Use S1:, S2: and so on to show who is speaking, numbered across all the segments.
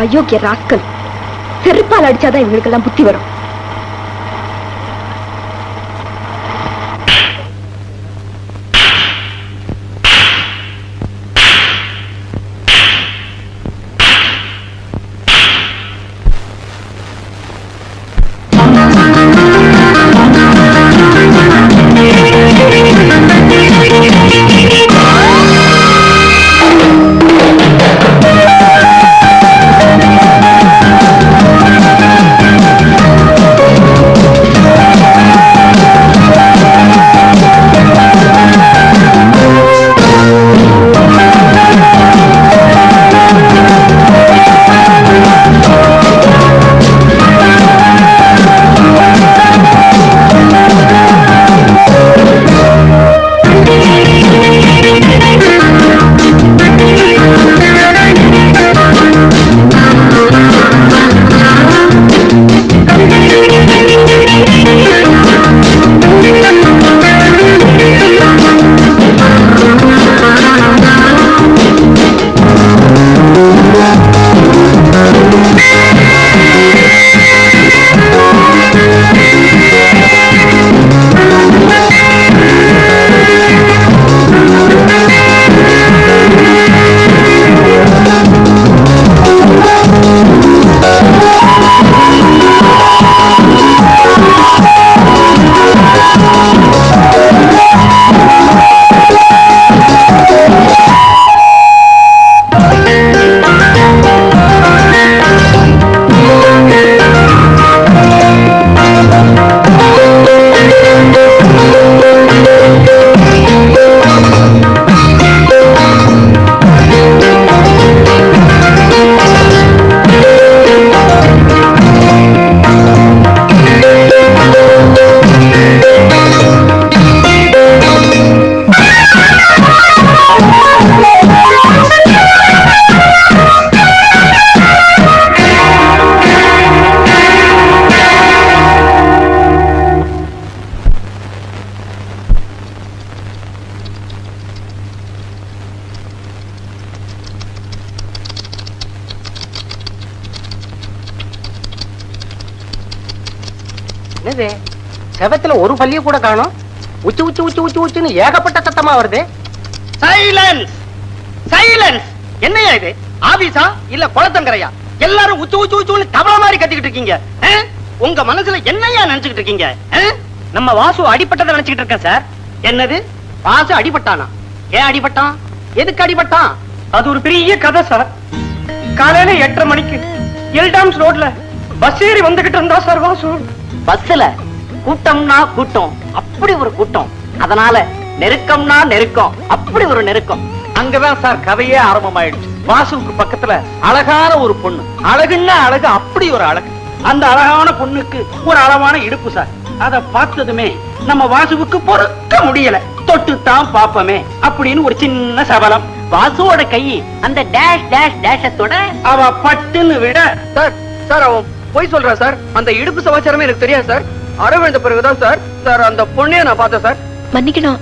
S1: அயோக்கிய ராஸ்கல், செருப்பால் அடிச்சாதான் இவங்களுக்கெல்லாம் புத்தி வரும்.
S2: செவத்துல ஒரு பள்ளிய கூட காணோம். உச்சு உச்சு உச்சு உச்சு உச்சுன்னு ஏகப்பட்ட சத்தமா வருது. Silence silence. என்னையா இது? ஆபீஸா இல்ல குளத்தங்கரையா? எல்லாரும் உச்சு உச்சு உச்சுன்னு தவள மாதிரி கத்திக்கிட்டு இருக்கீங்க. உங்க மனசுல என்னையா நினைச்சுக்கிட்டு இருக்கீங்க? நம்ம வாசு அடிபட்டதை நினைச்சுக்கிட்டு இருக்கேன் சார். என்னது? வாசு அடிபட்டானா? ஏன் அடிபட்டான்? எதுக்கு அடிபட்டான்? அது ஒரு பெரிய கதை சார். காலையில 8:30 மணிக்கு எல்டாம்ஸ் ரோட்ல பஸ் ஏறி வந்துகிட்டு இருந்தா சார் வாசு. பஸ்ல கூட்டம்னா கூட்டம், அப்படி ஒரு கூட்டம். அதனால நெருக்கம்னா நெருக்கம், அப்படி ஒரு நெருக்கம். அங்கதான் சார் கதையே ஆரம்பமாயிடுச்சு. வாசுவுக்கு பக்கத்துல அழகான ஒரு பொண்ணு. அழகுன்னா அழகு, அப்படி ஒரு அழகு. அந்த அழகான பொண்ணுக்கு ஒரு அளவான இடுப்பு சார். அத பார்த்ததுமே நம்ம வாசுவுக்கு பொறுக்க முடியல. தொட்டுத்தான் பாப்பமே அப்படின்னு ஒரு சின்ன சபலம். வாசுவோட கை அந்த டேஷ் டேஷ் டேஷத்தோட அவ பட்டுன்னு விட சார் சார் அவன் போய் சொல்றா சார். அந்த இடுப்பு சமாச்சாரமே எனக்கு தெரியாது சார். அரவிந்த பிறகுதான் சார் சார் அந்த பொண்ணைய நான் பார்த்தேன் சார்.
S1: மன்னிக்கணும்.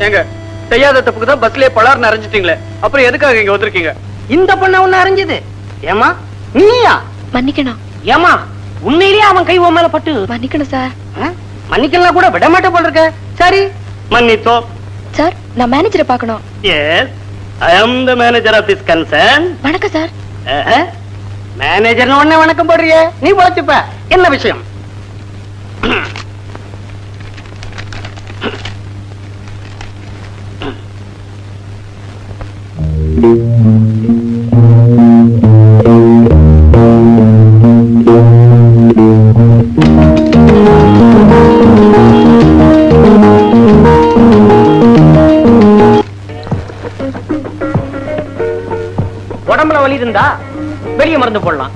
S2: ஏங்க செய்யாத தப்புக்கு தான் பஸ்லயே பலார்னு அரைஞ்சிட்டீங்களே, அப்புறம் எதுக்காக இங்க வந்திருக்கீங்க? இந்த பொண்ண ஒண்ணு அரைஞ்சது ஏமா நீயா?
S1: மன்னிக்கணும்.
S2: ஏமா உண்மையிலேயே அவன் கை உன் மேல பட்டு?
S1: மன்னிக்கணும் சார்.
S2: மன்னிக்கலாம் கூட விட மாட்டே போல இருக்க. சரி மன்னித்தோம்.
S1: சார், நான் மேனேஜரை பார்க்கணும்.
S2: Yes, I am the manager of this concern.
S1: வணக்கம் சார்.
S2: மேனேஜர் உடனே வணக்கம் போடுறிய, நீ போச்சுப்ப. என்ன விஷயம்? உடம்புல வலி இருந்தா வெளிய மருந்து போடலாம்.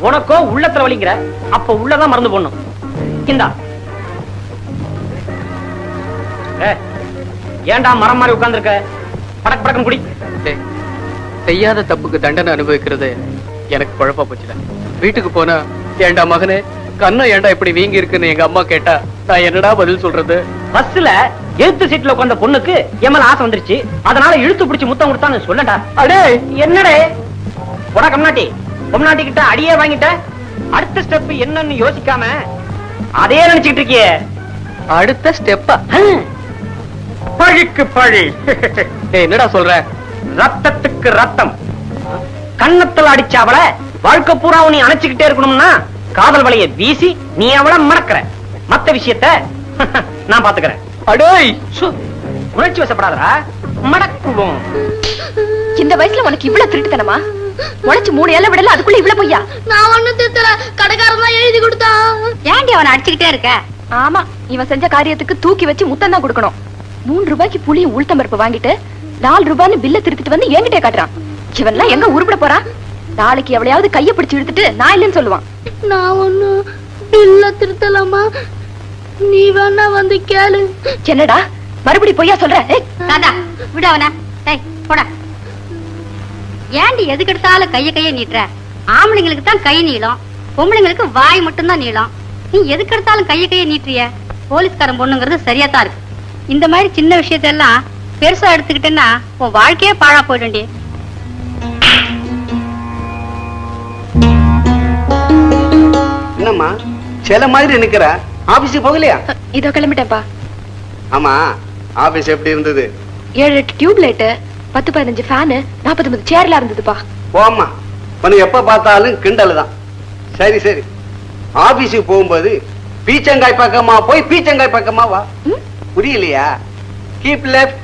S2: உனக்கோ உள்ளத்துல வலிங்கிற, அப்ப உள்ளதான் மருந்து போடணும். இந்தா. ஏன்டா மரம் மாதிரி உட்கார்ந்திருக்க? படக்கு படக்குன்னு குடி.
S3: செய்யாத தப்புக்கு தண்டனை அனுபவிக்கிறது எனக்கு குழப்பா போச்சுடா. வீட்டுக்கு போனா ஏண்டா மகனே கண்ணம் ஏண்டா இப்படி வீங்கி இருக்குன்னு எங்க அம்மா கேட்டா நான் என்னடா பதில் சொல்றது?
S2: பஸ்ல எழுத்து சீட்ல உட்கார்ந்த பொண்ணுக்கு எம்மல ஆசை வந்துருச்சு, அதனால இழுத்து பிடிச்சு முத்தம் கொடுத்தான்னு சொல்லடா.
S3: அடே
S2: என்னடே போடா கம்நாட்டி, பொம்நாட்டி கிட்ட அடியே வாங்கிட்ட. அடுத்த ஸ்டெப் என்னன்னு யோசிக்காம அதே நினைச்சுக்கிட்டு இருக்கியே.
S3: அடுத்த ஸ்டெப்பா?
S2: பழிக்கு பழி.
S3: என்னடா சொல்ற?
S2: ரத்தத்துக்கு ரத்தம். கண்ணத்துல அடிச்ச அவளை வாழ்க்கை பூரா நீ அணைச்சுக்கிட்டே இருக்கணும்னா காதல் வலைய வீசி நீ அவளை மறக்கிற. மத்த விஷயத்த நான் பாத்துக்கிறேன்.
S3: அடேய்
S2: உணர்ச்சி வசப்படாதடா, மடக்குவோம்.
S1: இந்த வயசுல உனக்கு இவ்வளவு திருட்டுத்தனமா? உனச்சு 3 ஏழை விடல, அதுக்குள்ள இவ்வளவு பொய்யா?
S4: நான் ஒண்ணும் திருத்தல, கடைக்காரன் தான் எழுதி கொடுத்தான்.
S5: ஏண்டி அவனை அடிச்சுக்கிட்டே இருக்க?
S1: ஆமா, இவன் செஞ்ச காரியத்துக்கு தூக்கி வச்சு முத்தம் தான் கொடுக்கணும். 3 ரூபாய்க்கு புளியும் உளுத்தம் பருப்பு வாங்கிட்டு 4 ரூபான்னு பில்ல திருத்திட்டு வந்து என்கிட்ட காட்டுறான். இவன்லாம் எங்க உருப்பட போறான்? நாளைக்கு எவளையாவது கைய பிடிச்சு இழுத்துட்டு நான் இல்லைன்னு சொல்லுவான்.
S4: நான் ஒண்ணும் இல்ல திருத்தலாமா, நீ வேணா வந்து கேளு.
S1: என்னடா மறுபடி பொய்யா சொல்ற?
S5: தாத்தா விடு அவன. டேய் போடா. ஏண்டி எதுக்கு எடுத்தாலும் கைய நீட்டுற? ஆம்பளைங்களுக்கு தான் கை நீளம், பொம்பளைங்களுக்கு வாய் மட்டும் தான் நீளம். நீ எதுக்கு எடுத்தாலும் கைய நீட்டுறிய? போலீஸ்காரன் பொண்ணுங்கிறது சரியா தான் இருக்கு. இந்த மாதிரி சின்ன விஷயத்தெல்லாம் பெருசா எடுத்துக்கிட்டேன்னா உன் வாழ்க்கையே பாழா போயிடும்டி.
S6: என்னம்மா சில மாதிரி நிக்கிற? ஆபீஸுக்கு போகலையா?
S1: இதோ கிளம்பிட்டேன்ப்பா.
S6: ஆமா, ஆபீஸ் எப்படி இருந்தது?
S1: 7-8 டியூப் லைட், 10-15 ஃபேனு, 40-50 சேர்ல இருந்ததுப்பா.
S6: போம்மா, உனக்கு எப்ப பார்த்தாலும் கிண்டல் தான். சரி சரி, ஆபீஸுக்கு போகும்போது பீச்சங்காய் பக்கமா போய் பீச்சங்காய் பக்கமா வா. புரியலையா? Keep left.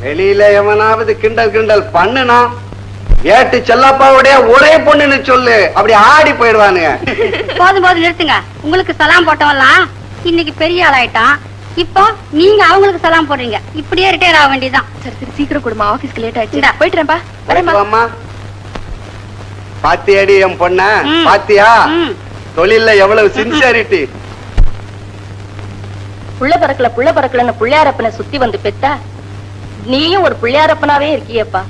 S6: வெளியில எவனாவது கிண்டல் கிண்டல் பண்ணுனா ஏட்டு செல்லப்பாவுடைய ஒரே பொண்ணுன்னு சொல்லு, அப்படி ஆடி போயிடுவானுங்க.
S5: போதும் போதும் நிறுத்துங்க. உங்களுக்கு சலாம் போட்டவெல்லாம் இன்னைக்கு பெரிய ஆளாயிட்டான். இப்போ நீங்க அவங்களுக்கு சலாம் போடுறீங்க. இப்படியே ரிட்டையர் ஆக வேண்டியதான்.
S1: சரி சரி, சீக்கிரம் கொடுமா, ஆபீஸ்க்கு லேட் ஆயிடுச்சு.
S5: இந்தா.
S1: போயிட்டுறேன்ப்பா.
S6: அம்மா பாத்தியாடி என் பொண்ண? பாத்தியா தொழில்ல எவ்வளவு சின்சியாரிட்டி.
S1: புள்ள பறக்கலன்னு புள்ளையாரப்பனை சுத்தி வந்து பெத்தா நீயும் ஒரு புள்ளையாரப்பனாவே இருக்கியப்பா.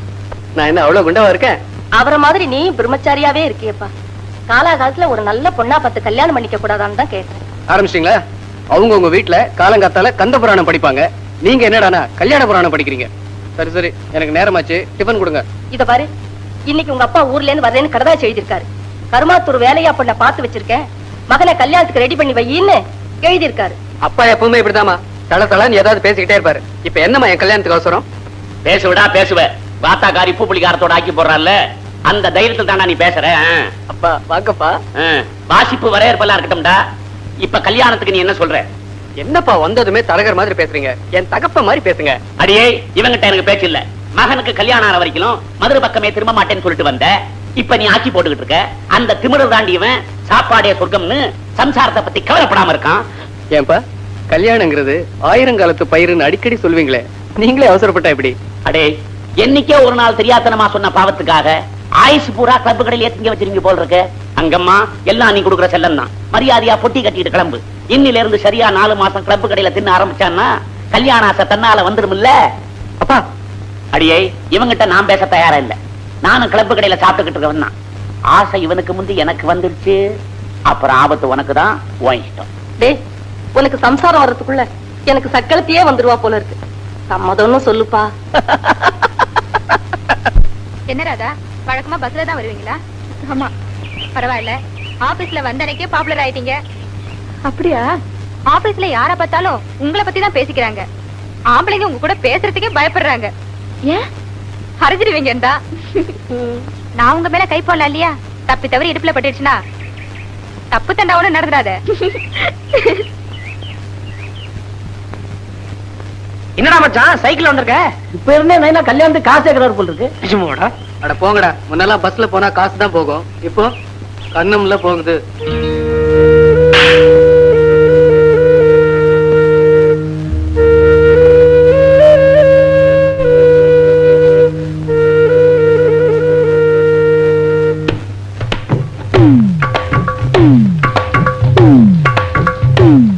S3: நான் என்ன அவ்வளவு குண்டவா இருக்கேன்?
S1: அவரை மாதிரி நீ பிரம்மச்சாரியாவே இருக்கியப்பா. காலாகாலத்துல ஒரு நல்ல பொண்ணா பார்த்து கல்யாணம் பண்ணிக்க கூடாதான்னு தான் கேட்டேன்.
S3: ஆரம்பிச்சிட்டீங்களா? அவங்க உங்க வீட்டுல காலங்காத்தால கந்த புராணம் படிப்பாங்க, நீங்க என்னடானா கல்யாண புராணம் படிக்கிறீங்க. சரி சரி, எனக்கு நேரமாச்சு, டிபன் கொடுங்க.
S1: இத பாரு, இன்னைக்கு உங்க அப்பா ஊர்ல இருந்து வரேன்னு கடதாச்சு எழுதியிருக்காரு. கருமாத்தூர் வேலையா பொண்ண பார்த்து வச்சிருக்கேன், மகனை கல்யாணத்துக்கு ரெடி பண்ணி வையின்னு எழுதியிருக்காரு.
S3: அப்பா எப்பவுமே இப்படிதாமா தல தலன்னு ஏதாவது பேசிக்கிட்டே இருப்பாரு. இப்ப என்னம்மா என் கல்யாணத்துக்கு அவசரம்?
S2: பேசுவிடா பேசுவ. வாத்தாக்காரி பூ புளிகாரத்தோட ஆக்கி போடுறான்ல, அந்த தைரியத்தில் தானா நீ பேசுற?
S3: அப்பா வாங்கப்பா.
S2: வாசிப்பு வரையறுப்பெல்லாம் இருக்கட்டும்டா. இப்ப கல்யாணத்துக்கு நீ என்ன சொல்ற?
S3: என்னப்பா வந்ததுமே தரகர் மாதிரி பேசுறீங்க? என் தகப்ப மாதிரி பேசுங்க.
S2: அடியே, இவங்கிட்ட எனக்கு பேச்சு இல்ல. மகனுக்கு கல்யாணம் ஆன வரைக்கும் மதுரை பக்கமே திரும்ப மாட்டேன்னு சொல்லிட்டு வந்த, இப்ப நீ ஆக்கி போட்டுக்கிட்டு இருக்க. அந்த திமிரு தாண்டியவன் சாப்பாடே சொர்க்கம்னு சம்சாரத்தை பத்தி கவலைப்படாம இருக்கான்.
S3: ஏன்பா கல்யாணங்கிறது 1000 காலத்து பயிருன்னு அடிக்கடி சொல்வீங்களே, நீங்களே அவசரப்பட்டா எப்படி?
S2: அடே, என்னைக்கே ஒரு நாள் தெரியாதனமா சொன்ன பாவத்துக்காக ஆயுசு பூரா கிளப்பு கடையில் ஏத்திங்க வச்சிருங்க போல் இருக்கு. அங்கம்மா எல்லாம் நீ கொடுக்குற செல்லம் தான். மரியாதையா பொட்டி கட்டிட்டு கிளம்பு. இன்னில இருந்து சரியா 4 மாசம் கிளப்பு கடையில தின்ன ஆரம்பிச்சான்னா கல்யாண ஆசை தன்னால வந்துருமில்ல.
S3: அப்பா
S2: அடியே, இவங்கிட்ட நான் பேச தயாரா இல்ல. நானும் கிளப்பு கடையில சாப்பிட்டுக்கிட்டு இருக்கவன் தான். ஆசை இவனுக்கு முந்தி எனக்கு வந்துருச்சு, அப்புறம் ஆபத்து உனக்கு தான். உன் இஷ்டம்.
S1: டேய், உனக்கு சம்சாரம் வர்றதுக்குள்ள எனக்கு சக்களத்தையே வந்துருவா போல இருக்கு. சம்மதம்னு சொல்லுப்பா.
S4: என்ன ராதா, வழக்கமா பஸ்ல தான் வருவீங்களா? ஆமா, பரவாயில்ல. ஆபீஸ்ல வந்த அன்னைக்கே பாப்புலர் ஆயிட்டீங்க.
S1: அப்படியா?
S5: ஆபீஸ்ல யார பார்த்தாலும் உங்களை பத்தி தான் பேசிக்கிறாங்க. ஆம்பளைங்க உங்க கூட பேசுறதுக்கே பயப்படுறாங்க.
S1: ஏன்?
S5: அரைஞ்சிடுவீங்கடா. நான் உங்க மேல கை போடல இல்லையா? தப்பி தவறி இடுப்புல பட்டுடுச்சுன்னா தப்பு தண்டா ஒண்ணு நடந்துடாத.
S2: என்னடா மச்சான் சைக்கிள் வந்திருக்க? இப்ப இருந்தே நைனா கல்யாணத்துக்கு காசு கேக்குறாரு போல இருக்கு. நிஜமாடா?
S3: அட போங்கடா, முன்னெல்லாம் பஸ்ல போனா காசு தான் போகும், இப்போ கண்ணம்ல போகுது.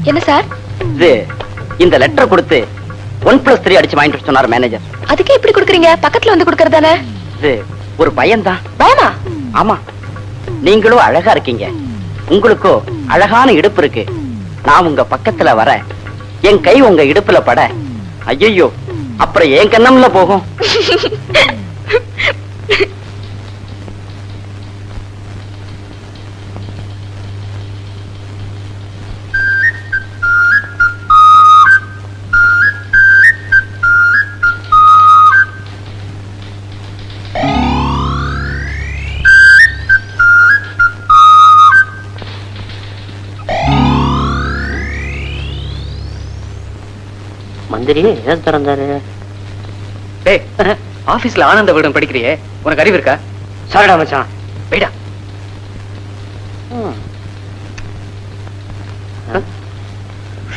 S1: என்ன சார்?
S7: இது இந்த லெட்டர் கொடுத்து 1+3 அடிச்சு வாங்கிட்டு சொன்னார் மேனேஜர்.
S1: அதுக்கே இப்படி கொடுக்குறீங்க? பக்கத்துல வந்து கொடுக்கறதானே?
S7: இது ஒரு பயம்தான்.
S1: பயமா?
S7: ஆமா, நீங்களும் அழகா இருக்கீங்க, உங்களுக்கோ அழகான இடுப்பு இருக்கு. நான் உங்க பக்கத்துல வர என் கை உங்க இடுப்புல பட, ஐயோ அப்புறம் என் கண்ணம்ல போகும்.
S2: மந்திரி ஏன் திறந்தாரு?
S3: டேய், ஆபீஸ்ல ஆனந்த விகடன் படிக்கிறியே, உனக்கு அறிவு இருக்கா?
S2: சாரிடா மச்சான்.
S3: போய்டா.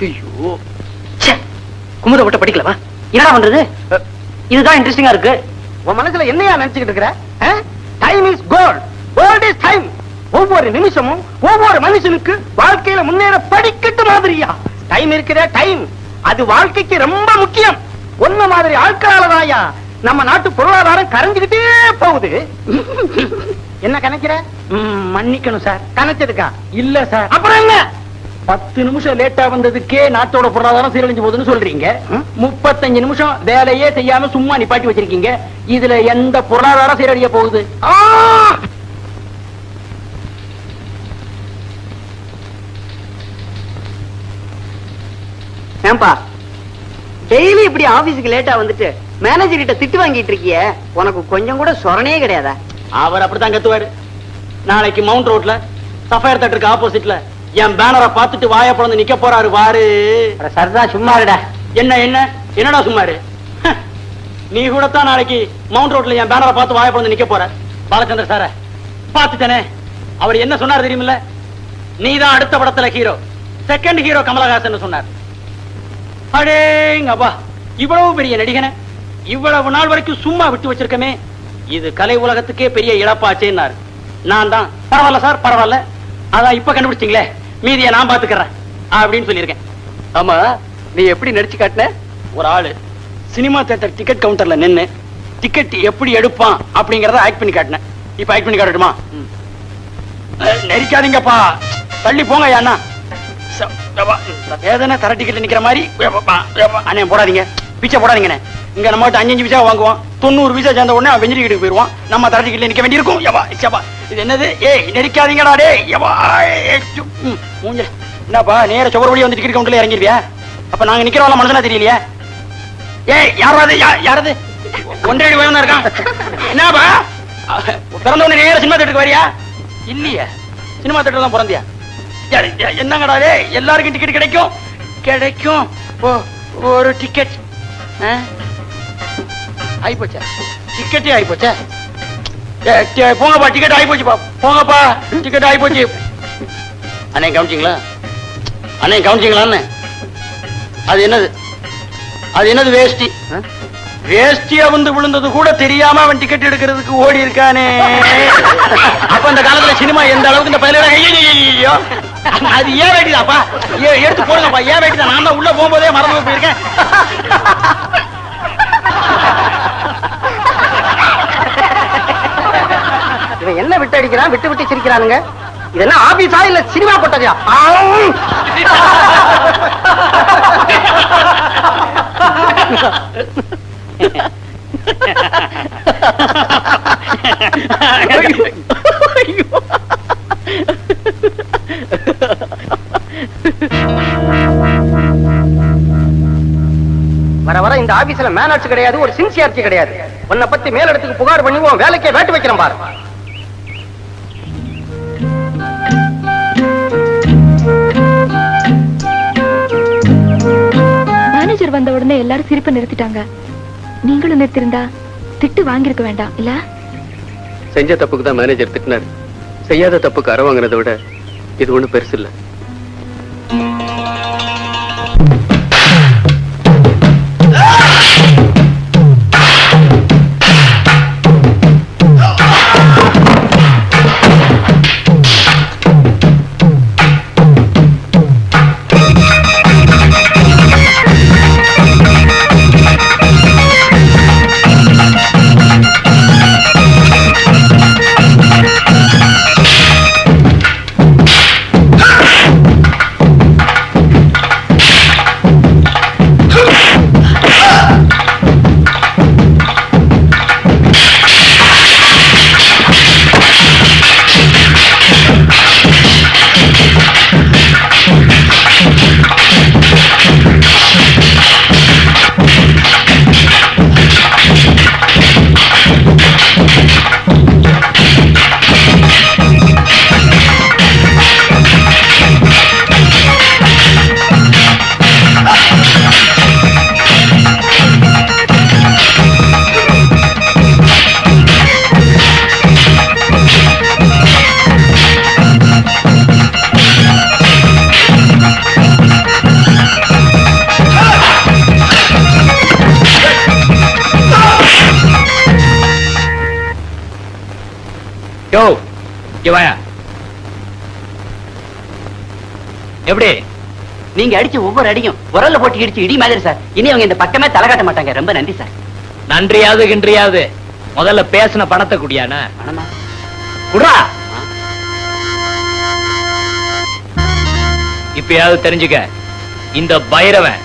S3: ஐயோ, குமுத விட்ட படிக்கலாமா?
S2: என்னடா பண்றது? இதுதான் இன்ட்ரெஸ்டிங்கா இருக்கு. உன் மனசுல என்னையா நினைச்சுக்கிட்டு இருக்கிற? Time is gold. Gold is time. ஒவ்வொரு நிமிஷமும் ஒவ்வொரு மனுஷனுக்கு வாழ்க்கையில முன்னேற படிக்கட்டு மாதிரியா டைம் இருக்கிற டைம். அது வாழ்க்கைக்கு ரொம்ப முக்கியம். ஒன்ன மாதிரி ஆட்களாலதாயா நம்ம நாட்டு பொருளாதாரம் கரைஞ்சுக்கிட்டே போகுது. என்ன கணக்கிற? மன்னிக்கணும் சார். கணச்சதுக்கா? இல்ல சார். அப்புறம் என்ன? 10 நிமிஷம் லேட்டா வந்ததுக்கே நாட்டோட பொருளாதாரம் சீரழிஞ்சு போகுதுன்னு சொல்றீங்க. 35 நிமிஷம் வேலையே செய்யாம சும்மா நிப்பாட்டி வச்சிருக்கீங்க. இதுல எந்த பொருளாதாரம் சீரழிய போகுது?
S7: ஏன்பா டெய்லி இப்படி ஆபீஸுக்கு லேட்டா வந்துட்டு மேனேஜர் கிட்ட திட்டு வாங்கிட்டு இருக்கிய, உனக்கு கொஞ்சம் கூட சொரணே கிடையாதா?
S2: அவர் அப்படித்தான் கத்துவாரு. நாளைக்கு மவுண்ட் ரோட்ல சஃபயர் தேட்டருக்கு ஆப்போசிட்ல என் பேனரை பார்த்துட்டு வாய பிளந்து நிக்க போறாரு பாரு. சரிதான், சும்மா இருடா. என்ன என்ன என்னடா சும்மாரு? நீ கூட தான் நாளைக்கு மவுண்ட் ரோட்ல என் பேனரை பார்த்து வாய பிளந்து நிக்க போற. பாலச்சந்திர சார பார்த்துட்டனே, அவர் என்ன சொன்னார் தெரியுமில்ல? நீதான் அடுத்த படத்துல ஹீரோ, செகண்ட் ஹீரோ கமலஹாசன் சொன்னார். அடேங்கப்பா, இவ்வளவு பெரிய நடிகனை இவ்வளவு நாள் வரைக்கும் சும்மா விட்டு வச்சிருக்கமே, இது கலை உலகத்துக்கே பெரிய இழப்பாச்சேன்னாரு. நான் தான் பரவாயில்ல சார் பரவாயில்ல, அதான் இப்ப கண்டுபிடிச்சிங்களே, மீதியை நான் பாத்துக்கிறேன் அப்படின்னு சொல்லியிருக்கேன்.
S3: ஆமா, நீ எப்படி நடிச்சு காட்டின?
S2: ஒரு ஆளு சினிமா தியேட்டர் டிக்கெட் கவுண்டர்ல நின்னு டிக்கெட் எப்படி எடுப்பான் அப்படிங்கறத ஆக்ட் பண்ணி காட்டினேன். இப்ப ஆக்ட் பண்ணி காட்டட்டுமா? நெரிக்காதீங்கப்பா, தள்ளி போங்க அண்ணா. வேதனை தர டிக்கெட்ல நிக்கிற மாதிரி அண்ணே போடாதீங்க, பிச்சை போடாதீங்கண்ணே. இங்க நம்ம 5 விசா வாங்குவோம், 90 விசா சேர்ந்த உடனே அவன் வெஞ்சரி வீட்டுக்கு போயிருவான். நம்ம தர டிக்கெட்ல நிக்க வேண்டியிருக்கும். இது என்னது? ஏய் நெரிக்காதீங்கடா டே. என்னப்பா நேர சுவர் வழியா வந்து டிக்கெட் கவுண்டர்ல இறங்கிருவியா? அப்ப நாங்க நிக்கிறவங்க மனசுல தெரியலையா? ஏய் யாராவது யாராவது ஒன்றரை வயசு இருக்கான். என்னப்பா பிறந்த உடனே நேர சினிமா தேட்டருக்கு வரியா? இல்லையா, சினிமா தேட்டர் தான் பிறந்தியா? என்னங்கடா எல்லாருக்கும் டிக்கெட் கிடைக்கும் கிடைக்கும். ஒரு டிக்கெட் ஆயிப்போச்சா? டிக்கெட்டே ஆயிப்போச்சா? போங்கப்பா, டிக்கெட் ஆயிப்போச்சுப்பா, போங்கப்பா, டிக்கெட் ஆயிப்போச்சு. அண்ணே கவனிச்சிங்களா? அண்ணே கவனிச்சிங்களான்னு? அது என்னது? அது என்னது? வேஷ்டி. வேஷ்டியா வந்து விழுந்தது கூட தெரியாம அவன் டிக்கெட் எடுக்கிறதுக்கு ஓடி இருக்கானே. அப்ப அந்த காலத்துல சினிமா எந்த அளவுக்கு இந்த பதில அது ஏன் வேட்டிதாப்பா? எடுத்து போடுங்கப்பா, ஏன் வேட்டிதான்? நான் தான் உள்ள போகும்போதே மறந்து போயிருக்கேன். இவன் என்ன விட்டு அடிக்கிறான், விட்டு விட்டு சிரிக்கிறானுங்க. இதெல்லாம் ஆபீஸா இல்ல சினிமா போட்டதா? வர வர இந்த ஆபீஸ்ல மேனர்ஸ் கிடையாது, ஒரு சின்சியாரிட்டி கிடையாது. உன்னை பத்தி மேலிடத்துக்கு புகார் பண்ணி உன் வேலைக்கே வேட்டு வைக்கிறேன் பாரு.
S1: மேனேஜர் வந்த உடனே எல்லாரும் சிரிப்பை நிறுத்திட்டாங்க. நீங்களும் நிறுத்திருந்தா திட்டு வாங்கியிருக்க வேண்டாம் இல்ல?
S3: செஞ்ச தப்புக்கு தான் மேனேஜர் திட்டினார். செய்யாத தப்புக்கு அற வாங்கினதை விட இது ஒண்ணும் பெருசு இல்ல.
S7: யோ இவாயா, எப்படி நீங்க அடிச்ச ஒவ்வொரு அடியும் உரல்ல போட்டு இடிச்சு இடி மாதிரி சார். இனி அவங்க இந்த பக்கமே தலை காட்ட மாட்டாங்க. ரொம்ப நன்றி சார்.
S8: நன்றியாவது கின்றியாவது முதல்ல பேசின பணத்தை குடியானா
S7: பணமா?
S8: குடுறா. இப்பயாவது தெரிஞ்சுக்க, இந்த பைரவன்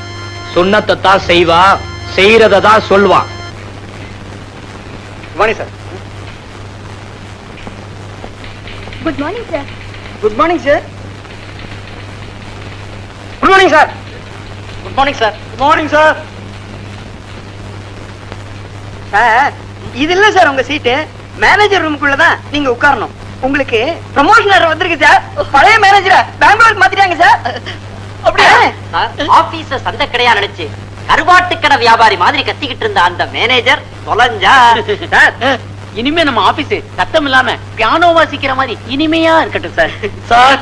S8: சொன்னத்தை தான் செய்வான், செய்யறத தான் சொல்வான்.
S2: Sir.
S1: Good morning sir.
S2: Good morning sir. Good morning sir. Good morning sir. Good morning sir. Sir, இது இல்ல சார் உங்க சீட்டு. மேனேஜர் ரூமுக்குள்ளதான் நீங்க உட்காரணும். உங்களுக்கு ப்ரமோஷன் வந்திருக்கு சார். பழைய மேனேஜரை பெங்களூருக்கு மாத்திட்டாங்க சார். அப்படியே
S7: ஆபீஸ சந்தை கடையா நினைச்சு கருவாட்டு கடை வியாபாரி மாதிரி கத்திக்கிட்டு இருந்த அந்த மேனேஜர் தொலைஞ்சா. இனிமே நம்ம ஆபீஸ் சத்தம் இல்லாம பியானோ வாசிக்கிற மாதிரி இனிமையா இருக்கட்டும் சார்.
S2: சார்,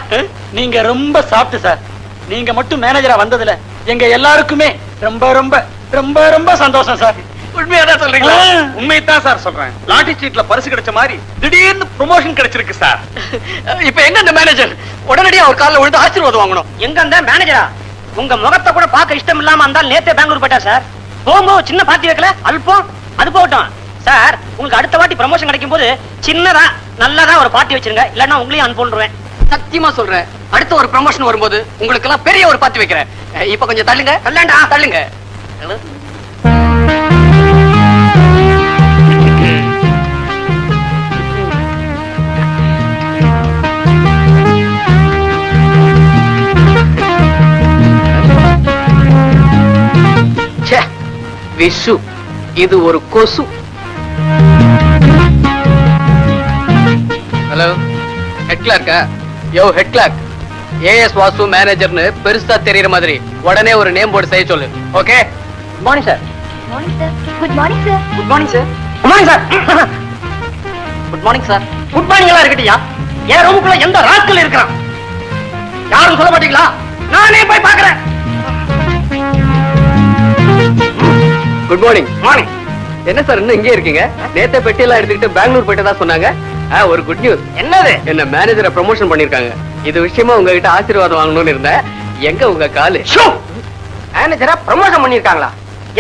S2: நீங்க ரொம்ப சாப்பிட்டு சார். நீங்க மட்டும் மேனேஜரா வந்ததுல எங்க எல்லாருக்குமே ரொம்ப ரொம்ப ரொம்ப ரொம்ப சந்தோஷம் சார்.
S6: உண்மையாதான் சொல்றீங்களா? உண்மையத்தான் சார் சொல்றேன். லாட்டரி சீட்ல பரிசு கிடைச்ச மாதிரி திடீர்னு ப்ரமோஷன் கிடைச்சிருக்கு சார்.
S2: இப்ப எங்க அந்த மேனேஜர்? உடனடியா அவர் கால்ல விழுந்து ஆசீர்வாதம் வாங்கணும். எங்க அந்த மேனேஜரா? உங்க முகத்தை கூட பார்க்க இஷ்டம் இல்லாம இருந்தால் நேத்தே பெங்களூர் போயிட்டா சார். போகும்போது சின்ன பார்ட்டி வைக்கல, அல்பம் அது போகட்டும் சார். உங்களுக்கு அடுத்த வாட்டி ப்ரமோஷன் கிடைக்கும் போது சின்னதா நல்லதா ஒரு பார்ட்டி வச்சிருங்க, இல்லன்னா உங்களையும் அனுப்பிடுறேன்.
S3: சத்தியமா சொல்றேன், அடுத்த ஒரு ப்ரமோஷன் வரும்போது உங்களுக்கு எல்லாம் பெரிய ஒரு பார்ட்டி வைக்கிறேன். இப்ப கொஞ்சம் தள்ளுங்க.
S2: கல்யாண்டா
S3: தள்ளுங்க. விஷு, இது ஒரு கொசு. ஹலோ, ஹெட் கிளார்க்கா? Yo head clerk, A S Vasu மேனேஜர்னு பெருசா தெரியற மாதிரி உடனே ஒரு நேம் போர்டு செய்ய சொல்லு. Okay?
S2: Good morning sir.
S1: Morning sir. Good morning sir.
S2: Good morning sir. Good morning sir.
S7: Good morning sir.
S2: Good morning எல்லாம் இருக்கட்டியா? என் ரூமுக்குள்ள எந்த ராஸ்கல் இருக்கிறான்? யாரும் சொல்ல மாட்டீங்களா? நானே போய் பாக்குறேன்.
S3: Good morning.
S2: மார்னிங்.
S3: என்ன சார் இன்னும் இங்கே இருக்கீங்க? நேத்த பெட்டியெல்லாம் எடுத்துக்கிட்டு பெங்களூர் போயிட்டு தான் சொன்னாங்க. ஒரு குட் நியூஸ்.
S2: என்னது?
S3: என்ன மேனேஜரை ப்ரமோஷன் பண்ணிருக்காங்க. இது விஷயமா உங்ககிட்ட ஆசீர்வாதம் வாங்கணும்னு இருந்தேன். எங்க உங்க காலு?
S2: மேனேஜரா ப்ரமோஷன் பண்ணிருக்காங்களா?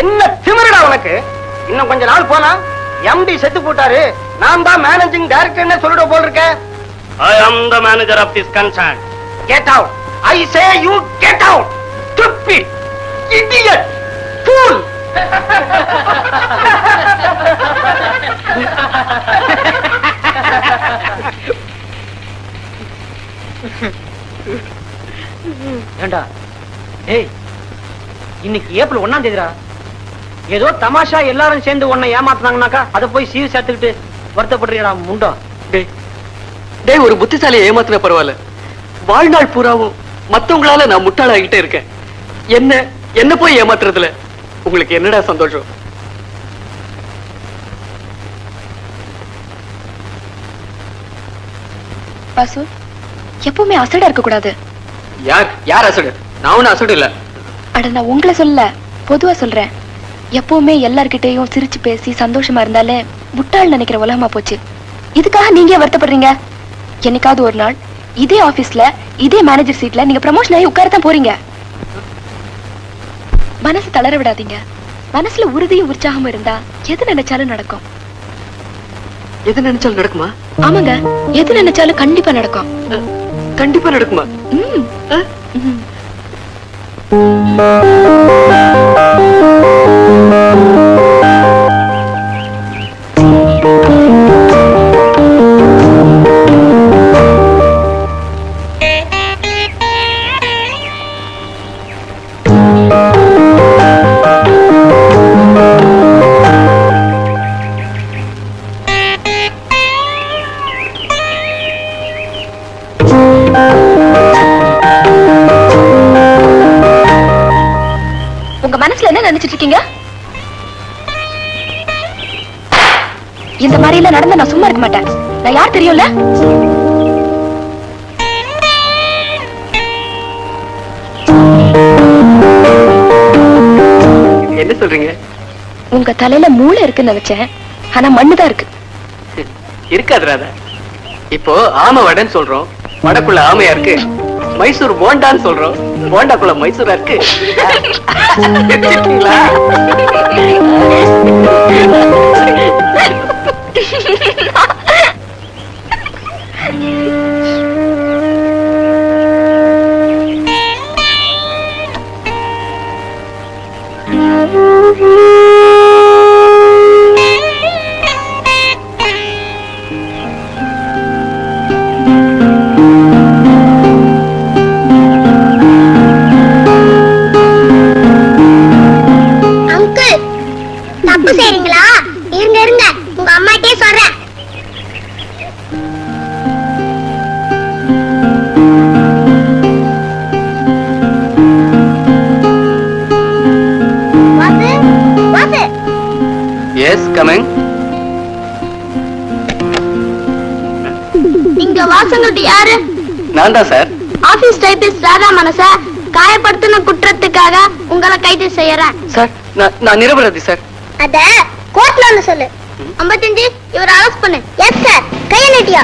S2: என்ன திமிருடா உனக்கு? இன்னும் கொஞ்ச நாள் போனா எம்டி செத்து போட்டாரு, நான் தான் மேனேஜிங் டைரக்டர்னு சொல்லிட போல் இருக்க.
S6: I am the manager of this concern.
S2: Get out. I say you get out. Stupid, idiot, fool. ஏண்டா, ஏய், இன்னைக்கு ஏப்ரல் 1ஆம் தேதிடா. ஏதோ தமாஷா எல்லாரும் சேர்ந்து உன்னை ஏமாத்துனாங்கனாக்கா அதை போய் சீர் சேர்த்துக்கிட்டு வருத்தப்படுறீங்களா முண்டம்?
S3: டேய் ஒரு புத்திசாலியை ஏமாத்தின பரவாயில்ல, வாழ்நாள் பூராவும் மத்தவங்களால நான் முட்டாளாகிட்டே இருக்கேன். என்ன போய் ஏமாத்துறதுல உங்களுக்கு என்னடா சந்தோஷம்?
S1: வாசு, எப்பவுமே அசடா இருக்க கூடாது.
S3: யார் அசடு? நான் ஒன்னும் அசடு இல்ல.
S1: அட நான் உங்களை சொல்ல, பொதுவா சொல்றேன். எப்பவுமே எல்லார்கிட்டயும் சிரிச்சு பேசி சந்தோஷமா இருந்தாலே முட்டாள் நினைக்கிற உலகமா போச்சு. இதுக்காக நீங்க வருத்தப்படுறீங்க? என்னைக்காவது ஒரு நாள் இதே ஆபீஸ்ல இதே மேனேஜர் சீட்ல நீங்க ப்ரமோஷன் ஆகி உட்காரத்தான் போறீங்க. மனசு தளர விடாதீங்க. மனசுல உறுதியும் உற்சாகமும் இருந்தா எது நினைச்சாலும் நடக்கும்.
S3: எது நினைச்சாலும் நடக்குமா?
S1: ஆமாங்க, எது நினைச்சாலும் கண்டிப்பா நடக்கும்.
S3: கண்டிப்பா நடக்குமா?
S1: உங்க மனசுல என்ன நினைச்சிட்டு இருக்கீங்க? இந்த மாதிரி எல்லாம் நடந்தா நான் சும்மா இருக்க மாட்டேன். நான் யார் தெரியும்ல?
S3: என்ன சொல்றீங்க?
S1: உங்க தலையில மூளை இருக்குன்னு நினைச்சேன், ஆனா மண்ணுதான் இருக்கு.
S3: இருக்காது ராதா. இப்போ ஆமை வடைன்னு சொல்றோம், வடக்குள்ள ஆமையா இருக்கு. மைசூர் போண்டான்னு சொல்றோம், போண்டாக்குள்ள மைசூரா இருக்கு. இருக்கீங்களா? நான் தான் சார்.
S4: ஆபீஸ் டைபிஸ்ட் ராதா மனசா காயப்படுத்தின குற்றத்துக்காக உங்களை கைது செய்யறேன்
S3: சார். நான் நிரபராதி சார்.
S4: அத கோர்ட்ல வந்து சொல்லு. 55 இவரை அரெஸ்ட் பண்ணு. Yes sir. கைய நீட்டியா.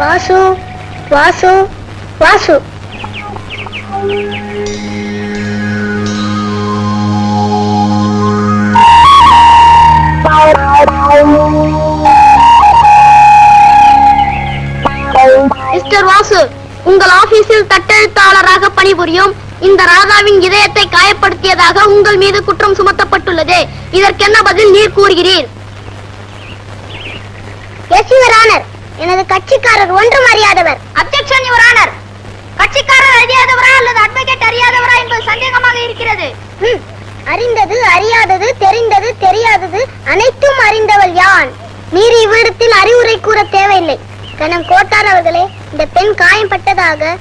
S4: வாசு வாசு வாசு மிஸ்டர் வாசு, உங்கள் ஆபீஸில் தட்டெழுத்தாளராக பணிபுரியும் இந்த ராதாவின் இதயத்தை காயப்படுத்தியதாக உங்கள் மீது குற்றம் சுமத்தப்பட்டுள்ளது. இதற்கென்ன பதில் நீர் கூறுகிறீர்? எஸ் யுவர் ஆனர், எனது கட்சிக்காரர் ஒன்றும் அறியாதவர். Objection your honour. கட்சிக்காரர் அறியாதவரா அல்லது அட்வொகேட் அறியாதவரா என்பது சந்தேகமாக இருக்கிறது. அறிந்தது அறியாதது தெரிந்தது தெரியாதது அனைத்தும் அறிந்தவள் யான். நீர் இவ்விடத்தில் அறிவுரை கூற தேவையில்லை. கணம் கோட்டார் அவர்களே, இந்த பெண் காயம்பட்டதாக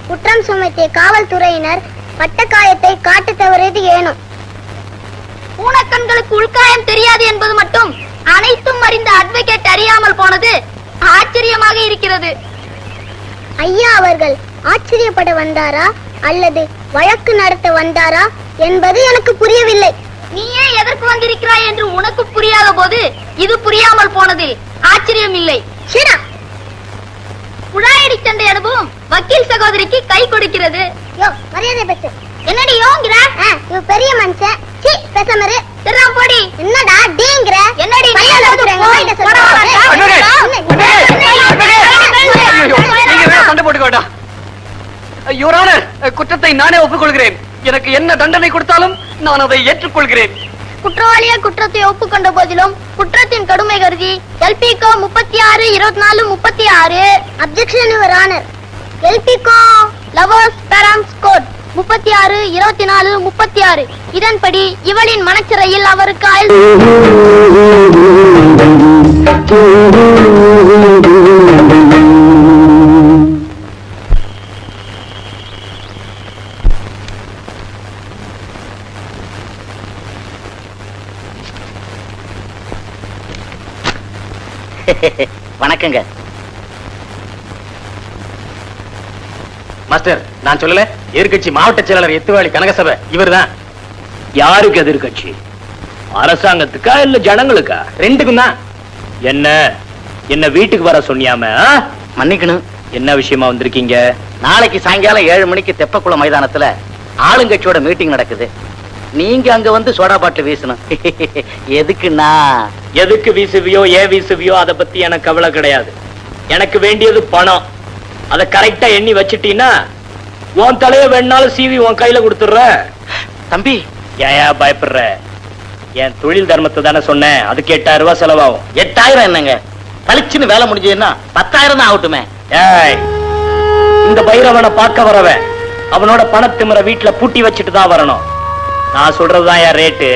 S4: குற்றம் சுமத்திய காவல்துறையினர் பட்ட காயத்தை காட்ட தவறியது ஏனோ? பூனக்கண்களுக்கு உள்காயம் தெரியாது என்பது மட்டும் அனைத்தும் அறிந்த அட்வொகேட் அறியாமல் போனது ஆச்சரியமாக இருக்கிறது. ஐயா அவர்கள் ஆச்சரியப்பட வந்தாரா அல்லது வழக்கு நடத்த வந்தாரா என்பது எனக்கு புரியவில்லை. நீயே எதற்கு வந்திருக்கிறாய் என்று உனக்கு புரியாத போது இது புரியாமல் போனதில் ஆச்சரியம் இல்லை. குழாயடி சண்டை அனுபவம் வக்கீல் சகோதரிக்கு கை கொடுக்கிறது. மரியாதை பேசு. என்னடி யோங்கிற? இவ பெரிய மனுஷன். சீ பேசாமரு. தெல்லாம் போடி. என்னடா டீங்கற? என்னடி
S3: சண்டை போட்டுக்கோடா. யுவர் ஆனர், குற்றத்தை நானே ஒப்புக்கொள்கிறேன். எனக்கு என்ன தண்டனை கொடுத்தாலும் நான் அதை ஏற்றுக்கொள்கிறேன்.
S4: குற்றவாளியே குற்றத்தை ஒப்புக்கொண்ட போதிலும் குற்றத்தின் கடுமை கருதி எல்பிகோ 36-24-36 அப்ஜெக்ஷன் யுவர் ஆனர். எல்பிகோ லவர்ஸ் பேரண்ட்ஸ் கோட் 36-24-36 இதன்படி இவளின் மனச்சிறையில் அவருக்கு
S7: வணக்கங்க
S3: மாஸ்டர், நான் சொல்லல, எதிர்கட்சி மாவட்ட செயலாளர் எத்துவாளி கனகசபை இவர்தான்.
S8: யாருக்கு எதிர்கட்சி? அரசாங்கத்துக்கா இல்ல ஜனங்களுக்கா?
S3: ரெண்டுக்கும் தான்.
S8: என்ன வீட்டுக்கு வர சொன்னியாம?
S7: மன்னிக்கணும்.
S8: என்ன விஷயமா வந்திருக்கீங்க?
S7: நாளைக்கு சாயங்காலம் 7 மணிக்கு தெப்பக்குளம் மைதானத்துல ஆளுங்கட்சியோட மீட்டிங் நடக்குது. நீங்க அங்க வந்து சோடா பாட்டில் வீசணும். எதுக்குன்னா?
S8: எதுக்கு வீசுவியோ ஏன் வீசுவியோ அதை பத்தி எனக்கு கவலை கிடையாது. எனக்கு வேண்டியது பணம். அதை கரெக்டா எண்ணி வச்சிட்டீன்னா உன் தலைய வேணாலும் சீவி உன் கையில கொடுத்துடுற.
S7: தம்பி,
S8: ஏன் பயப்படுற? என் தொழில் தர்மத்தை தானே சொன்னேன். அதுக்கு 8000 ரூபாய் செலவாகும்.
S7: 8000 என்னங்க? பளிச்சுன்னு வேலை முடிஞ்சதுன்னா 10,000 தான் ஆகட்டுமே.
S8: ஏய், இந்த பைரவனை பார்க்க வரவன் அவனோட பணத்திமிர வீட்டுல பூட்டி வச்சுட்டு தான் வரணும். நான் சொல்றதுதான் என் ரேட்டு.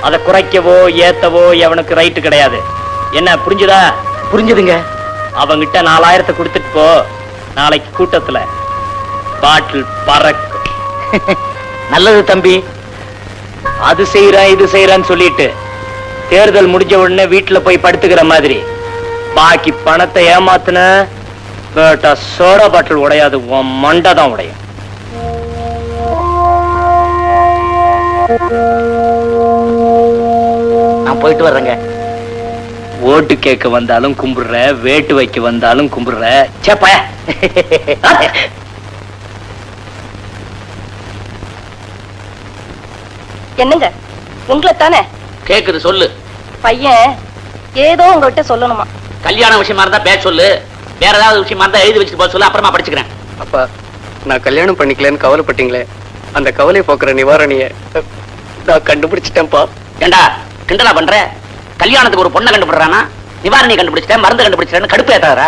S8: அதை குறைக்கவோ ஏத்தவோ எவனுக்கு ரைட்டு கிடையாது. என்ன புரிஞ்சுதா?
S7: புரிஞ்சுதுங்க.
S8: அவங்கிட்ட 4000 கொடுத்துட்டு போ. நாளைக்கு கூட்டத்துல பாட்டில் பறக்கும்.
S7: நல்லது தம்பி.
S8: அது செய்யறேன் இது செய்யறேன்னு சொல்லிட்டு தேர்தல் முடிஞ்ச உடனே வீட்டுல போய் படுத்துக்கிற மாதிரி பாக்கி பணத்தை ஏமாத்துன கேட்டா சோடா பாட்டில் உடையாது, உன் மண்டை தான் உடையும்.
S7: நான் போயிட்டு வர்றேங்க.
S8: ஓட்டு கேட்க வந்தாலும் கும்பிடுற, வேட்டு வைக்க வந்தாலும் கும்பிடுற. சேப்ப
S1: என்னங்க, உங்களை தானே
S7: கேக்குது, சொல்லு.
S1: பையன் ஏதோ உங்ககிட்ட சொல்லணுமா?
S7: கல்யாண விஷயமா இருந்தா பேச சொல்லு. வேற ஏதாவது விஷயமா இருந்தா எழுதி வச்சுட்டு போக சொல்லு. அப்புறமா படிச்சுக்கிறேன்.
S3: அப்பா, நான் கல்யாணம் பண்ணிக்கலன்னு கவலைப்பட்டீங்களே, அந்த கவலை போக்குற நிவாரணிய நான் கண்டுபிடிச்சிட்டேன்ப்பா.
S7: ஏண்டா கிண்டலா பண்ற? கல்யாணத்துக்கு ஒரு பொண்ணை கண்டுபிடுறானா நிவாரணி கண்டுபிடிச்சிட்டேன், மருந்து கண்டுபிடிச்சிட்டேன்னு கடுப்பு ஏத்தாதா?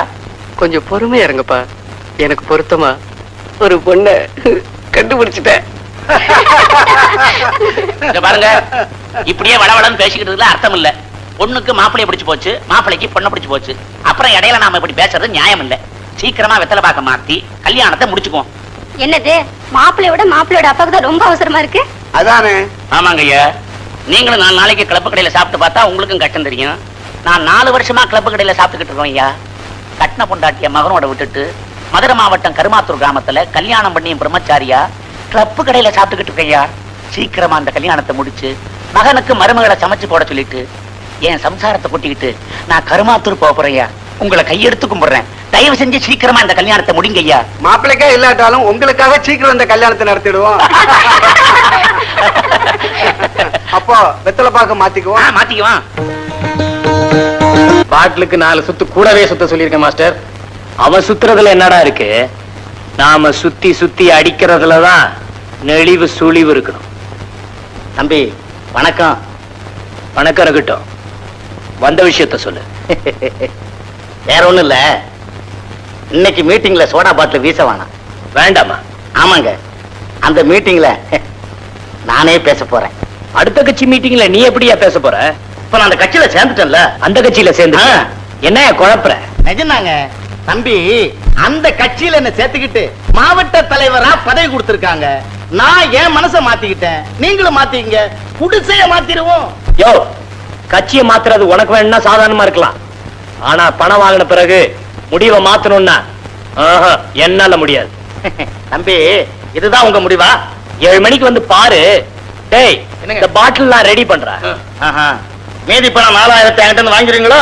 S3: கொஞ்சம் பொறுமையா இருங்கப்பா. எனக்கு பொருத்தமா ஒரு பொண்ணை கண்டுபிடிச்சிட்டேன்.
S7: பாருங்க, இப்படியே வளவளன்னு பேசிக்கிட்டதுல அர்த்தம் இல்ல. பொண்ணுக்கு மாப்பிளைய பிடிச்சு போச்சு, மாப்பிளைக்கு பொண்ணை பிடிச்சு போச்சு. அப்புறம் இடையில நாம இப்படி பேசுறது நியாயம் இல்ல. சீக்கிரமா வெத்தலை பாக்க மாத்தி கல்யாணத்தை முடிச்சுக்குவோம்.
S5: என்னது, மாப்பிள்ளையோட மாப்பிள்ளையோட அப்பாவுக்கு தான் ரொம்ப அவசரமா இருக்கு.
S6: அதானே?
S7: ஆமாங்க ஐயா. நீங்களும் 4 நாளைக்கு கிளப்பு கடையில சாப்பிட்டு பார்த்தா உங்களுக்கும் கஷ்டம் தெரியும். நான் 4 வருஷமா கிளப்பு கடையில சாப்பிட்டுக்கிட்டு இருக்கோம் ஐயா. கட்டின பொண்டாட்டிய மகனோட விட்டுட்டு மதுரை மாவட்டம் கருமாத்தூர் கிராமத்துல கல்யாணம் பண்ணி பிரம்மச்சாரியா கிளப்பு கடையில சாப்பிட்டுக்கிட்டு இருக்கேன் ஐயா. சீக்கிரமா அந்த கல்யாணத்தை முடிச்சு மகனுக்கு மருமகளை சமைச்சு போட சொல்லிட்டு என் சம்சாரத்தை கூட்டிக்கிட்டு நான் கருமாத்தூர் போறேன் ஐயா. உங்களை கையெடுத்து கும்பிடுறேன். தயவு செஞ்சு சீக்கிரமா இந்த கல்யாணத்தை முடிங்க ஐயா.
S6: மாப்பிள்ளைக்கே இல்லாட்டாலும் உங்களுக்காக சீக்கிரம் இந்த கல்யாணத்தை நடத்திடுவோம். அப்போ வெத்தலை பாக்க மாத்திக்குவோம்.
S7: மாத்திக்குவான்.
S3: பாட்டிலுக்கு 4 சுத்து கூடவே சுத்த சொல்லியிருக்கேன் மாஸ்டர்.
S8: அவன் சுத்துறதுல என்னடா இருக்கு? நாம சுத்தி சுத்தி அடிக்கிறதுலதான் நெளிவு சுழிவு இருக்கணும்.
S7: தம்பி வணக்கம்.
S8: வணக்கம் இருக்கட்டும். வந்த விஷயத்த சொல்லு.
S7: வேற ஒண்ணும் இல்ல. இன்னைக்கு மீட்டிங்ல சோடா பாட்டில் வீச வேணாம்.
S8: வேண்டாமா?
S7: ஆமாங்க, அந்த மீட்டிங்ல நானே பேச போறேன்.
S8: அடுத்த கட்சி மீட்டிங்ல நீ எப்படியா பேச போற?
S7: இப்ப நான் அந்த கட்சியில சேர்ந்துட்டேன்ல.
S8: அந்த கட்சியில சேர்ந்து என்ன குழப்பற?
S2: நிஜம்தாங்க தம்பி, அந்த கட்சியில என்ன சேர்த்துக்கிட்டு மாவட்ட தலைவரா பதவி கொடுத்திருக்காங்க. நான் என் மனசை மாத்திக்கிட்டேன், நீங்களும் மாத்திக்கங்க. குடிசைய மாத்திடுவோம்.
S8: யோ, கட்சியை மாத்துறது உனக்கு வேணும்னா சாதாரணமா இருக்கலாம். ஆனா பணம் வாங்கின பிறகு முடிவை மாத்தணும்னா என்னால முடியாது.
S7: தம்பி, இதுதான் உங்க முடிவா?
S8: 7 மணிக்கு வந்து பாரு. டேய், இந்த பாட்டில் நான் ரெடி பண்றேன்.
S7: மீதி பணம் 4000 என்கிட்ட வாங்குறீங்களோ?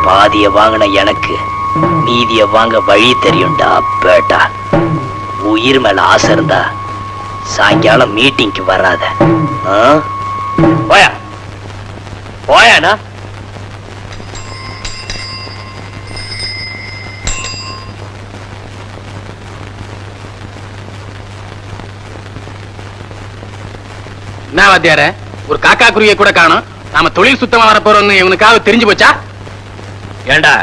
S8: பாதிய வாங்கின எனக்கு மீதிய வாங்க வழி தெரியும்டா பேட்டா. உயிர் மேல ஆசை இருந்தா சாயங்காலம் மீட்டிங்க்கு வராத. போயா போயாண்ணா.
S3: என்ன வாத்தியார ஒரு காக்கா குருவியை கூட காணோம். நாம தொழில் சுத்தமா வரப்போறோம்னு இவனுக்காக தெரிஞ்சு போச்சா?
S8: ஏண்டா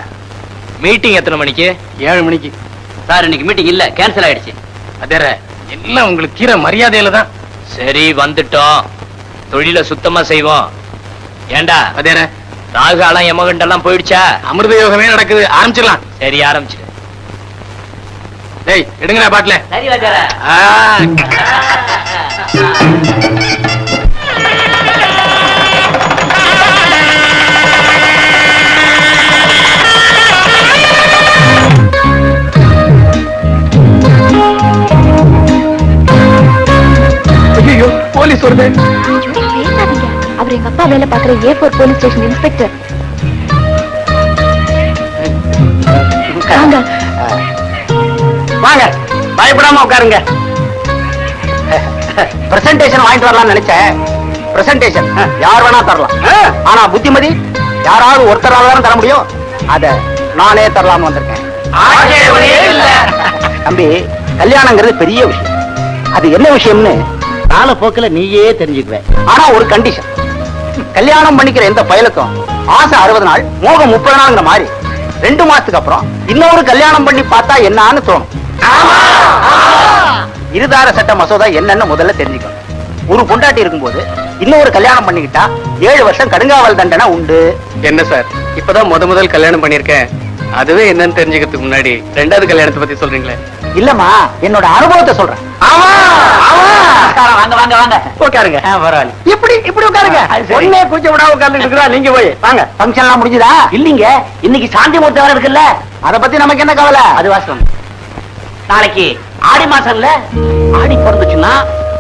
S8: மீட்டிங் எத்தனை மணிக்கு?
S3: 7 மணிக்கு.
S7: சார் இன்னைக்கு மீட்டிங் இல்ல, கேன்சல் ஆயிடுச்சு.
S3: வாத்தியார எல்லாம் உங்களுக்கு கீரை மரியாதையில தான்.
S8: சரி வந்துட்டோம், தொழில சுத்தமா செய்வோம். ஏண்டா
S3: வாத்தியார
S8: ராகாலம் எமகண்டெல்லாம் போயிடுச்சா?
S3: அமிர்த யோகமே நடக்குது, ஆரம்பிச்சிடலாம்.
S8: சரி ஆரம்பிச்சிடு.
S3: டேய் எடுங்கடா பாட்டில.
S7: சரி வாத்தியார.
S3: ஐயோ போலீஸ் வருது.
S1: பேசாதீங்க, அவர் எங்க அப்பா வேலை பாக்குற A4 போலீஸ் ஸ்டேஷன் இன்ஸ்பெக்டர். வாங்க.
S7: வாங்க, பயப்படாம உட்காருங்க. பிரசன்டேஷன் வாங்கிட்டு வரலாம்னு நினைச்சேன். பிரசன்டேஷன் யார் வேணா தரலாம். ஆனா புத்திமதி யாராவது ஒருத்தரால தான் தர முடியும். அத நானே தரலாம்னு வந்திருக்கேன். தம்பி, கல்யாணங்கிறது பெரிய விஷயம். அது என்ன விஷயம்னு காலப்போக்கில் நீயே தெரிஞ்சுக்குவ. ஆனா ஒரு கண்டிஷன், கல்யாணம் பண்ணிக்கிற எந்த பயலுக்கும் ஆசை 60 நாள், மோகம் 30 நாள்ங்கிற மாதிரி 2 மாசத்துக்கு அப்புறம் இன்னொரு கல்யாணம் பண்ணி பார்த்தா என்னன்னு தோணும். இருதார சட்ட மசோதா என்னன்னு முதல்ல தெரிஞ்சுக்கணும். ஒரு பொண்டாட்டி இருக்கும்போது இன்னொரு கல்யாணம் பண்ணிக்கிட்டா 7 வருஷம் கடுங்காவல் தண்டனை உண்டு.
S3: என்ன சார் இப்பதான் முதல் கல்யாணம் பண்ணிருக்கேன். அதுவே என்னன்னு தெரிஞ்சுக்கிறதுக்கு முன்னாடி 2வது கல்யாணத்தை பத்தி சொல்றீங்களே?
S7: இல்லம்மா, என்னோட அனுபவத்தை சொல்றேன். வாங்க வாங்க வாங்க உட்காருங்க. பரவாயில்ல, இப்படி உட்காருங்க. ஒண்ணே கூச்ச விடாம உட்கார்ந்து இருக்கிறா. நீங்க போய் வாங்க. ஃபங்க்ஷன் எல்லாம் முடிஞ்சுதா? இல்லீங்க, இன்னைக்கு சாந்தி முகூர்த்தம் வேற இருக்குல்ல, அத பத்தி நமக்கு என்ன கவலை? அது வாஸ்தவம். நாளைக்கு ஆடி மாசம்ல, ஆடி பிறந்துச்சுன்னா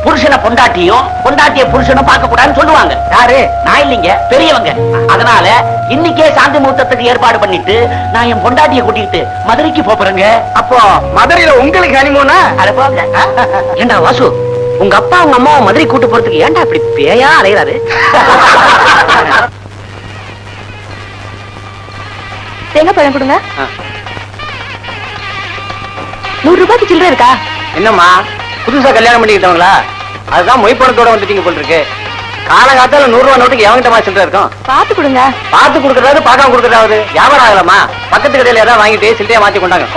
S7: புருஷனை பொண்டாட்டியும் பொண்டாட்டிய புருஷனும் பார்க்க கூடாதுன்னு சொல்லுவாங்க. யாரு? நான் இல்லைங்க, பெரியவங்க. அதனால இன்னைக்கே சாந்தி முகூர்த்தத்துக்கு ஏற்பாடு பண்ணிட்டு நான் என் பொண்டாட்டிய கூட்டிட்டு மதுரைக்கு போறேங்க. அப்போ மதுரையில உங்களுக்கு ஹனிமூனா? அட போங்க. ஏண்டா வாசு, உங்க அப்பா உங்க அம்மாவை மதுரை கூட்டு போறதுக்கு ஏன்டா இப்படி பேயா அலையறாரு?
S1: தேங்காய் பழம் கொடுங்க. 100 ரூபாய்க்கு சில்லறை இருக்கா?
S7: என்னம்மா, புதுசா கல்யாணம் பண்ணிக்கிட்டவங்களா? அதுதான் மொய் பணத்தோட வந்துட்டீங்க போல் இருக்கு. காலகாலத்துல 100 ரூபாய் நோட்டுக்கு எவங்கிட்ட மாசிட்டு இருக்கும்?
S1: பார்த்து கொடுங்க.
S7: பார்த்து கொடுக்கறாது, பார்க்காம கொடுக்கறாது வியாபாரம் ஆகலாமா? பக்கத்து கடையில ஏதாவது வாங்கிட்டு சில்லையா மாத்தி கொண்டாங்க.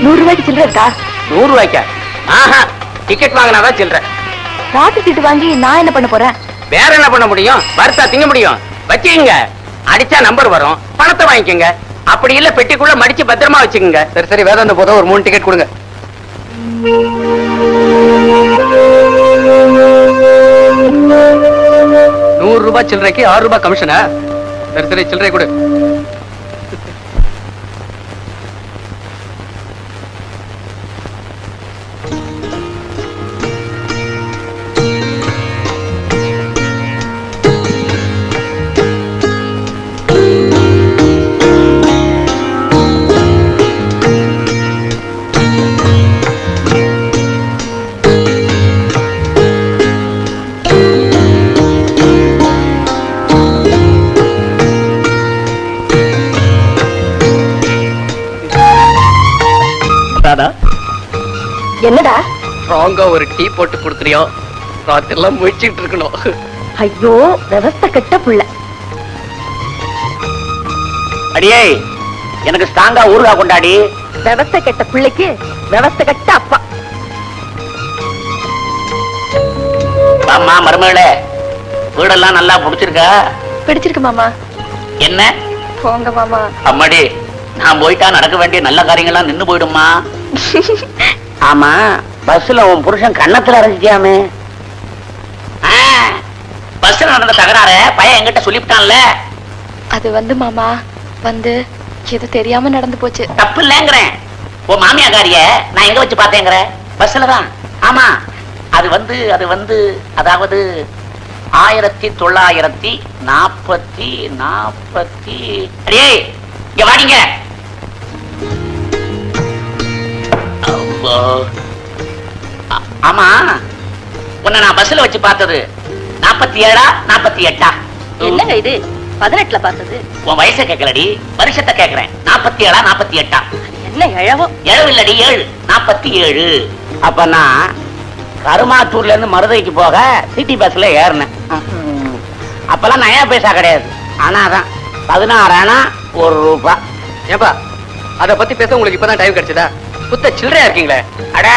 S1: 100 ரூபாய்க்கு சில்லறை இருக்கா?
S7: 100 ரூபாய்க்கா? ஆஹா, டிக்கெட் வாங்கினாதான் சில்லற.
S1: ராத்திரி சீட்டு வாங்கி நான் என்ன பண்ண போறேன்?
S7: வேற என்ன பண்ண முடியும்? வறுத்தா திங்க முடியும். வச்சுக்கங்க, அடிச்சா நம்பர் வரும், பணத்தை வாங்கிக்கோங்க. அப்படி இல்ல பெட்டிக்குள்ள மடிச்சு பத்திரமா வச்சுக்கோங்க.
S3: சரி சரி, வேதாந்த போதும், ஒரு 3 டிக்கெட் கொடுங்க. 100 ரூபாய் சில்லறைக்கு 6 ரூபாய் கமிஷனா? சரி சரி, சில்லறை கொடு.
S1: என்னடா
S3: ராங்கா ஒரு டீ போட்டு கொடுக்குறியோ? ராத்திரிலாம் முயற்சிட்டு இருக்கணும்.
S1: ஐயோ, விவஸ்தை கெட்ட புள்ள.
S7: அடியே, எனக்கு ஸ்ட்ராங்கா ஊறுகா கொண்டாடி.
S1: விவஸ்தை கெட்ட பிள்ளைக்கு விவஸ்தை கெட்ட அப்பா.
S7: அம்மா மருமகளே, வீடெல்லாம் நல்லா புடிச்சிருக்கா?
S1: பிடிச்சிருக்கு மாமா.
S7: என்ன
S1: போங்க மாமா.
S7: அம்மாடி, நான் போயிட்டா நடக்க வேண்டிய நல்ல காரியங்கள்லாம் நின்னு போயிடுமா? ஆமா, பஸ்ல உன் புருஷன் கன்னத்துல அரைஞ்சிட்டியாமே. பஸ்ல நடந்த தகராற பையன் என்கிட்ட சொல்லிவிட்டான்ல.
S1: அது வந்து மாமா, வந்து எது தெரியாம நடந்து போச்சு.
S7: தப்பு இல்லங்கிறேன். உன் மாமியாக்காரிய நான் எங்க வச்சு பார்த்தேங்கிற? பஸ்ல தான். ஆமா, அது வந்து அதாவது 1940 அடியே, இங்க வாடிங்க. ஆமா, உன்னை நான் பஸ்ல வச்சு பார்த்தது 47 48?
S5: என்னங்க இது? 18ல பார்த்தது.
S7: உன் வயசை கேட்கலடி, வருஷத்தை கேட்கிறேன். 47 48?
S5: என்ன எழவோ?
S7: எழவு இல்லடி, 7 47. அப்ப நான் கருமாத்தூர்ல இருந்து மருதைக்கு போக சிட்டி பஸ்ல ஏறினேன். அப்பெல்லாம் நயா பைசா கிடையாது. ஆனாதான் 16 ஆனா 1 ரூபாய்.
S3: ஏப்பா அத பத்தி பேச உங்களுக்கு இப்பதான் டைம் கிடைச்சதா? புத்த சில்லறையா இருக்கீங்களே.
S7: அடே,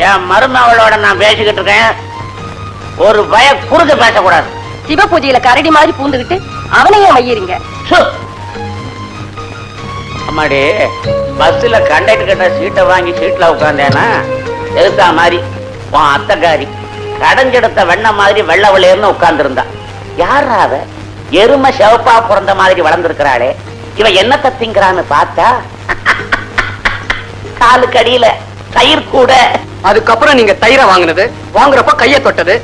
S7: என் மருமகளோட நான் பேசிக்கிட்டு இருக்கேன். ஒரு பய குறுக்க பேசக்கூடாது.
S5: சிவ பூஜையில கரடி மாதிரி பூந்துகிட்டு அவனையே மையறீங்க.
S7: சு. அம்மாடி, பஸ்ல கண்டக்டர் கிட்ட சீட்டை வாங்கி சீட்ல உட்காந்தேனா எதுக்கா மாதிரி உன் அத்தைக்காரி கடைஞ்செடுத்த வெண்ண மாதிரி வெள்ள வெள்ளையர்னு உட்கார்ந்து இருந்தா. யாரா அவ? எருமை சிவப்பா பிறந்த மாதிரி வளர்ந்துருக்கிறாளே, இவ என்னத்தை திங்கிறான்னு பார்த்தா காலுக்கு அடியில தயிர் கூட.
S3: அதுக்கப்புறம் நீங்க தயிரை வாங்குனது, வாங்குறப்ப கைய தொட்டது,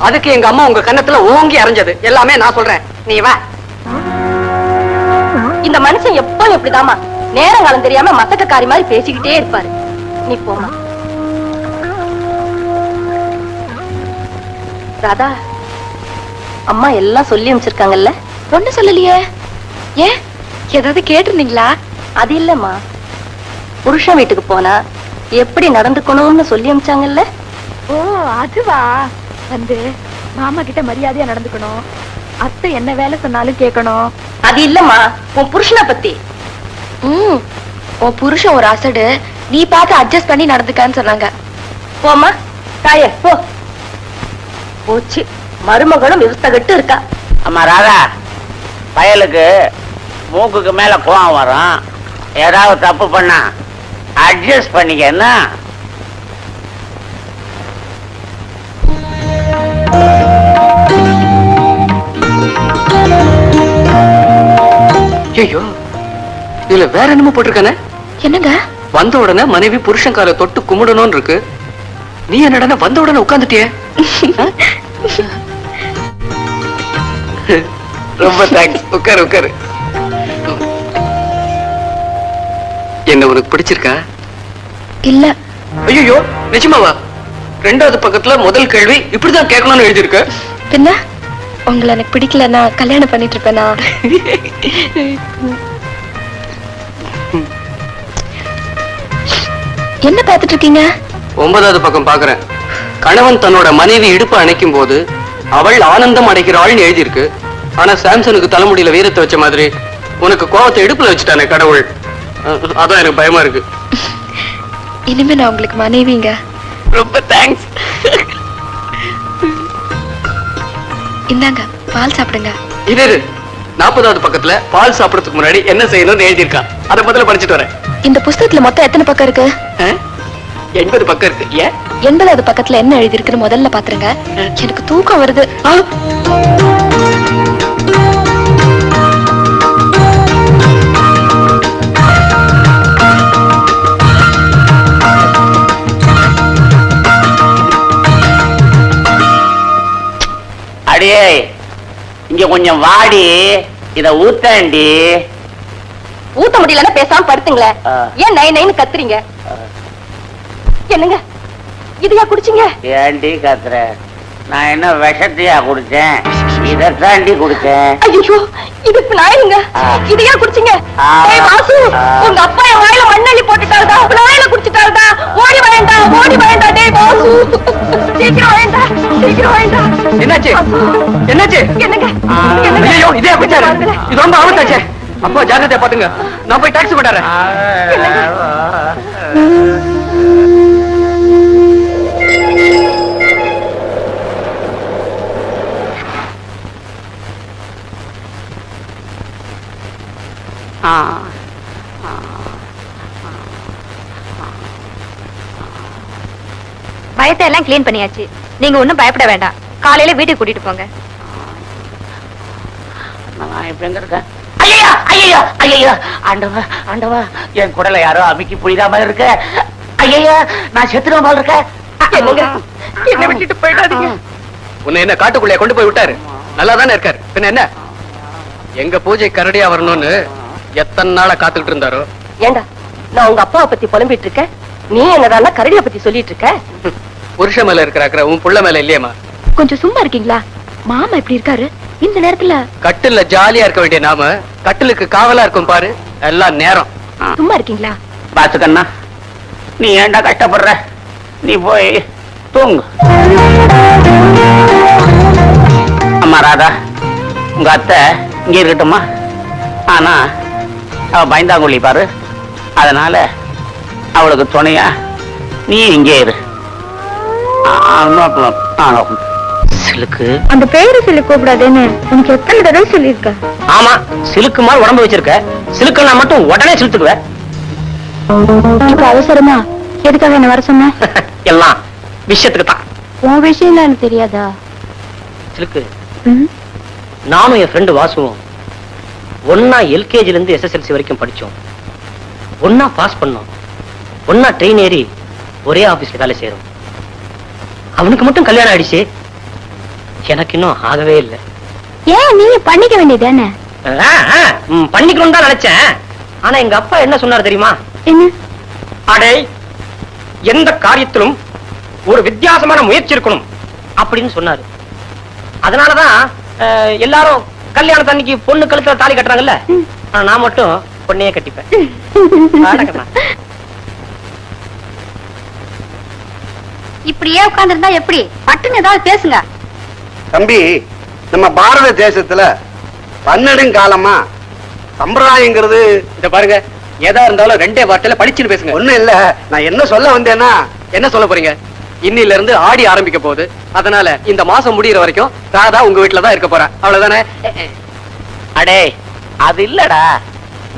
S3: அதுக்கு எங்க அம்மா உங்க கன்னத்துல ஓங்கி அரைஞ்சது எல்லாமே நான் சொல்றேன். நீ வா.
S5: இந்த மனுஷன் எப்போ எப்படிதாமா நேரம் காலம் தெரியாம மத்தக்காரி மாதிரி பேசிக்கிட்டே இருப்பாரு. நீ போமா. ராதா, அம்மா எல்லாம் சொல்லி அமைச்சிருக்காங்கல்ல?
S1: ஒண்ணு சொல்லலையே. ஏன், ஏதாவது கேட்டிருந்தீங்களா?
S5: அது இல்லம்மா, புருஷன் வீட்டுக்கு போனா எப்படி நடந்துக்கணும்னு சொல்லி அமைச்சாங்கல்ல?
S1: ஓ அதுவா? வந்து மாமா கிட்ட மரியாதையா நடந்துக்கணும், அத்தை என்ன வேலை சொன்னாலும் கேட்கணும்.
S5: அது இல்லம்மா, உன் புருஷனை பத்தி.
S1: உன் புருஷன் ஒரு அசடு, நீ பார்த்து அட்ஜஸ்ட் பண்ணி நடந்துக்கான்னு சொன்னாங்க.
S5: போமா தாயே, போ. போச்சு, மருமகளும் விவசாயிட்டு இருக்கா.
S7: அம்மா ராதா, பயலுக்கு மூக்குக்கு மேல கோவம் வரும். ஏதாவது தப்பு பண்ணா அட்ஜஸ்ட் பண்ணிக்க. என்ன
S3: ஐயோ, இதுல வேற என்னமோ போட்டிருக்கானே.
S1: என்னங்க?
S3: வந்த உடனே மனைவி புருஷன் காலை தொட்டு கும்பிடணும்னு இருக்கு. நீ என்னடா வந்த உடனே உட்கார்ந்துட்டியே? ரொம்ப தேங்க்ஸ். உட்காரு உட்காரு. என்ன உனக்கு பிடிச்சிருக்கா?
S1: இல்ல.
S3: ஐயோ, நிஜமாவா? 2வது பக்கத்துல முதல் கேள்வி இப்படிதான் கேட்கணும்னு எழுதியிருக்க.
S1: பின்ன உங்களை எனக்கு பிடிக்கலன்னா கல்யாணம் பண்ணிட்டு இருப்பேனா? என்ன பார்த்துட்டு இருக்கீங்க?
S3: 9வது பக்கம் பாக்குறேன். கணவன் தன்னோட மனைவி இடுப்பு அணைக்கும் போது அவள் ஆனந்தம் அடைகிறாள்னு எழுதியிருக்கு. ஆனா சாம்சனுக்கு தலைமுடியில வீரத்தை வச்ச மாதிரி உனக்கு கோவத்தை இடுப்புல வச்சுட்டானே கடவுள். அதான் எனக்கு பயமா இருக்கு.
S1: இனிமே நான் உங்களுக்கு மனைவிங்க.
S3: ரொம்ப தேங்க்ஸ்.
S1: இந்தாங்க, பால் சாப்பிடுங்க.
S3: இரு 40வது பக்கத்துல பால் சாப்பிடறதுக்கு முன்னாடி என்ன செய்யணும்னு எழுதியிருக்கான். அதை முதல்ல படிச்சுட்டு வரேன்.
S1: இந்த புஸ்தகத்துல மொத்தம் எத்தனை பக்கம் இருக்கு?
S3: 80 பக்கம் இருக்கு. ஏன்?
S1: 80வது பக்கத்துல என்ன எழுதி இருக்குன்னு முதல்ல பாத்துருங்க. எனக்கு தூக்கம் வருது.
S7: அடியே, இங்க கொஞ்சம் வாடி, இத ஊத்தாண்டி.
S5: ஊத்த முடியலன்னா பேசாம படுத்துங்களேன். ஏன் நை நைன்னு கத்துறீங்க? என்னங்க இதையா குடிச்சீங்க?
S7: ஏண்டி கத்துற? நான் என்ன விஷத்தையா குடிச்சேன்? இதத்தாண்டி குடிச்சேன்.
S5: ஐயோ, இது நாயிருங்க. இதையா குடிச்சீங்க? ஏய் வாசு, உங்க அப்பா என் வாயில மண்ணள்ளி போட்டுட்டாருடா. நாயில குடிச்சிட்டாருடா. ஓடி வாயேண்டா, ஓடி வாயேண்டா. டேய் வாசு, சீக்கிரம் வாயேண்டா, சீக்கிரம் வாயேண்டா.
S3: என்னாச்சு? என்னாச்சு?
S5: என்னங்க?
S3: ஐயோ, இதே குடிச்சாரு. இது ரொம்ப ஆபத்தாச்சே. அப்பா ஜாக்கிரதையா பாத்துங்க. நான் போய் டாக்ஸி போட்டாரேன்.
S1: பயத்தை எல்லாம் கிளீன் பண்ணியாச்சு. நீங்க ஒண்ணும் பயப்பட வேண்டாம். காலையில வீட்டுக்கு கூட்டிட்டு போங்க.
S7: நான் இப்ப எங்க இருக்கேன்? ஐயா, ஐயா, ஐயா, ஆண்டவா, ஆண்டவா, என் குடல யாரோ அமுக்கி புரியாம இருக்க. ஐயா, நான் செத்துருவ போல இருக்க.
S3: என்ன விட்டுட்டு போயிடாதீங்க. உன்னை என்ன காட்டுக்குள்ளே கொண்டு போய் விட்டாரு? நல்லா தானே இருக்காரு. பின்ன என்ன, எங்க பூஜை கரடியா வரணும்னு எத்தனை நாளா காத்துக்கிட்டு இருந்தாரோ.
S5: ஏண்டா, நான் உங்க அப்பாவை பத்தி புலம்பிட்டு இருக்கேன், நீ என்னதான் கரடியை பத்தி சொல்லிட்டு இருக்க?
S3: புருஷ மேல இருக்கிற உன் புள்ள மேல இல்லையம்மா.
S1: கொஞ்சம் சும்மா இருக்கீங்களா? மாமா எப்படி இருக்காரு? இந்த நேரத்துல
S3: கட்டில்ல ஜாலியா இருக்க வேண்டிய நாம கட்டிலுக்கு காவலா இருக்கும் பாரு, எல்லாம் நேரம்.
S1: சும்மா இருக்கீங்களா?
S7: பாத்துக்கண்ணா, நீ ஏன்டா கஷ்டப்படுற? நீ போய் தூங்கு. அம்மா ராதா, உங்க அத்தை இங்க இருக்கட்டுமா? ஆனா அவ பயந்தாங்குழி பாரு, அதனால அவளுக்கு துணையா நீ இங்கே இரு. சிலுக்கு,
S1: அந்த பேரு சொல்லி கூப்பிடாதேன்னு உனக்கு எத்தனை தடவை சொல்லியிருக்க?
S8: ஆமா, சிலுக்கு மாதிரி உடம்பு வச்சிருக்க. சிலுக்குன்னா மட்டும் உடனே சிலுத்துக்குவ.
S1: இப்ப அவசரமா எதுக்காக என்ன வர சொன்ன?
S8: எல்லாம் விஷயத்துக்கு தான்.
S1: உன் விஷயம் எனக்கு தெரியாதா?
S8: சிலுக்கு, நானும் என் ஃப்ரெண்டு வாசுவும் ஒன்னா எல்கேஜில இருந்து எஸ்எஸ்எல்சி வரைக்கும் படிச்சோம். ஒன்னா பாஸ் பண்ணோம். ஒன்னா ட்ரெயின் ஏறி ஒரே ஆபீஸ்ல வேலை செய்யறோம். அவனுக்கு மட்டும் கல்யாணம் ஆயிடுச்சு, எனக்கு இன்னும் ஆகவே இல்லை.
S1: ஏன் நீ பண்ணிக்க வேண்டியதானே?
S8: பண்ணிக்கணும் தான் நினைச்சேன். ஆனா எங்க அப்பா என்ன சொன்னார் தெரியுமா?
S1: என்ன?
S8: அடே, எந்த காரியத்திலும் ஒரு வித்தியாசமான முயற்சி இருக்கணும் அப்படின்னு சொன்னாரு. அதனாலதான் எல்லாரும் கல்யாணத்தன்னைக்கு பொண்ணு கழுத்துல தாலி கட்டுறாங்கல்ல, ஆனா நான் மட்டும் பொண்ணையே கட்டிப்பேன்.
S5: இப்படியே உட்கார்ந்து இருந்தா எப்படி? பட்டுன்னு ஏதாவது பேசுங்க.
S6: தம்பி, நம்ம பாரத தேசத்துல பன்னெடுங்காலமா சம்பிரதாயங்கிறது,
S3: இத பாருங்க, எதா இருந்தாலும் ரெண்டே வார்த்தையில படிச்சுன்னு பேசுங்க.
S6: ஒண்ணும் இல்ல. நான் என்ன சொல்ல வந்தேன்னா,
S3: என்ன சொல்ல போறீங்க? இன்னில இருந்து ஆடி ஆரம்பிக்க போகுது. அதனால இந்த மாசம் முடியற வரைக்கும் ராதா உங்க வீட்டுல தான் இருக்க போறா, அவ்வளவுதானே?
S7: அடே, அது இல்லடா.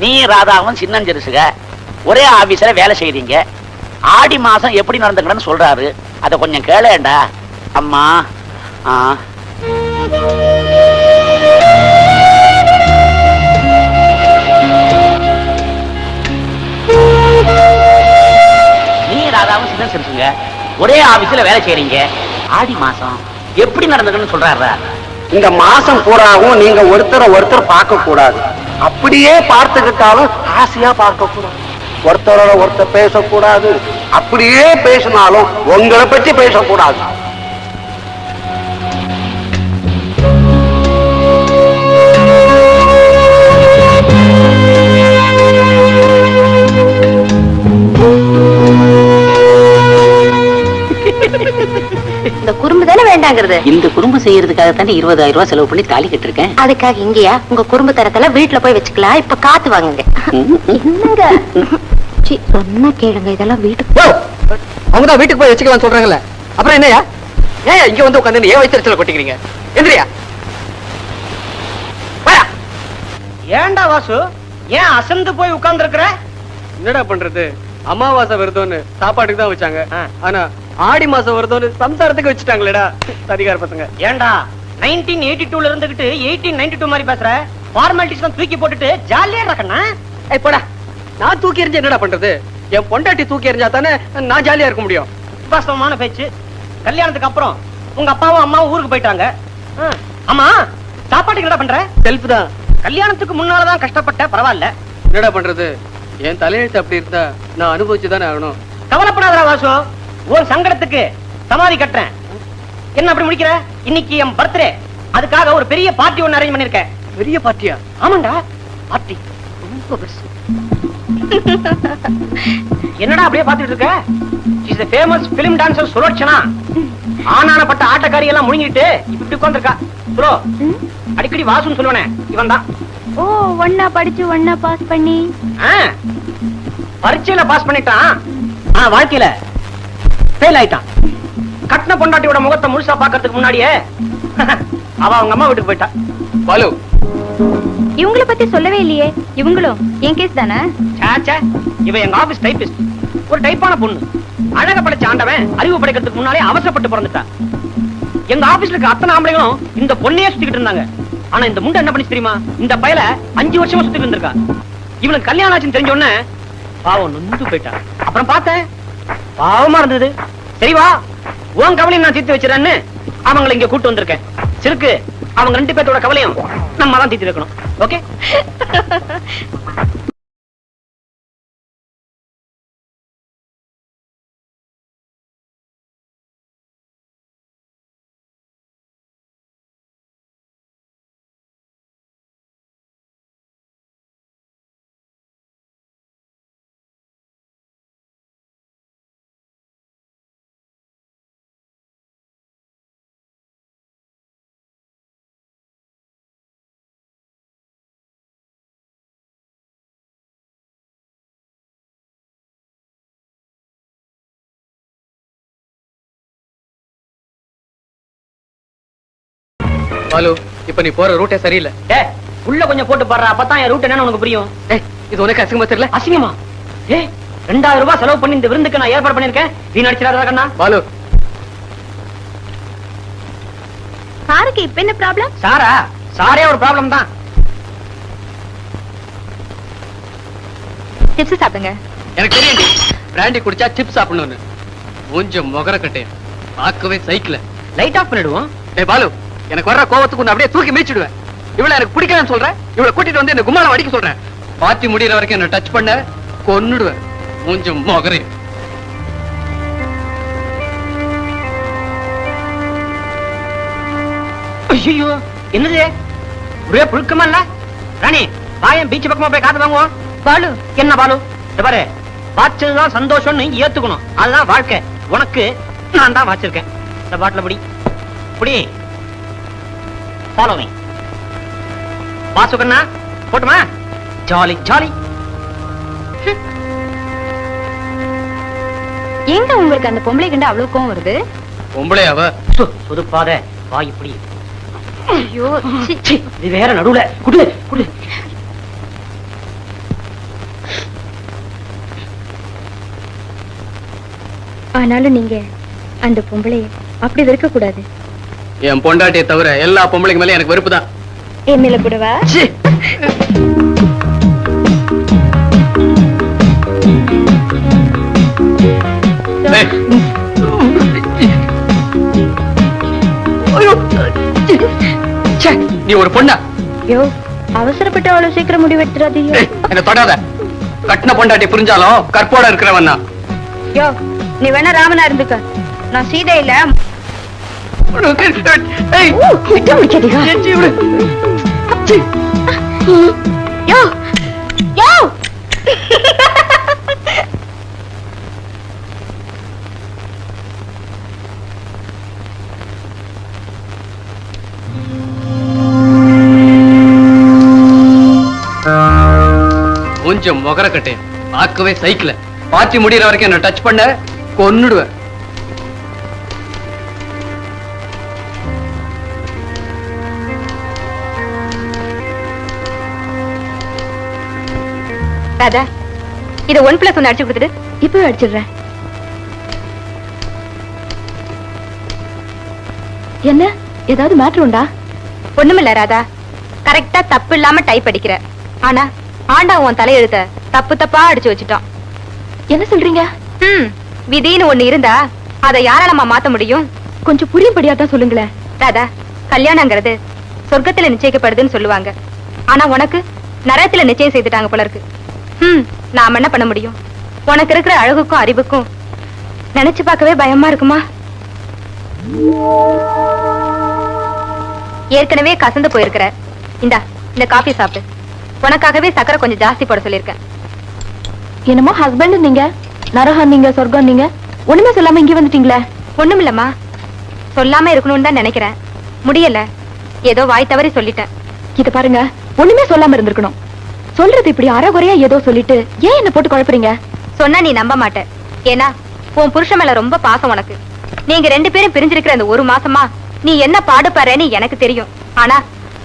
S7: நீ ராதாவும் சின்னஞ்சிறுசுக ஒரே ஆபீஸ்ல வேலை செய்றீங்க. ஆடி மாசம் எப்படி நடந்துக்கணும்னு சொல்றாரு, அத கொஞ்சம் கேளேண்டா. அம்மா, நீ ராதாவும் சின்னஞ்சிறுசுங்க ஒரே ஆபீஸ்ல வேலை செய்றீங்க. ஆடி மாசம் எப்படி நடந்துக்கணும்னு சொல்றாரு.
S6: இந்த மாசம் பூராவும் நீங்க ஒருத்தர் பார்க்க கூடாது. அப்படியே பார்த்துக்கிட்டாலும் ஆசையா பார்க்க கூடாது. ஒருத்தரோட ஒருத்தர் பேசக்கூடாது. அப்படியே பேசினாலும் உங்களை பற்றி பேசக்கூடாது.
S1: இந்த குறும்பு தானே வேண்டாங்கிறது.
S7: இந்த குறும்பு செய்யறதுக்காக தானே 20,000 ரூபாய் செலவு பண்ணி தாலி கட்டிருக்கேன்.
S1: அதுக்காக இங்கயா? உங்க குறும்பு தரத்துல வீட்டுல போய் வச்சுக்கலாம். இப்ப காத்து வாங்குங்க. என்னங்க சொன்ன கேளுங்க, இதெல்லாம் வீட்டுக்கு
S3: அவங்கதான் வீட்டுக்கு போய் வச்சுக்கலாம் சொல்றாங்கல்ல, அப்புறம் என்னையா? ஏன் இங்க வந்து உட்காந்து ஏன் வயிற்றுல கொட்டிக்கிறீங்க? எந்திரியா?
S2: ஏன்டா வாசு, ஏன் அசந்து போய் உட்கார்ந்து இருக்கிற?
S3: என்னடா பண்றது, அமாவாசை வருதோன்னு சாப்பாட்டுக்கு தான் வச்சாங்க. ஆனா ஆடி மாசம் வருதோன்னு சம்சாரத்துக்கு வச்சுட்டாங்களேடா அதிகார பசங்க.
S2: ஏன்டா 1982ல இருந்துகிட்டு 1892 மாதிரி பேசுற? ஃபார்மாலிட்டிஸ் தூக்கி போட்டுட்டு ஜாலியா இருக்கண்ணா.
S3: போடா, நான் தூக்கி எறிஞ்சு என்னடா பண்றது? என் பொண்டாட்டி தூக்கி எறிஞ்சா தானே நான் ஜாலியா இருக்க முடியும்.
S2: வாஸ்தவமான பேச்சு. கல்யாணத்துக்கு அப்புறம் உங்க அப்பாவும் அம்மாவும் ஊருக்கு போயிட்டாங்க. ஆமா, சாப்பாட்டுக்கு என்ன பண்ற?
S3: செல்ஃப் தான்.
S2: கல்யாணத்துக்கு முன்னாலதான் கஷ்டப்பட்ட, பரவாயில்ல.
S3: என்னடா பண்றது, என் தலையெழுத்து அப்படி இருந்தா நான் அனுபவிச்சுதானே ஆகணும்.
S2: கவலைப்படாதடா வாசு, உன் சங்கடத்துக்கு சமாதி கட்டுறேன். என்ன அப்படி முடிக்கிற? இன்னைக்கு என் பர்த்டே, அதுக்காக ஒரு பெரிய பார்ட்டி ஒன்னு அரேஞ்ச் பண்ணிருக்கேன்.
S3: பெரிய பார்ட்டியா?
S2: ஆமாண்டா, பார்ட்டி ரொம்ப பெருசு. என்னடா அப்படியே பாத்துட்டு இருக்க? Is the famous film dancer Sulochana. ஆனானப்பட்ட ஆட்டக்காரி எல்லாம் முழுங்கிட்டு இப்படி உட்கார்ந்திருக்கா. சுலோ, அடிக்கடி வாசுன்னு சொல்லுவனே, இவன் தான்.
S1: ஓ, ஒன்னா படிச்சு ஒன்னா பாஸ் பண்ணி
S2: பரீட்சையில பாஸ் பண்ணிட்டான், ஆனா வாழ்க்கையில ஃபெயில் ஆயிட்டான். கட்டின பொண்டாட்டியோட முகத்தை முழுசா பாக்கிறதுக்கு முன்னாடியே அவ அவங்க அம்மா வீட்டுக்கு போயிட்டா.
S3: பாலு,
S1: இவங்களை பத்தி சொல்லவே இல்லையே. இவங்களும் என் கேஸ் தானே?
S2: சாச்சா, இவ எங்க ஆபீஸ் டைபிஸ்ட். ஒரு டைப்பான பொண்ணு. அழக படைச்ச ஆண்டவன் அறிவு படைக்கிறதுக்கு முன்னாலே அவசரப்பட்டு பிறந்துட்டா. எங்க ஆபீஸ்ல இருக்க அத்தனை ஆம்பளைங்களும் இந்த பொண்ணையே சுத்திக்கிட்டு இருந்தாங்க. ஆனா இந்த முண்டை என்ன பண்ணி தெரியுமா? இந்த பயல 5 வருஷமா சுத்திட்டு இருந்திருக்கா. இவனுக்கு கல்யாணம் ஆச்சுன்னு தெரிஞ்ச உடனே பாவம் நொந்து போயிட்டா. அப்புறம் பார்த்தேன், பாவமா இருந்தது. சரி வா, உன் கவலையும் நான் தீர்த்து வச்சிடறேன்னு அவங்களை இங்க கூட்டு வந்திருக்கேன். சிறுக்கு, அவங்க 2 பேர்த்தோட கவலையும் நம்ம தான் தீர்த்து வைக்கணும். ஓகே?
S3: பாலு இப்ப நீ போற ரூட்டே சரியில்லை.
S7: உள்ள கொஞ்சம் போட்டு பாடுற, அப்பதான் என் ரூட் என்னன்னு உனக்கு புரியும்.
S3: இது உனக்கு அசிங்கமா தெரியல?
S7: அசிங்கமா? 2000 ரூபாய் செலவு பண்ணி இந்த விருந்துக்கு நான் ஏற்பாடு பண்ணிருக்கேன். வீண் அடிச்சிடாத கண்ணா.
S3: பாலு
S1: சாருக்கு இப்ப என்ன ப்ராப்ளம்?
S7: சாரே ஒரு ப்ராப்ளம் தான்.
S1: சிப்ஸ் சாப்பிடுங்க.
S3: எனக்கு தெரியும் பிராண்டி குடிச்சா சிப்ஸ் சாப்பிடணும்னு. கொஞ்சம் முகர கட்டையா பார்க்கவே சைக்கிள்
S7: லைட் ஆஃப் பண்ணிடுவோம்.
S3: பாலு எனக்கு வர்ற கோவத்துக்கு அப்படியே தூக்கி மீச்சிடுவேன். இவ்வளவு எனக்கு பிடிக்கலன்னு சொல்றேன், இவ்வளவு கூட்டிட்டு வந்து என்ன கும்மாளம் அடிக்க சொல்றேன். பார்ட்டி முடியற வரைக்கும் என்ன டச் பண்ண கொன்னுடுவேன். கொஞ்சம் முகரே.
S7: ஐயோ என்னது ஒரே புழுக்கமா இல்ல? ராணி வாயன் பீச் பக்கமா போய் காத்து வாங்குவோம்.
S1: பாலு
S7: என்ன பாலு, பாரு வாச்சதுதான் சந்தோஷம், நீ ஏத்துக்கணும். அதுதான் வாழ்க்கை. உனக்கு நான் தான் வாச்சிருக்கேன். இந்த பாட்டில புடி ஃபாலோ மீ. வாசுகண்ணா போட்டுமா? Jolly jolly.
S1: எங்க உங்களுக்கு அந்த பொம்பளை கண்டு அவ்வளவு கோவம் வருது?
S3: பொம்பளையாவ
S7: சொதுப்பாத வாய் இப்படி.
S1: ஐயோ
S7: இது வேற நடுவுல குடு குடு.
S1: ஆனாலும் நீங்க அந்த பொம்பளைய அப்படி வெறுக்க கூடாது.
S3: என் பொண்டாட்டியை தவிர எல்லா பொம்பளைக்கு மேல எனக்கு வெறுப்பு தான்.
S1: என் மேல கூடவா?
S3: நீ ஒரு பொண்ணா?
S1: யோ அவசரப்பட்டு அவ்வளவு சீக்கிரம் முடிவெடுத்துறாதீங்க.
S3: என்ன தொடாத. கட்டின பொண்டாட்டி புரிஞ்சாலும் கற்போட இருக்கிறவன் தான்.
S1: யோ நீ வேணா ராமனா இருந்துக்க, நான் சீதை இல்ல. யோ யோ
S3: கொஞ்சம் முகர கட்டையா பார்க்கவே சைக்கிள். பார்ட்டி முடியற வரைக்கும் என்ன டச் பண்ண கொன்னுடுவேன்.
S1: ராதா இத 1+1 அடிச்சு கொடுத்துட்டு இப்பவே அடிச்சிடுறேன். என்ன ஏதாவது மேட்டர் உண்டா? ஒண்ணுமில்ல ராதா, கரெக்டா தப்பு இல்லாம டைப் அடிக்கிற. ஆனா ஆண்டா உன் தலையெழுத்த தப்பு தப்பா அடிச்சு வச்சுட்டான். என்ன சொல்றீங்க? விதின்னு ஒண்ணு இருந்தா அதை யாராலமா மாத்த முடியும்? கொஞ்சம் புரியும்படியா தான் சொல்லுங்களேன். ராதா கல்யாணங்கிறது சொர்க்கத்துல நிச்சயிக்கப்படுதுன்னு சொல்லுவாங்க. ஆனா உனக்கு நரகத்துல நிச்சயம் செய்துட்டாங்க போல இருக்கு. நாம என்ன பண்ண முடியும்? உனக்கு இருக்கிற அழகுக்கும் அறிவுக்கும் நினைச்சு பார்க்கவே பயமா இருக்குமா? ஏற்கனவே கசந்து போயிருக்கிற. இந்த காபி சாப்பிடு. உனக்காகவே சக்கரை கொஞ்சம் ஜாஸ்தி போட சொல்லிருக்கேன். என்னமோ ஹஸ்பண்ட் நீங்க, நரகம் நீங்க, சொர்க்கம் நீங்க, ஒண்ணுமே சொல்லாம இங்க வந்துட்டீங்களே. ஒண்ணுமில்லம்மா, சொல்லாம இருக்கணும்னு தான் நினைக்கிறேன். முடியல, ஏதோ வாய் தவறி சொல்லிட்டேன். இத பாருங்க, ஒண்ணுமே சொல்லாம இருந்திருக்கணும். சொல்றது இப்படி அறகுறையா ஏதோ சொல்லிட்டு ஏன் என்ன போட்டு குழப்பறீங்க? சொன்னா நீ நம்ப மாட்ட. ஏன்னா உன் புருஷன் மேல ரொம்ப பாசம் உனக்கு. நீங்க 2 பேரும் பிரிஞ்சிருக்கிற அந்த 1 மாசமா நீ என்ன பாடுபறேன்னு எனக்கு தெரியும். ஆனா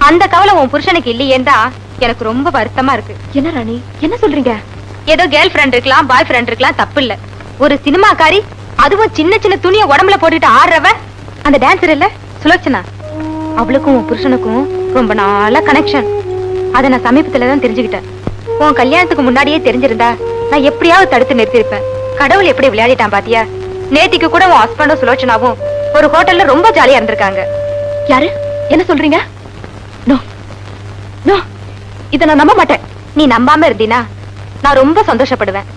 S1: அந்த கவலை உன் புருஷனுக்கு இல்லையேன்னு தான் எனக்கு ரொம்ப வருத்தமா இருக்கு. என்ன ராணி என்ன சொல்றீங்க? ஏதோ கேர்ள் ஃப்ரெண்ட் இருக்கலாம், பாய் ஃப்ரெண்ட் இருக்கலாம், தப்பு இல்ல. ஒரு சினிமாக்காரி, அதுவும் சின்ன சின்ன துணியை உடம்புல போட்டுட்டு ஆடுறவ, அந்த டான்சர் இல்ல சுலோச்சனா, அவளுக்கும் உன் புருஷனுக்கும் ரொம்ப நாளா கனெக்ஷன். அதை நான் சமீபத்துல தான் தெரிஞ்சுக்கிட்டேன். உன் கல்யாணத்துக்கு முன்னாடியே தெரிஞ்சிருந்தா நான் எப்படியாவது தடுத்து நிறுத்திருப்பேன். கடவுள் எப்படி விளையாடிட்டான் பாத்தியா? நேத்திக்கு கூட உன் ஹஸ்பண்டும் சுலோச்சனாவும் ஒரு ஹோட்டல்ல ரொம்ப ஜாலியா இருந்திருக்காங்க. யாரு என்ன சொல்றீங்க? நோ நோ, இத நான் நம்ப மாட்டேன். நீ நம்பாம இருந்தீனா நான் ரொம்ப சந்தோஷப்படுவேன்.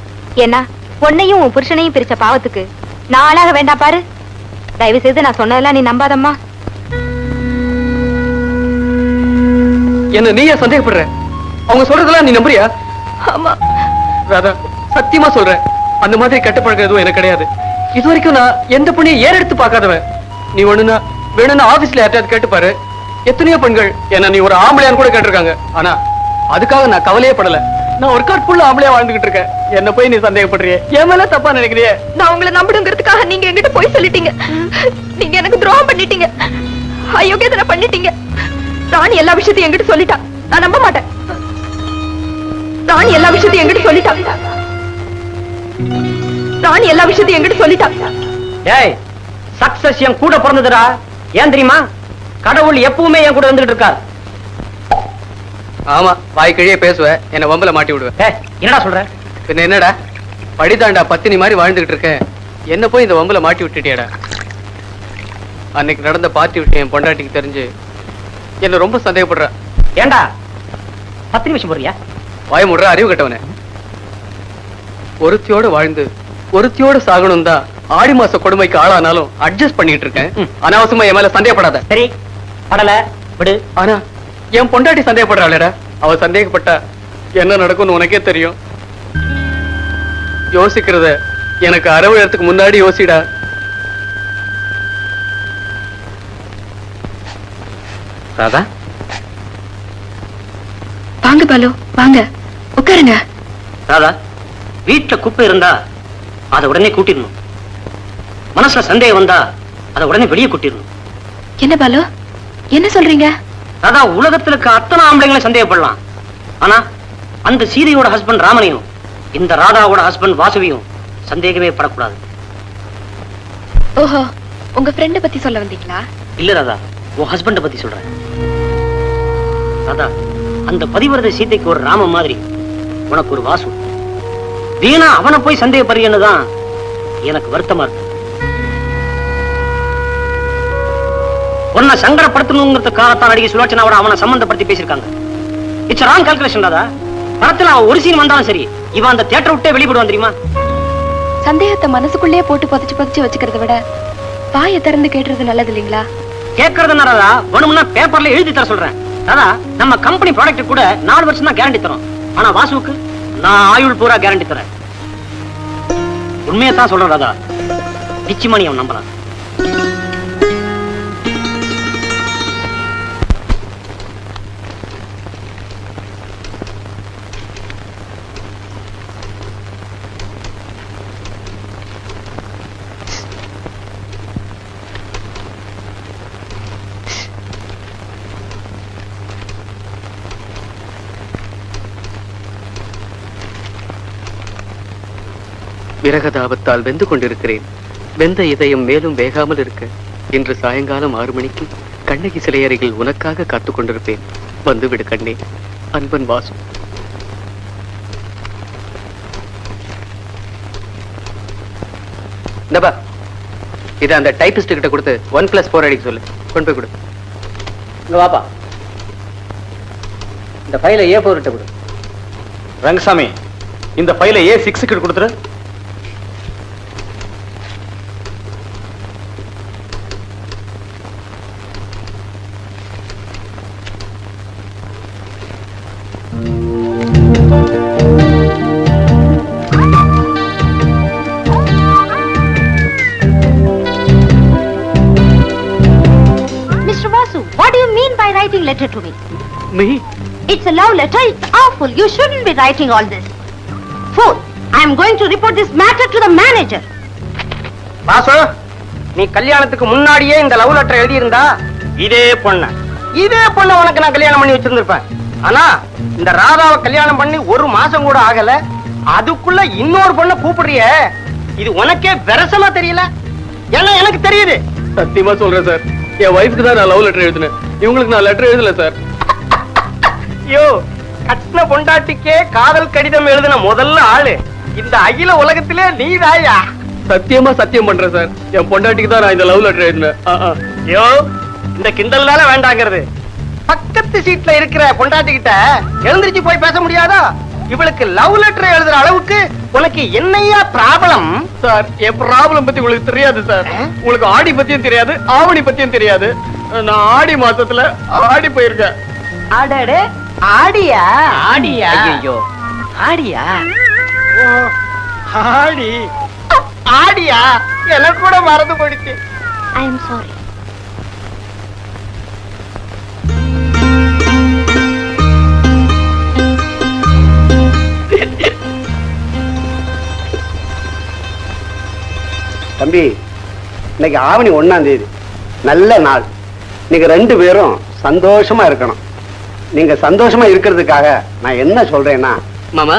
S1: ஏன்னா உன்னையும் உன் புருஷனையும் பிரிச்ச பாவத்துக்கு நான் ஆளாக வேண்டாம் பாரு. தயவு செய்து நான் சொன்னதெல்லாம் நீ நம்பாதம்மா.
S3: என்ன நீயே சந்தேகப்படுற? அவங்க சொல்றதெல்லாம் நீ நம்புறியா?
S1: ஆமா
S3: ராதா, சத்தியமா சொல்றேன், அந்த மாதிரி கெட்ட பழக்கம் எதுவும் எனக்கு கிடையாது. இது வரைக்கும் நான் எந்த பொண்ணையும் ஏறெடுத்து பார்க்காதவன். நீ வேணும்னா ஆபீஸ்ல யார்ட்டாவது கேட்டுப்பாரு. எத்தனையோ பெண்கள் என்ன நீ ஒரு ஆம்பளையான்னு கூட கேட்டிருக்காங்க. ஆனா அதுக்காக நான் கவலையே படல. நான் ஒரு கார்ட்ஃபுல்ல ஆம்பளையா வாழ்ந்துகிட்டு இருக்கேன். என்ன போய் நீ சந்தேகப்படுறியே? என் மேல தப்பா நினைக்கிறியே?
S1: நான் உங்களை நம்பிடுங்கிறதுக்காக நீங்க என்கிட்ட போய் சொல்லிட்டீங்க. நீங்க எனக்கு துரோகம் பண்ணிட்டீங்க. அயோக்கியத்தனை பண்ணிட்டீங்க. ராணி எல்லா விஷயத்தையும் என்கிட்ட சொல்லிட்டா. நான் நம்ப மாட்டேன். ராணி எல்லா விஷயத்தையும் என்கிட்ட சொல்லிட்டா. ராணி எல்லா விஷயத்தையும் என்கிட்ட சொல்லிட்டா.
S2: ஏய், சக்சஸ் என் கூட பிறந்ததுடா. ஏன் தெரியுமா? கடவுள் எப்பவுமே என் கூட வந்துட்டு இருக்கார்.
S3: ஆமா, வாய் கிழியே பேசுவேன், என்ன வம்பல மாட்டி விடுவேன்.
S2: என்னடா சொல்ற?
S3: பின்ன என்னடா, படிதாண்டா பத்தினி மாதிரி வாழ்ந்துகிட்டு இருக்கேன், என்ன போய் இந்த வம்பல மாட்டி விட்டுட்டியாடா. அன்னைக்கு நடந்த பார்ட்டி விஷயம் என் பொண்டாட்டிக்கு தெரிஞ்சு என்ன ரொம்ப சந்தேகப்படுற.
S2: ஏண்டா பத்தினி விஷயம் போறியா?
S3: வாய முடுற அறிவு கட்டவனே. ஒருத்தியோடு வாழ்ந்து ஒருத்தியோடு சாகணும் தான் ஆடி மாச கொடுமைக்கு ஆளானாலும் அட்ஜஸ்ட் பண்ணிட்டு இருக்கேன். அனாவசியமா என் மேல சந்தேகப்படாத.
S2: சரி, படல விடு.
S3: ஆனா என் பொண்டாட்டி சந்தேகப்படுறாளேடா. அவ சந்தேகப்பட்டா என்ன நடக்கும்னு உனக்கே தெரியும். யோசிக்கிறத எனக்கு அறவிழத்துக்கு முன்னாடி யோசிடா. ராதா,
S1: வாங்க பாலு, வாங்க உட்காருங்க.
S2: ராதா, வீட்டுல குப்பை இருந்தா அதை உடனே கூட்டிடணும். மனசுல சந்தேகம் வந்தா அதை உடனே வெளியே கூட்டிடணும்.
S1: என்ன பாலு, என்ன சொல்றீங்க?
S2: ராதா, உலகத்துல இருக்க அத்தனை ஆம்பளைங்களை சந்தேகப்படலாம். ஆனா அந்த சீதையோட ஹஸ்பண்ட் ராமனையும் இந்த ராதாவோட ஹஸ்பண்ட் வாசுவியும் சந்தேகமே படக்கூடாது.
S1: ஓஹோ, உங்க ஃப்ரெண்ட பத்தி சொல்ல வந்தீங்களா?
S2: இல்ல ராதா, உன் ஹஸ்பண்ட பத்தி சொல்றேன். ராதா, அந்த பதிவிரத சீதைக்கு ஒரு ராம மாதிரி உனக்கு ஒரு வாசு. வீணா அவனை போய் சந்தேகப்படுறேன்னு தான் எனக்கு வருத்தமா இருக்கு. உன்னை சங்கடப்படுத்தணுங்கிறதுக்காகத்தான் நடிகை சுலோச்சனாவோட அவனை சம்பந்தப்படுத்தி பேசியிருக்காங்க. It's wrong calculation Radha. படத்துல அவன் ஒரு சீன் வந்தாலும் சரி, இவன் அந்த தியேட்டர் விட்டே வெளிப்படுவான் தெரியுமா?
S1: சந்தேகத்தை மனசுக்குள்ளேயே போட்டு புதைச்சு வச்சுக்கிறத விட வாயை திறந்து கேட்டுறது நல்லது இல்லைங்களா?
S2: கேட்கறது ராதா, வேணும்னா பேப்பர்ல எழுதி தர சொல்றேன். ராதா, நம்ம கம்பெனி ப்ராடக்ட் கூட 4 வருஷம் தான் கேரண்டி தரோம். ஆனா வாசுவுக்கு நான் ஆயுள் பூரா கேரண்டி தரேன். உண்மையை தான் சொல்றேன் ராதா, நிச்சயமா நீ அவன் நம்பலாம்.
S3: விரகதாபத்தால் வெந்து கொண்டிருக்கிறேன். வெந்த இதயம் மேலும் வேகாமல் இருக்க இன்று சாயங்காலம் 6 மணிக்கு கண்ணகி சிலை அருகில் உனக்காக காத்துக் கொண்டிருப்பேன். வந்து விடு கண்ணே, அன்பன் வாசு. இந்தப்பா, இதை அந்த டைபிஸ்ட் கிட்ட கொடுத்து 1+4 அடிக்க சொல்லு. கொண்டு போய் கொடு.
S2: இங்க வாப்பா, இந்த ஃபைலை A4 கிட்ட கொடு.
S8: ரங்கசாமி, இந்த ஃபைலை A6 கிட்ட கொடுத்துரு.
S5: Mr. Vasu, what do you mean by writing letter to me?
S3: Me?
S5: It's a love letter. It's awful. You shouldn't be writing all this. Fool, I am going to report this matter to the manager.
S2: Vasu, நீ கல்யாணத்துக்கு முன்னாடியே இந்த love letter எழுதி இருந்தா இதே பொண்ண உனக்கு நான் கல்யாணம் பண்ணி வச்சிருந்திருப்பேன். ஆனா இந்த ராதாவை கல்யாணம் பண்ணி 1 மாசம் கூட ஆகல, அதுக்குள்ள இன்னொரு பொண்ணை கூப்பிடுறிய, இது உனக்கே விரசமா தெரியல? ஏன்னா எனக்கு தெரியுது.
S3: சத்தியமா சொல்றேன் சார், என் வைஃப்க்கு தான் நான் லவ் லெட்டர் எழுதினேன். இவங்களுக்கு நான் லெட்டர் எழுதல சார்.
S2: ஐயோ, கட்டின பொண்டாட்டிக்கே காதல் கடிதம் எழுதின முதல்ல ஆளு இந்த அகில உலகத்திலே நீதாயா?
S3: சத்தியமா சத்தியம் பண்றேன் சார், என் பொண்டாட்டிக்கு தான் நான் இந்த லவ் லெட்டர் எழுதினேன்.
S2: ஐயோ, இந்த கிண்டல்னால வேண்டாங்கிறது. பக்கத்து சீட்ல இருக்கிற பொண்டாட்டி கிட்ட எழுந்திருச்சு போய் பேச முடியாதா? இவளுக்கு லவ் லெட்டர் எழுதுற அளவுக்கு உனக்கு என்னையா ப்ராப்ளம்?
S3: சார், என் ப்ராப்ளம் பத்தி உங்களுக்கு தெரியாது சார். உங்களுக்கு ஆடி பத்தியும் தெரியாது, ஆவணி பத்தியும் தெரியாது. நான் ஆடி மாசத்துல ஆடி போயிருக்கேன்.
S2: ஆடடே, ஆடியா? ஆடியா?
S7: ஐயோ, ஆடியா?
S2: ஓ, ஆடி ஆடியா? எனக்கு கூட மறந்து போயிடுச்சு.
S5: I am sorry.
S6: தம்பி, இன்னைக்கு ஆவணி 1ஆம் தேதி, நல்ல நாள். நீங்க 2 பேரும் சந்தோஷமா இருக்கணும். நீங்க சந்தோஷமா இருக்கிறதுக்காக நான் என்ன சொல்றேன்னா,
S3: மாமா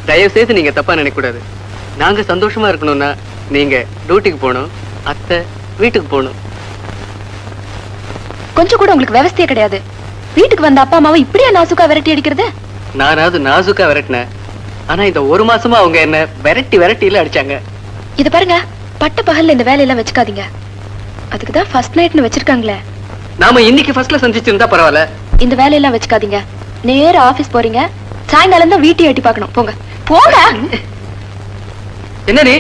S3: தயவு செய்து நீங்க தப்பா நினைக்க கூடாது. நாங்க சந்தோஷமா இருக்கணும்னா நீங்க டியூட்டிக்கு போகணும், அத்தை வீட்டுக்கு போகணும்.
S1: கொஞ்சம் கூட உங்களுக்கு விவசாயே கிடையாது. வீட்டுக்கு வந்த அப்பா அம்மாவை இப்படியா நாசுக்கா விரட்டி அடிக்கிறது?
S3: நானாவது நாசுக்கா விரட்டினேன். ஆனா இந்த 1 மாசமா அவங்க என்ன விரட்டில அடிச்சாங்க.
S1: இது பாருங்க, பட்ட பகல்ல இந்த வேலையெல்லாம் வச்சுக்காதீங்க. அதுக்குதான் ஃபர்ஸ்ட் நைட்னு வச்சிருக்காங்களே.
S3: நாம இன்னைக்கு ஃபர்ஸ்ட்ல சந்திச்சிருந்தா பரவாயில்ல.
S1: இந்த வேலையெல்லாம் வச்சுக்காதீங்க. நேர ஆபீஸ் போறீங்க, சாயங்காலம் தான் வீட்டை எட்டி பார்க்கணும். போங்க போங்க.
S3: என்ன நீ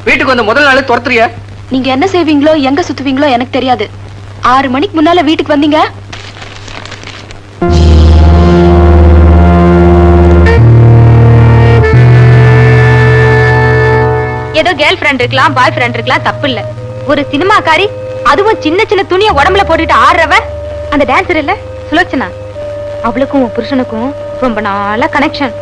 S3: வீட்டுக்கு வந்த முதல் நாளே துரத்துறியா?
S1: நீங்க என்ன செய்வீங்களோ எங்க சுத்துவீங்களோ எனக்கு தெரியாது. 6 மணிக்கு முன்னால வீட்டுக்கு வந்தீங்க. ஏதோ கேர்ள் ஃப்ரெண்ட் இருக்கலாம், பாய் ஃப்ரெண்ட் இருக்கலாம், தப்பு இல்ல. ஒரு சினிமாக்காரி, அதுவும் சின்ன சின்ன துணியை உடம்புல போட்டுட்டு ஆடுறவ, அந்த டான்சர் இல்ல சுலோச்சனா, அவளுக்கும் புருஷனுக்கும் ரொம்ப நாளா கனெக்ஷன்.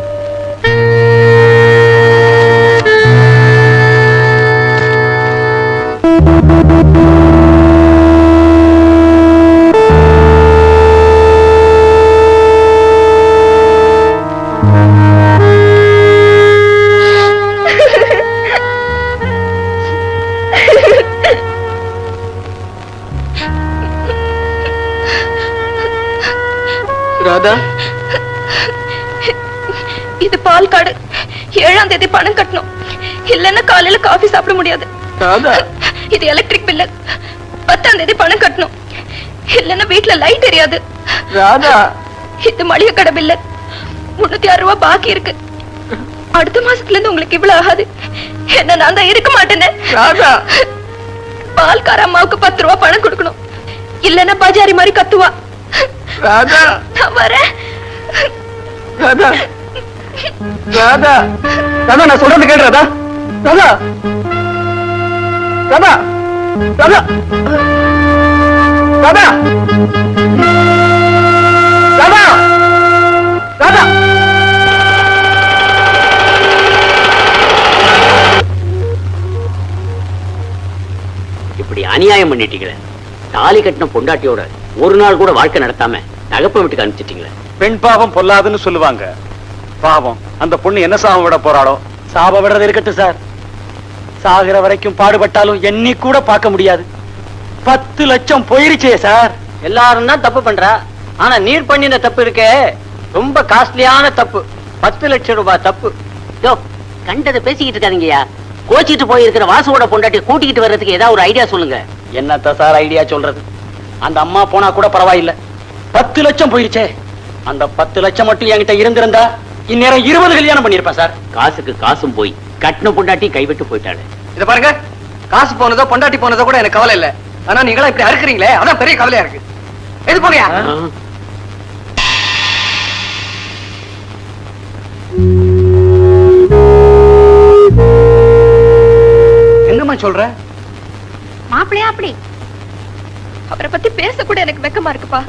S3: ராதா,
S1: இது பால் கார்டு. 7ஆம் தேதி பணம் கட்டணும், இல்லன்னா காலையில காஃபி சாப்பிட முடியாது.
S3: ராதா,
S1: இது எலக்ட்ரிக் பில்லு. 10ஆம் தேதி பணம் கட்டணும், இல்லன்னா வீட்டுல லைட் எரியாது.
S3: ராதா,
S1: இது மளிகை கடை பில்லு. 306 ரூபாய் பாக்கி இருக்கு. அடுத்த மாசத்துல இருந்து உங்களுக்கு இவ்வளவு ஆகாது. என்ன நான் தான் இருக்க மாட்டேன்னு.
S3: ராதா,
S1: பால்கார அம்மாவுக்கு 10 ரூபாய் பணம் கொடுக்கணும், இல்லன்னா பஜாரி மாதிரி கத்துவா.
S3: ராதா,
S1: நான் வரேன்.
S3: ராதா, ராதா, ராதா, நான் சொல்றது கேட்டு ராதா. ராதா, ராதா, ராதா, ராதா, ராதா, ராதா.
S7: இப்படி அநியாயம் பண்ணிட்டீங்களே. தாலி கட்டின பொண்டாட்டியோட ஒரு நாள் கூட வாழ்க்கை நடத்தாம தகப்ப வீட்டுக்கு அனுப்பிச்சிட்டீங்களே.
S8: பெண் பாவம் பொல்லாதுன்னு சொல்லுவாங்க. பாவம் அந்த பொண்ணு என்ன சாபம் விட போறாளோ. சாபம் விடுறது இருக்கட்டும் சார், சாகிற வரைக்கும் பாடுபட்டாலும் எண்ணி கூட பார்க்க முடியாது. 10 லட்சம் போயிருச்சே சார்.
S7: எல்லாரும் தான் தப்பு பண்றா, ஆனா நீர் பண்ணின தப்பு இருக்கே ரொம்ப காஸ்ட்லியான தப்பு. 10 லட்சம் ரூபாய் தப்பு. யோ, கண்டதை பேசிக்கிட்டு இருக்காதீங்கயா. கோச்சிட்டு போயிருக்கிற வாசுவோட பொண்டாட்டி கூட்டிக்கிட்டு வர்றதுக்கு ஏதாவது ஒரு ஐடியா சொல்லுங்க.
S8: என்னத்த சார் ஐடியா சொல்றது? அந்த அம்மா போனா கூட பரவாயில்ல, 10 லட்சம் போயிருச்சே. அந்த 10 லட்சம் மட்டும் என்கிட்ட இருந்திருந்தா இந்நேரம் 20 கல்யாணம் பண்ணிருப்பேன் சார்.
S7: காசுக்கு காசும் போய் கட்டின பொண்டாட்டி கைவிட்டு போயிட்டாளே.
S3: இத பாருங்க, காசு போனதோ பொண்டாட்டி போனதோ கூட எனக்கு கவலை இல்ல. ஆனா நீங்களா இப்படி அறுக்குறீங்களே, அதான் பெரிய கவலையா இருக்கு. எது போறியா?
S6: என்னம்மா சொல்ற?
S5: மாப்பிள்ளையா அப்படி
S1: அவரை பத்தி பேச கூட எனக்கு வெக்கமா இருக்குப்பா.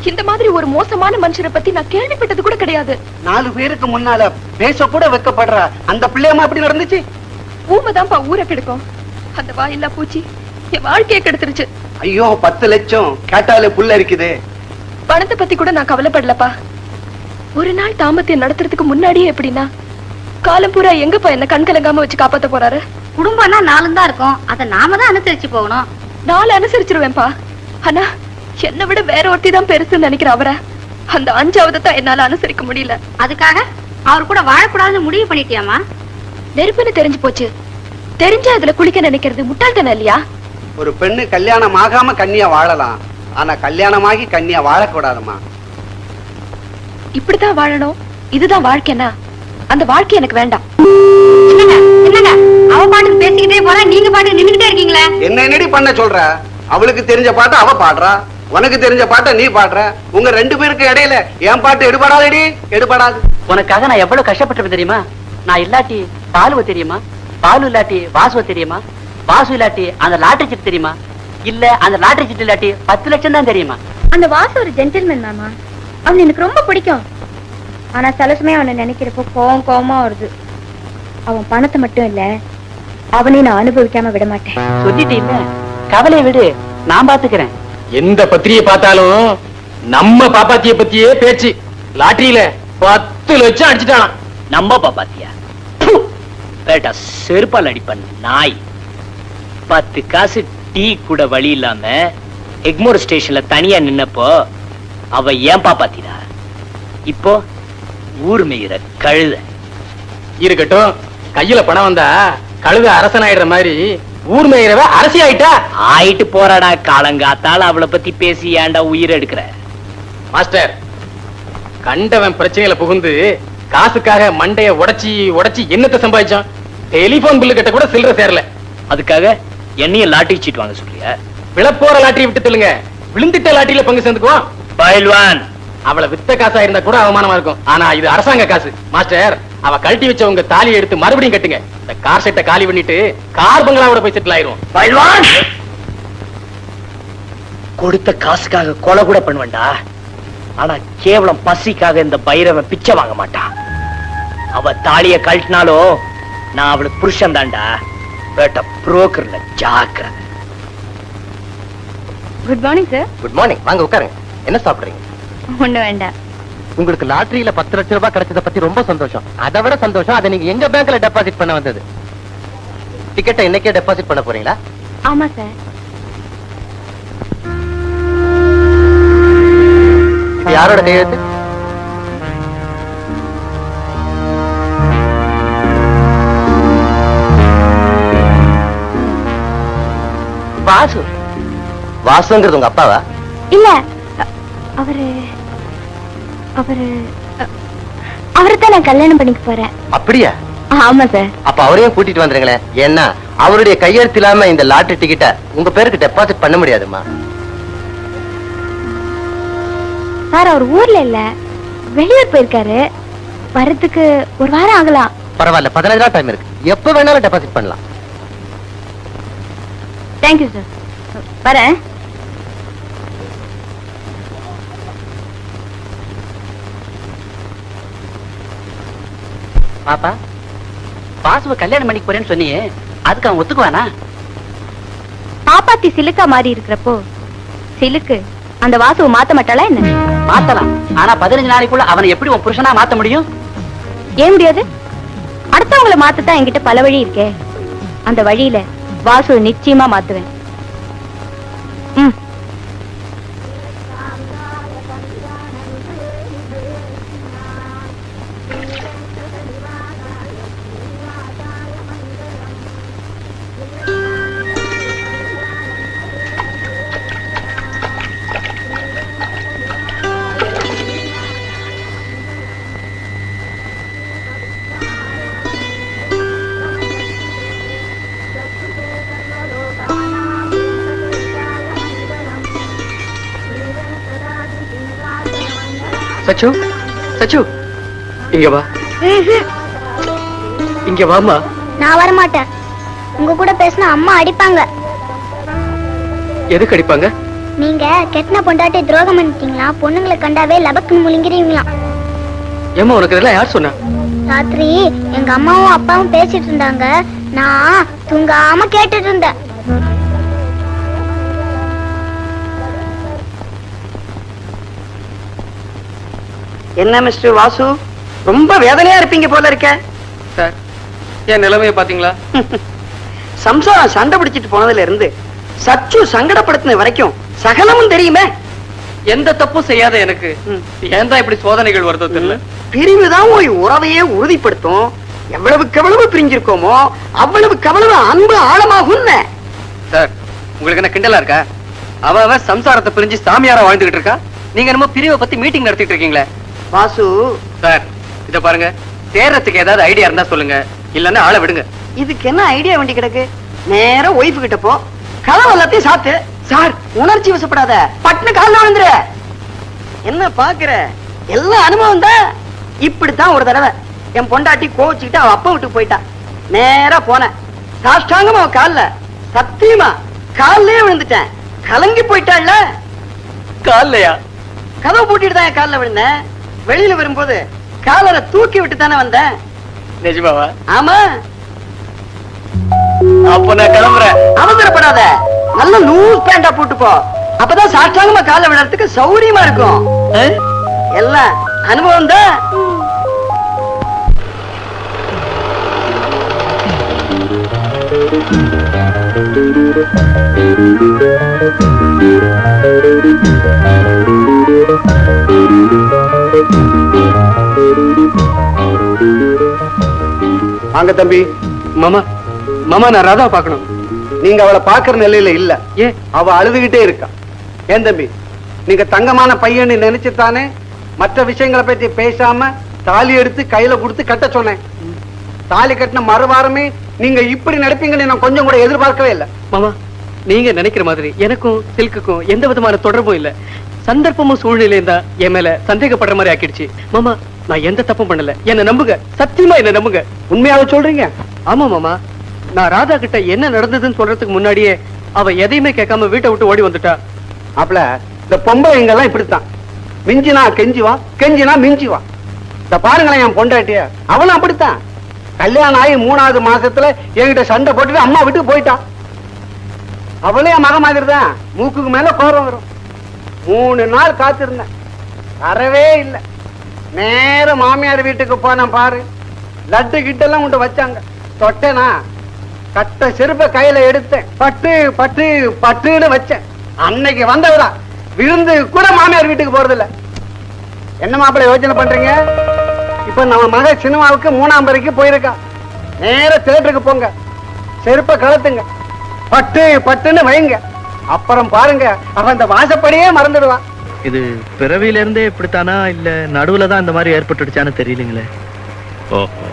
S1: இந்த மாதிரி ஒரு மோசமான மனுஷரை பத்தி நான் கேள்விப்பட்டது கூட கிடையாது.
S6: 4 பேருக்கு முன்னால பேச கூட வெக்கப்படுற அந்த பிள்ளையம்மா அப்படி நடந்துச்சு?
S1: ஊமைதான்ப்பா ஊரை கெடுக்கும். அந்த வாயில்லா பூச்சி என் வாழ்க்கையை கெடுத்துருச்சு.
S6: ஐயோ, 10 லட்சம் கேட்டாலே புல்ல இருக்குது.
S1: பணத்தை பத்தி கூட நான் கவலைப்படலப்பா. ஒரு நாள் தாம்பத்தியம் நடத்துறதுக்கு முன்னாடியே எப்படின்னா, காலம் பூரா எங்கப்பா என்ன கண் கலங்காம வச்சு காப்பாத்த போறாரு?
S5: குடும்பம்னா 4 தான் இருக்கும், அதை நாம தான் அனுசரிச்சு போகணும்.
S1: 4 அனுசரிச்சிருவேன்பா. ஆனா என்னை விட வேற ஒருத்தி தான் பெருசுன்னு நினைக்கிற அவரை அந்த 5ஆவது தான் என்னால அனுசரிக்க முடியல.
S5: அதுக்காக அவர் கூட வாழக்கூடாதுன்னு முடிவு பண்ணிட்டியாமா?
S1: நெருப்புன்னு தெரிஞ்சு போச்சு, தெரிஞ்சா அதுல குளிக்க நினைக்கிறது முட்டாள்தனம் இல்லையா?
S6: ஒரு பெண்ணு கல்யாணம் ஆகாம கன்னியா வாழலாம், ஆனா கல்யாணமாகி கன்னியா வாழக்கூடாதுமா.
S1: இப்படித்தான் வாழணும், இதுதான் வாழ்க்கைன்னா அந்த வாழ்க்கை எனக்கு வேண்டாம்.
S5: என்னங்க அவ பாட்டுக்கு பேசிக்கிட்டே போறா, நீங்க பாட்டுக்கு நின்னுட்டே இருக்கீங்களே.
S6: என்னடி பண்ண சொல்ற? அவளுக்கு தெரிஞ்ச பாட்டை அவ பாடுறா, உனக்கு தெரிஞ்ச பாட்டை நீ பாடுற. உங்க 2 பேருக்கு இடையில என் பாட்டு எடுபடாதடி, எடுபடாது.
S7: உனக்காக நான் எவ்வளவு கஷ்டப்பட்டிருப்பேன் தெரியுமா? நான் இல்லாட்டி பாலுவ தெரியுமா? பாலு இல்லாட்டி வாசுவ தெரியுமா? வாசு இல்லாட்டி அந்த லாட்டரி சீட்டு தெரியுமா? இல்ல அந்த லாட்டரி சீட்டு இல்லாட்டி 10 லட்சம் தான் தெரியுமா?
S4: அந்த வாசு ஒரு ஜென்டில்மேன் மாமா. அவன் எனக்கு ரொம்ப பிடிக்கும். ஆனா சில சமயம் அவனை நினைக்கிறப்போ கோவமா வருது. அவன் பணத்தை மட்டும் இல்ல, அவனை நான் அனுபவிக்காம விட மாட்டேன்.
S7: சொல்லிட்டு இல்ல, கவலையை விடு, நான் பாத்துக்கிறேன்.
S3: எந்த பத்திரிகை பார்த்தாலும் நம்ம பாப்பாத்திய பத்தியே பேச்சு. லாட்டரியில 10 லட்சம் அடிச்சுட்டான்.
S8: நம்ம பாப்பாத்தியா பேட்டா செருப்பால் அடிப்பன் நாய். 10 காசு டீ கூட வழி இல்லாம எக்மோர் ஸ்டேஷன்ல தனியா நின்னப்போ அவ ஏன் பாப்பாத்திடா. இப்போ ஊர் மேயிற கழுத.
S3: இருக்கட்டும், கையில பணம் வந்தா கழுத அரசன் ஆயிடுற மாதிரி ஊர் மேயிறவ அரசி ஆயிட்டா.
S8: ஆயிட்டு போறாடா. காலங்காத்தால அவளை பத்தி பேசி ஏன்டா உயிர் எடுக்கிற?
S3: மாஸ்டர், கண்டவன் பிரச்சனையில புகுந்து காசுக்காக மண்டைய உடைச்சி உடைச்சி என்னத்தை சம்பாதிச்சான்? டெலிபோன் பில்லு கிட்ட கூட சில்லற சேரல.
S8: அதுக்காக என்னையும் லாட்டரி சீட் வாங்க சொல்றியா?
S3: விழப்போற லாட்டரி விட்டு சொல்லுங்க, விழுந்துட்ட லாட்டரியில பங்கு சேர்ந்துக்குவோம்.
S8: பயில்வான்,
S3: அவளை வித்த காசா இருந்தா கூட அவமானமா இருக்கும். ஆனா இது அரசாங்க காசு. மாஸ்டர், அவ கழட்டி வச்ச உங்க தாலியை எடுத்து மறுபடியும் கட்டுங்க. இந்த கார் செட்டை காலி பண்ணிட்டு கார் பங்களாவோட போய் செட்டில் ஆயிரும்.
S8: பயில்வான், கொடுத்த காசுக்காக கொலை கூட பண்ணுவேன்டா. ஆனா கேவலம் பசிக்காக இந்த பைரவன் பிச்சை வாங்க மாட்டான். அவ தாலிய கழட்டினாலோ நான் அவளுக்கு புருஷன் தான்டா. பேட்ட புரோக்கர்ல ஜாக்கிரதை.
S1: Good morning sir.
S2: Good morning. வாங்க உட்காருங்க. என்ன சாப்பிடுறீங்க?
S1: ஒண்ணு வேண்டாம்.
S2: உங்களுக்கு லாட்டரியில 10 லட்சம் ரூபாய் கிடைச்சத பத்தி ரொம்ப சந்தோஷம். அதை விட சந்தோஷம், அதை நீங்க எங்க பேங்க்ல டெபாசிட் பண்ண வந்தது. டிக்கெட்டை இன்னைக்கே டெபாசிட் பண்ண போறீங்களா?
S1: ஆமா சார்.
S2: யாரோட கையெழுத்து? வாசு. வாசுங்கிறது உங்க அப்பாவா?
S4: இல்ல, அவரு அவரைத்தான் நான் கல்யாணம் பண்ணிக்க போறேன்.
S2: அப்படியா?
S4: ஆமா சார்.
S2: அப்ப அவரையும் கூட்டிட்டு வந்துருங்களேன். ஏன்னா அவருடைய கையெழுத்து இல்லாம இந்த லாட்டரி டிக்கெட்டை உங்க பேருக்கு டெபாசிட் பண்ண முடியாதுமா.
S4: சார், அவர் ஊர்ல இல்ல, வெளியூர் போயிருக்காரு. வரதுக்கு ஒரு வாரம் ஆகலாம்.
S2: பரவாயில்ல, 15 நாள் டைம் இருக்கு. எப்ப வேணாலும் டெபாசிட் பண்ணலாம்.
S4: Thank you sir. வரேன்.
S7: பாப்பா, பாசுவ கல்யாணம் பண்ணிக்க போறேன்னு சொன்னியே, அதுக்கு அவன் ஒத்துக்குவானா?
S4: பாப்பாத்தி சிலுக்கா மாறி இருக்கிறப்போ சிலுக்கு அந்த வாசுவை மாத்த மாட்டாளா என்ன?
S7: மாத்தலாம். ஆனா 15 நாளைக்குள்ள அவனை எப்படி உன் புருஷனா மாத்த முடியும்?
S4: ஏன் முடியாது? அடுத்தவங்களை மாத்தத்தான் என்கிட்ட பல வழி இருக்கே. அந்த வழியில வாசுவை நிச்சயமா மாத்துவேன்.
S3: சச்சு, சச்சு, இங்க வா. இங்க வாமா.
S4: நான் வரமாட்டேன். உங்க கூட பேசினா அம்மா அடிப்பாங்க.
S3: எதுக்கு அடிப்பாங்க?
S4: நீங்க கெட்டின பொண்டாட்டி துரோகம் பண்ணிட்டீங்களா? பொண்ணுங்களை கண்டாவே லபக்குன்னு முழுங்கிறீங்களா?
S3: ஏமா, உனக்கு இதெல்லாம் யார் சொன்னா?
S4: ராத்திரி எங்க அம்மாவும் அப்பாவும் பேசிட்டு இருந்தாங்க. நான் தூங்காம கேட்டுட்டு இருந்தேன்.
S7: என்ன மிஸ்டர் வாசு, ரொம்ப வேதனையா இருப்பீங்க போல இருக்க.
S3: சார், என் நிலைமையை பாத்தீங்களா?
S7: சம்சாரம் சண்டை பிடிச்சிட்டு போனதுல இருந்து சச்சு சங்கடப்படுத்தின வரைக்கும் சகலமும் தெரியுமே.
S3: எந்த தப்பும் செய்யாத எனக்கு ஏன் தான் இப்படி சோதனைகள் வருதோ தெரியல.
S7: பிரிவுதான் ஒரு உறவையே உறுதிப்படுத்தும். எவ்வளவுக்கு எவ்வளவு பிரிஞ்சிருக்கோமோ அவ்வளவுக்கு அவ்வளவு அன்பு ஆழமாகும்.
S3: சார், உங்களுக்கு என்ன கிண்டலா இருக்கா? அவ சம்சாரத்தை பிரிஞ்சு சாமியாரா வாழ்ந்துகிட்டு இருக்கா. நீங்க என்னமோ பிரிவை பத்தி மீட்டிங் நடத்திட்டு இருக்கீங்களே.
S7: வாசு
S3: சார், இத பாருங்க, தேர்றதுக்கு ஏதாவது ஐடியா இருந்தா சொல்லுங்க, இல்லன்னா ஆளை விடுங்க.
S7: இதுக்கு என்ன ஐடியா வேண்டி கிடக்கு? நேரா ஒய்ஃபு கிட்ட போ, கதவு எல்லாத்தையும் சாத்து. சார், உணர்ச்சி வசப்படாத, பட்டுன்னு கால்ல விழுந்துரு. என்ன பாக்குற? எல்லாம் அனுபவம் தான். இப்படித்தான் ஒரு தடவை என் பொண்டாட்டி கோச்சுக்கிட்டு அவ அப்பா விட்டு போயிட்டா. நேரா போனேன், சாஷ்டாங்கமா அவ கால்ல, சத்தியமா கால்லயே விழுந்துட்டேன். கலங்கி போயிட்டாள்ல.
S3: காலையா?
S7: கதவு பூட்டிட்டு தான் என் கால்ல விழுந்தேன். வெளியில வரும்போது காலரை தூக்கி விட்டு தானே வந்தேன்.
S3: நிஜமாவா?
S7: ஆமா.
S3: அப்ப நான் கிளம்புறேன்.
S7: அவசரப்படாத, நல்ல லூஸ் பேண்டா போட்டு போ.
S2: அப்பதான் சாட்சாங்கமா காலை விடுறதுக்கு சௌரியமா இருக்கும். எல்லாம் அனுபவம் தான்.
S6: வாங்க தம்பி.
S3: மாமா மாமா நான் ராதா பார்க்கணும்.
S6: நீங்க அவளை பாக்குற நிலையில இல்ல.
S3: ஏன்?
S6: அவ அழுதுகிட்டே இருக்கா. ஏன் தம்பி, நீங்க தங்கமான பையன்னு நினைச்சுத்தானே மற்ற விஷயங்களை பத்தி பேசாம தாலி எடுத்து கையில கொடுத்து கட்ட சொன்னேன். தாலி கட்டின மறுவாரமே நீங்க இப்படி நடப்பீங்கன்னு நான் கொஞ்சம் கூட எதிர்பார்க்கவே இல்லை.
S3: மாமா நீங்க நினைக்கிற மாதிரி எனக்கும் சில்க்குக்கும் எந்த விதமான தொடர்பும் இல்ல. சந்தர்ப்பமும் சூழ்நிலையும் தான் என் மேல சந்தேகப்படுற மாதிரி ஆக்கிடுச்சு. மாமா நான் எந்த தப்பும் பண்ணல, என்ன நம்புங்க, சத்தியமா என்ன நம்புங்க.
S6: உண்மையாவே சொல்றீங்க?
S3: ஆமா மாமா, நான் ராதா கிட்ட என்ன நடந்ததுன்னு சொல்றதுக்கு முன்னாடியே அவ எதையுமே கேட்காம வீட்டை விட்டு ஓடி வந்துட்டா.
S6: அப்பல இந்த பொம்பளைங்க எல்லாம் இப்படித்தான். மிஞ்சினா கெஞ்சிவா, கெஞ்சினா மிஞ்சிவா. இந்த பாருங்களேன் என் பொண்டாட்டிய, அவனும் அப்படித்தான். கல்யாணம் ஆகி 3வது மாசத்துல என்கிட்ட சண்டை போட்டுட்டு அம்மா விட்டு போயிட்டான். அவளே என் மக மாதிரி தான். மூக்குக்கு மேல கோரம் வரும். 3 நாள் காத்திருந்தேன், வரவே இல்லை. நேர மாமியார் வீட்டுக்கு போனேன். பாரு, லட்டு கிட்டெல்லாம் உண்டு வச்சாங்க. தொட்டேனா கட்ட செருப்ப கையில எடுத்தேன். பட்டு பட்டு பட்டுன்னு வச்சேன். அன்னைக்கு வந்தவரா விருந்து கூட மாமியார் வீட்டுக்கு போறதில்ல. என்ன மாப்பிள்ளை யோசனை பண்றீங்க? இப்ப நம்ம மக சினிமாவுக்கு 3ஆம் வரைக்கும் போயிருக்கா. நேர தியேட்டருக்கு போங்க, செருப்ப கலத்துங்க, பட்டு பட்டுன்னு வைங்க. அப்புறம் பாருங்க, அவன் அந்த வாசப்படியே மறந்துடுவான்.
S9: இது பிறவியில இருந்தே இப்படித்தானா இல்ல நடுவுல தான் இந்த மாதிரி ஏற்பட்டுடுச்சான்னு தெரியலங்களே. ஓஹோ,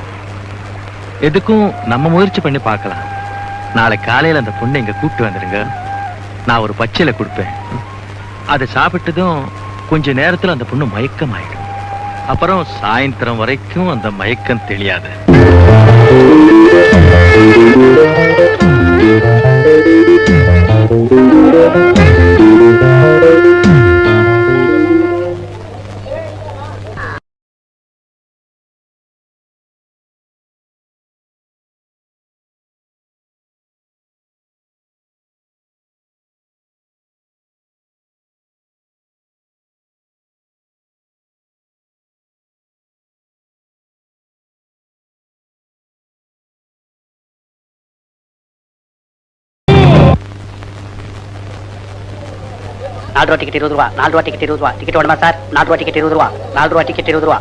S9: எதுக்கும் நம்ம முயற்சி பண்ணி பார்க்கலாம். நாளை காலையில அந்த பொண்ணை இங்க கூப்பிட்டு வந்துருங்க. நான் ஒரு பச்சையில கொடுப்பேன். அதை சாப்பிட்டதும் கொஞ்ச நேரத்துல அந்த பொண்ணு மயக்கம் ஆயிடும். அப்புறம் சாயந்தரம் வரைக்கும் அந்த மயக்கம் தெரியாது.
S7: ₹4 டிக்கெட் 20 ரூபா. ₹4 டிக்கெட் 20 ரூபா. டிக்கெட் வேணுமா சார்? ₹4 டிக்கெட் 20 ரூபா. ₹4 டிக்கெட் 20 ரூபா.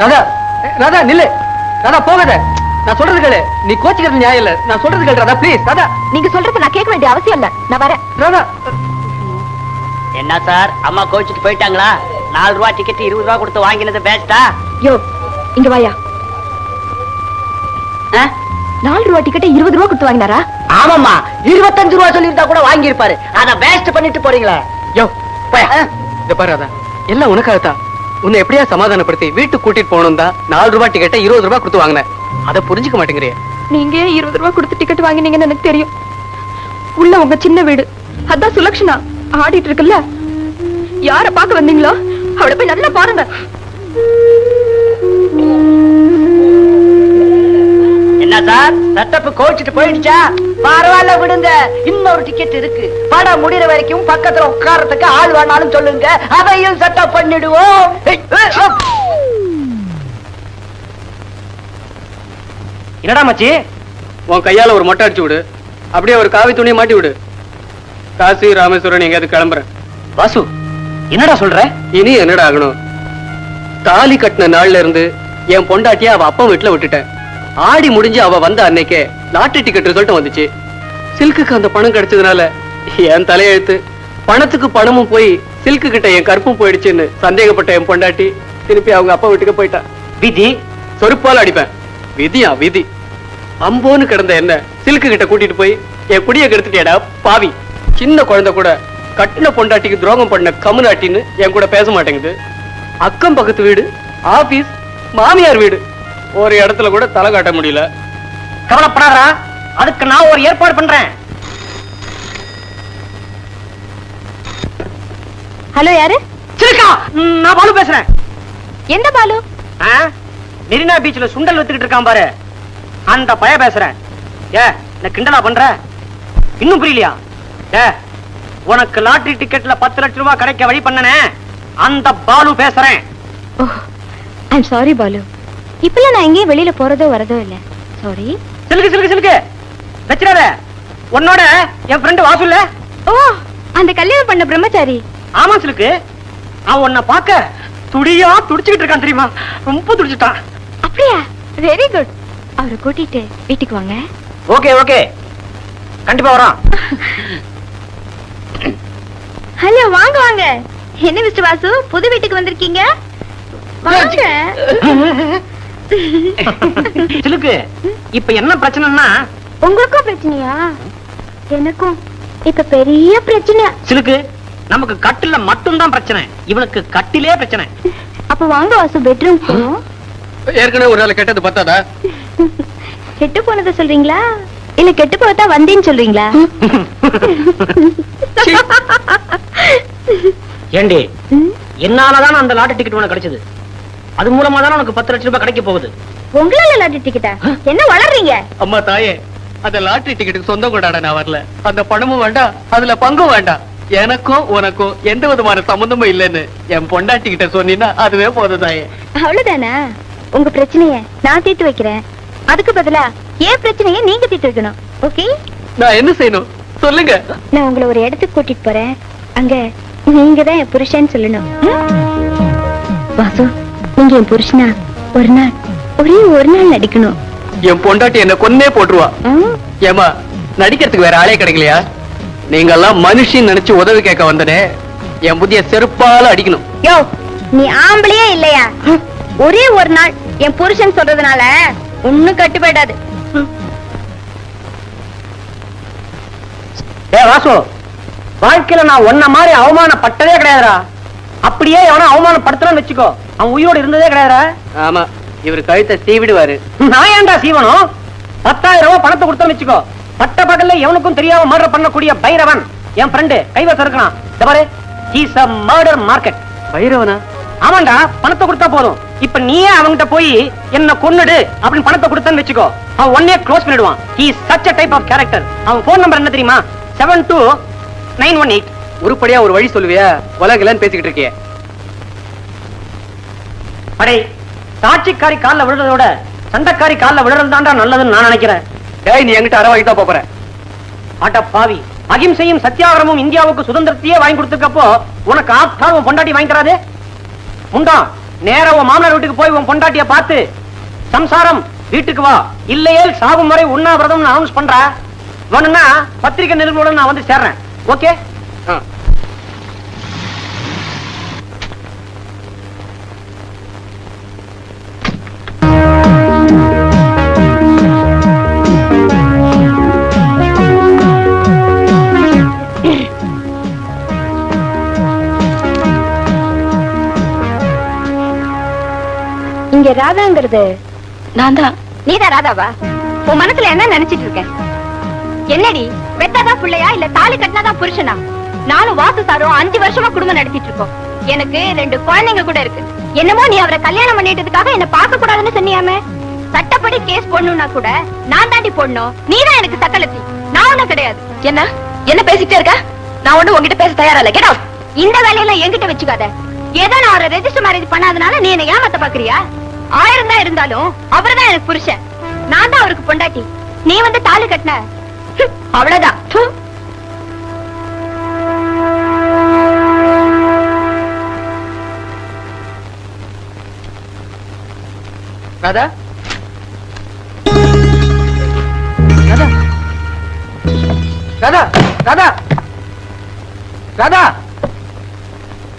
S3: ராதா ராதா நில்லு. ராதா போகாத. நான் சொல்றது கேளு. நீ கோச்சிக்கிறது நியாயம் இல்ல. நான் சொல்றது கேளு ராதா, ப்ளீஸ். ராதா
S1: நீங்க சொல்றது நான் கேட்க வேண்டிய அவசியம் இல்ல. நான் வரேன்.
S3: ராதா.
S7: என்ன சார், அம்மா கோச்சிட்டு போயிட்டாங்களா? ₹4 டிக்கெட் 20 ரூபா கொடுத்து வாங்கினது பேஸ்டா?
S1: யோ இங்க வாயா. ₹4 டிக்கெட்டை 20 ரூபா கொடுத்து வாங்கினாரா?
S7: ஆமாம்மா, 25 ரூபா சொல்லியிருந்தா கூட வாங்கி இருப்பாரு. அத வேஸ்ட் பண்ணிட்டு போறீங்களா?
S3: யோ இந்த பாரு ராதா, எல்லாம் உனக்காகத்தான். உன்னை எப்படியா சமாதானப்படுத்தி வீட்டுக்கு கூட்டிட்டு போகணும் தான் ₹4 டிக்கெட்டை 20 ரூபா கொடுத்து வாங்கினேன். அதை புரிஞ்சுக்க மாட்டேங்கிறிய.
S1: நீங்க 20 ரூபா கொடுத்து டிக்கெட் வாங்கினீங்கன்னு எனக்கு தெரியும். உள்ள உங்க சின்ன வீடு, அதான் சுலக்ஷனா ஆடிட்டு இருக்குல்ல. யார பார்க்க வந்தீங்களோ அவளை போய் நல்லா பாருங்க.
S7: என்ன சார், செட்டப் கோச்சிட்டு போயிடுச்சா? பரவாயில்ல விடுங்க, இன்னொரு டிக்கெட் இருக்கு. படம் முடிகிற வரைக்கும் பக்கத்துல உட்கார்றதுக்கு ஆள் வேணாலும் சொல்லுங்க, அதையும் செட்டப் பண்ணிடுவோம்.
S2: என்னடா மச்சி,
S3: உன் கையால ஒரு மொட்டை அடிச்சு விடு. அப்படியே ஒரு காவி துணியை மாட்டி விடு. காசி ராமேஸ்வரன் எங்கேயாவது கிளம்புறேன்.
S2: வாசு என்னடா சொல்ற?
S3: இனி என்னடா ஆகணும்? தாலி கட்டின நாள்ல இருந்து என் பொண்டாட்டிய அவ அப்பா வீட்டுல விட்டுட்டேன். ஆடி முடிஞ்சு அவ வந்த அன்னைக்கே லாட்டரி டிக்கெட் ரிசல்ட் வந்துச்சு. சில்க்குக்கு அந்த பணம் கிடைச்சதுனால என் தலையெழுத்து. பணத்துக்கு பணமும் போய் சில்க்கு கிட்ட என் கற்பும் போயிடுச்சுன்னு சந்தேகப்பட்ட என் பொண்டாட்டி திருப்பி அவங்க அப்பா வீட்டுக்கு போயிட்டா.
S2: விதி
S3: சொருப்பால் அடிப்பேன். விதியா விதி? அம்போன்னு கிடந்த என்ன சில்க்கு கிட்ட கூட்டிட்டு போய் என் குடிய கெடுத்துட்டேடா பாவி. சின்ன குழந்தை கூட கட்டின பொண்டாட்டிக்கு துரோகம் பண்ண கமுனாட்டின்னு என் கூட பேச மாட்டேங்குது. அக்கம் பக்கத்து வீடு, ஆபீஸ், மாமியார் வீடு, ஒரு இடத்துல கூட தலை காட்ட முடியல.
S2: கவலைப்படாதா, அதுக்கு நான் ஒரு ஏற்பாடு பண்றேன்.
S1: ஹலோ, யாரு?
S2: சிலுக்கா, நான் பாலு பேசுறேன்.
S1: எந்த பாலு?
S2: மெரினா பீச்ல சுண்டல் வித்துக்கிட்டு இருக்கான் பாரு, அந்த பய பேசுறேன். என்ன கிண்டலா பண்ற? இன்னும் புரியலையா? உனக்கு லாட்டரி டிக்கெட்ல 10 லட்சம் ரூபாய் கிடைக்க வழி பண்ணனே, அந்த பாலு பேசுறேன்.
S1: ஐம் சாரி பாலு, இப்பெல்லாம் நான் எங்கேயும் வெளியில போறதோ வரதோ இல்ல. சாரி.
S2: சிலுக்கு சிலுக்கு சிலுக்கு வச்சிடாத. உன்னோட என் ஃப்ரெண்ட் வாசுல்ல?
S1: ஓ, அந்த கல்யாணம் பண்ண பிரம்மச்சாரி.
S2: ஆமா சிலுக்கு, அவன் உன்னை பார்க்க துடியா துடிச்சுக்கிட்டு இருக்கான் தெரியுமா? ரொம்ப துடிச்சுட்டான்.
S1: அப்படியா? Very good. அவரை கூட்டிட்டு வீட்டுக்கு வாங்க.
S2: ஓகே ஓகே, கண்டிப்பா வரான்.
S1: ஹலோ, வாங்க வாங்க. என்ன மிஸ்டர் வாசு, புது வீட்டுக்கு வந்திருக்கீங்க? வாங்க.
S2: சிலுக்கு, இப்ப என்ன பிரச்சனைன்னா?
S4: உங்களுக்கும் பிரச்சனையா? எனக்கும் இப்ப பெரிய பிரச்சனை.
S2: சிலுக்கு, நமக்கு கட்டில மட்டும் தான் பிரச்சனை, இவனுக்கு கட்டிலே பிரச்சனை.
S4: அப்ப வாங்க வாசு, பெட்ரூம் போறோம்.
S3: ஏற்கனவே ஒரு நாள் கெட்டது பத்தாதா?
S4: கெட்டு போனதை சொல்றீங்களா இல்ல கெட்டு போதா வந்தேன்னு சொல்றீங்களா?
S2: ஏண்டி, என்னாலதான் அந்த லாட்டரி டிக்கெட் உனக்கு கிடைச்சது. அது மூலமா தான் உனக்கு 10 லட்சம் ரூபாய் கிடைக்க போகுது.
S4: உங்களால லாட்டரி டிக்கெட்டா? என்ன வளர்றீங்க?
S3: அம்மா தாயே, அந்த லாட்டரி டிக்கெட்டுக்கு சொந்தம் கொண்டாட நான் வரல. அந்த பணமும் வேண்டாம், அதுல பங்கும் வேண்டாம். எனக்கும் உனக்கும் எந்த விதமான சம்பந்தமும் இல்லைன்னு என் பொண்டாட்டி கிட்ட சொன்னீங்கன்னா அதுவே போதும் தாயே.
S4: அவ்வளவுதானா? உங்க பிரச்சனைய நான் தீர்த்து வைக்கிறேன். அதுக்கு பதிலா ஏன் பிரச்சனைய நீங்க தீர்த்து வைக்கணும். ஓகே?
S3: நான் என்ன செய்யணும் சொல்லுங்க.
S4: நான் உங்களை ஒரு இடத்துக்கு கூட்டிட்டு போறேன். அங்க நீங்க தான் என் புருஷன் சொல்லணும். வாசு, நீங்க என் புருஷனா ஒரு நாள், ஒரே ஒரு நாள் நடிக்கணும்.
S3: என் பொண்டாட்டி என்ன கொன்னே போட்டுருவா. ஏமா, நடிக்கிறதுக்கு வேற ஆளே கிடைக்கலையா? நீங்க எல்லாம் மனுஷன் நினைச்சு உதவி கேட்க வந்தனே, என் புதிய செருப்பால அடிக்கணும்.
S4: யோ, நீ ஆம்பளையே இல்லையா? ஒரே ஒரு நாள் என் புருஷன் சொல்றதுனால ஒண்ணும் கட்டு போயிடாது.
S2: வாசு, வாழ்க்கையில நான் ஒன்ன மாதிரி அவமானப்பட்டதே கிடையாதுடா. அப்படியே எவனா அவமானப்படுத்தணும்னு வச்சுக்கோ, அவன் உயிரோடு இருந்ததே கிடையாதுடா.
S3: ஆமா, இவர் கழுத்தை சீவிடுவாரு.
S2: நான் ஏன்டா சீவனும்? 10,000 ரூபாய் பணத்தை கொடுத்தோம்னு வச்சுக்கோ, பட்ட பகல்ல எவனுக்கும் தெரியாம மர்டர் பண்ணக்கூடிய பைரவன் என் ஃப்ரெண்டு கைவசம் இருக்கான். இந்த பாரு, ஹீஸ் a murder market.
S3: பைரவனா?
S2: ஆமாண்டா, பணத்தை கொடுத்தா போதும். இப்ப நீயே அவன்கிட்ட போய் என்ன கொன்னுடு அப்படின்னு பணத்தை கொடுத்தன்னு வச்சுக்கோ, அவன் ஒன்னே க்ளோஸ் பண்ணிடுவான். he is such a type of character. அவன் போன் நம்பர் என்ன தெரியுமா? 72918.
S3: உருப்படியா ஒரு வழி சொல்லுவியா? உலகலன்னு பேசிக்கிட்டு இருக்கியே.
S2: அடே, சாட்சிக்காரி கால்ல விழுறதோட சண்டைக்காரி கால்ல விழுறது தான்டா நல்லதுன்னு நான் நினைக்கிறேன்.
S3: டேய், நீ என்கிட்ட அரை வாங்கிட்டா போற.
S2: ஆட்ட பாவி, அகிம்சையும் சத்தியாகிரமும் இந்தியாவுக்கு சுதந்திரத்தையே வாங்கி கொடுத்துக்கப்போ உனக்கு ஆத்தால் உன் பொண்டாட்டி வாங்கி தராது? முண்டா, நேரா உன் மாமனார் வீட்டுக்கு போய் உன் பொண்டாட்டிய பார்த்து சம்சாரம் வீட்டுக்கு வா, இல்லையே சாகும் வரை உண்ணாவிரதம் அனௌன்ஸ் பண்ற. வேணும்னா பத்திரிகை நிருபருடன் நான் வந்து சேர்றேன். ஓகே?
S4: இங்க ராதாங்கிறது
S1: நான் தான்.
S4: நீதான் ராதாவா? உன் மனசுல என்ன நினைச்சிட்டு இருக்க? என்னடி, பெத்தாதான் பிள்ளையா இல்ல தாலி கட்டினாதான் புருஷனா? நானும் வாசு சாரும் 5 வருஷமா குடும்பம் நடத்திட்டு இருக்கோம். எனக்கு 2 குழந்தைங்க கூட இருக்கு. என்னமோ நீ அவரை கல்யாணம் பண்ணிட்டதுக்காக என்ன பார்க்க கூடாதுன்னு சொன்னியாமே. சட்டப்படி கேஸ் போடணும்னா கூட நான் தாண்டி போடணும். நீதான் எனக்கு சக்கலத்தி, நான் ஒண்ணும் கிடையாது.
S1: என்ன என்ன பேசிட்டே இருக்க? நான் ஒண்ணு உங்ககிட்ட பேச தயாரா இல்ல. Get out.
S4: இந்த வேலையெல்லாம் என்கிட்ட வச்சுக்காத. ஏதோ நான் அவரை ரெஜிஸ்டர் மேரேஜ் பண்ணாதனால நீ என்ன ஏமாத்த பாக்குறியா? 1000 தான் இருந்தாலும் அவர்தான் எனக்கு புருஷன், நான் தான் அவருக்கு பொண்டாட்டி. நீ வந்து தாலி கட்டின அவ்வளவுதான்.
S3: ராதா, ராதா, ராதா, ராதா, ராதா,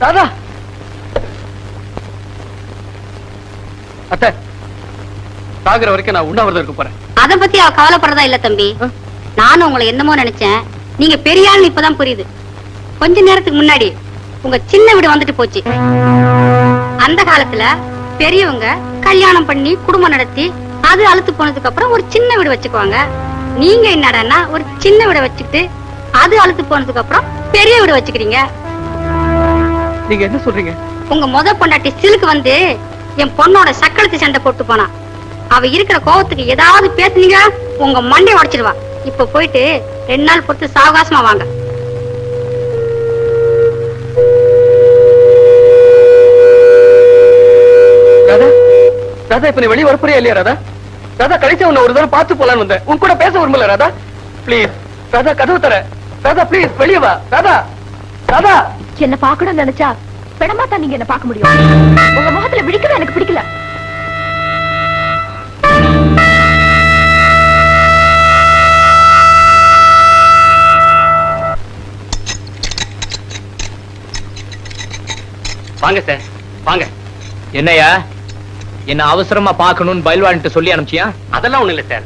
S3: ராதா. அத்தை, சாகுற வரைக்கும் நான் உண்ணாவிரதம் இருக்க போறேன்.
S5: அத பத்தி அவ கவலைப்படுறதா இல்ல தம்பி. நானும் உங்களை என்னமோ நினைச்சேன். நீங்க பெரிய ஆள் இப்பதான் புரியுது. கொஞ்ச நேரத்துக்கு முன்னாடி உங்க சின்ன வீடு வந்துட்டு போச்சு. அந்த காலத்துல பெரியவங்க கல்யாணம் பண்ணி குடும்பம் நடத்தி அது அழுத்து போனதுக்கு அப்புறம் ஒரு சின்ன வீடு வச்சுக்குவாங்க. நீங்க என்னடான்னா ஒரு சின்ன வீடு வச்சுக்கிட்டு அது அழுத்து போனதுக்கு அப்புறம் பெரிய வீடு வச்சுக்கிறீங்க.
S3: நீங்க என்ன சொல்றீங்க?
S5: உங்க முத பொண்டாட்டி சிலுக்கு வந்து என் பொண்ணோட சக்களத்து சண்டை போட்டு போனா. அவ இருக்கிற கோவத்துக்கு ஏதாவது பேசுனீங்க உங்க மண்டை உடைச்சிருவா. இப்ப போயிட்டு 2 நாள் பொறுத்து சாவகாசமா வாங்க.
S3: ராதா, ராதா இப்ப நீ வெளியே வரப்போறியா இல்லையா ராதா? ராதா கடைசி உன்னை ஒரு தடவை பார்த்து போலான்னு வந்தேன். உன் கூட பேச விரும்பல ராதா. ப்ளீஸ் ராதா, கதவு தர. ராதா ப்ளீஸ் வெளியே வா. ராதா, ராதா.
S1: என்ன பாக்கணும்னு நினைச்சா பெடமா தான் நீங்க என்ன பார்க்க முடியும். உங்க முகத்துல விழிக்கவே எனக்கு பிடிக்கல.
S3: வாங்க சார், வாங்க.
S8: என்னையா என்ன அவசரமா பாக்கணும்னு பயில்வான்ட்டு சொல்லி அனுப்பிச்சியா?
S3: அதெல்லாம் ஒண்ணு இல்ல சார்.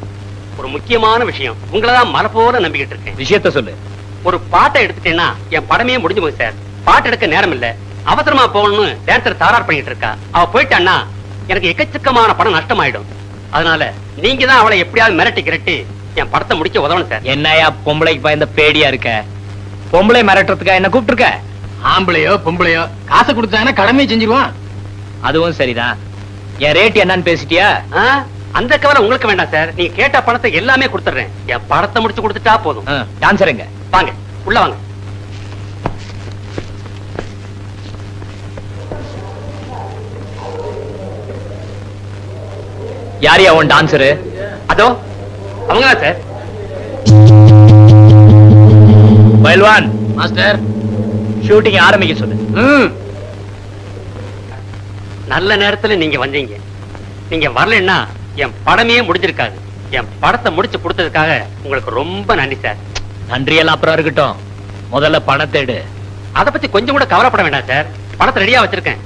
S3: ஒரு முக்கியமான விஷயம். உங்களதான் மலை போல நம்பிக்கிட்டு இருக்கேன்.
S8: விஷயத்த சொல்லு.
S3: ஒரு பாட்டை எடுத்துட்டேன்னா என் படமே முடிஞ்சு போகுது சார். பாட்டு எடுக்க நேரம் இல்ல, அவசரமா போகணும்னு டேரக்டர் தாரார் பண்ணிட்டு இருக்கா. அவ போயிட்டான்னா எனக்கு எக்கச்சக்கமான படம் நஷ்டமாயிடும். அதனால நீங்க தான் அவளை எப்படியாவது மிரட்டி கிரட்டி என் படத்தை முடிக்க உதவணும் சார்.
S8: என்னையா பொம்பளைக்கு பயந்த பேடியா இருக்க? பொம்பளை மிரட்டுறதுக்கா என்ன கூப்பிட்டு இருக்க?
S2: ஆம்பளையோ பொம்பளையோ காசை கொடுத்தாங்கன்னா கடமையை செஞ்சிருவான்.
S8: அதுவும் சரிதான். என் ரேட் என்னன்னு பேசிட்டியா?
S3: அந்த கவலை உங்களுக்கு வேண்டாம் சார். நீங்க கேட்ட பணத்தை எல்லாமே கொடுத்துறேன். என் படத்தை முடிச்சு கொடுத்துட்டா போதும்.
S8: டான்சருங்க
S3: வாங்க, உள்ள வாங்க.
S8: யாரியா உன் டான்சரு?
S3: அதோ அவங்கதான் சார்.
S8: பயில்வான்
S2: மாஸ்டர்,
S8: ஷூட்டிங் ஆரம்பிக்க சொல்லு.
S3: நல்ல நேரத்துல நீங்க வந்தீங்க. நீங்க வரலன்னா என் படமே முடிஞ்சிருக்காது. என் படத்தை முடிச்சு கொடுத்ததுக்காக உங்களுக்கு ரொம்ப நன்றி சார்.
S8: நன்றியெல்லாம் அப்புறம் இருக்கட்டும், முதல்ல பணத்தை எடு.
S3: அதை பத்தி கொஞ்சம் கூட கவலைப்பட வேண்டாம் சார். படத்தை ரெடியா வச்சிருக்கேன்.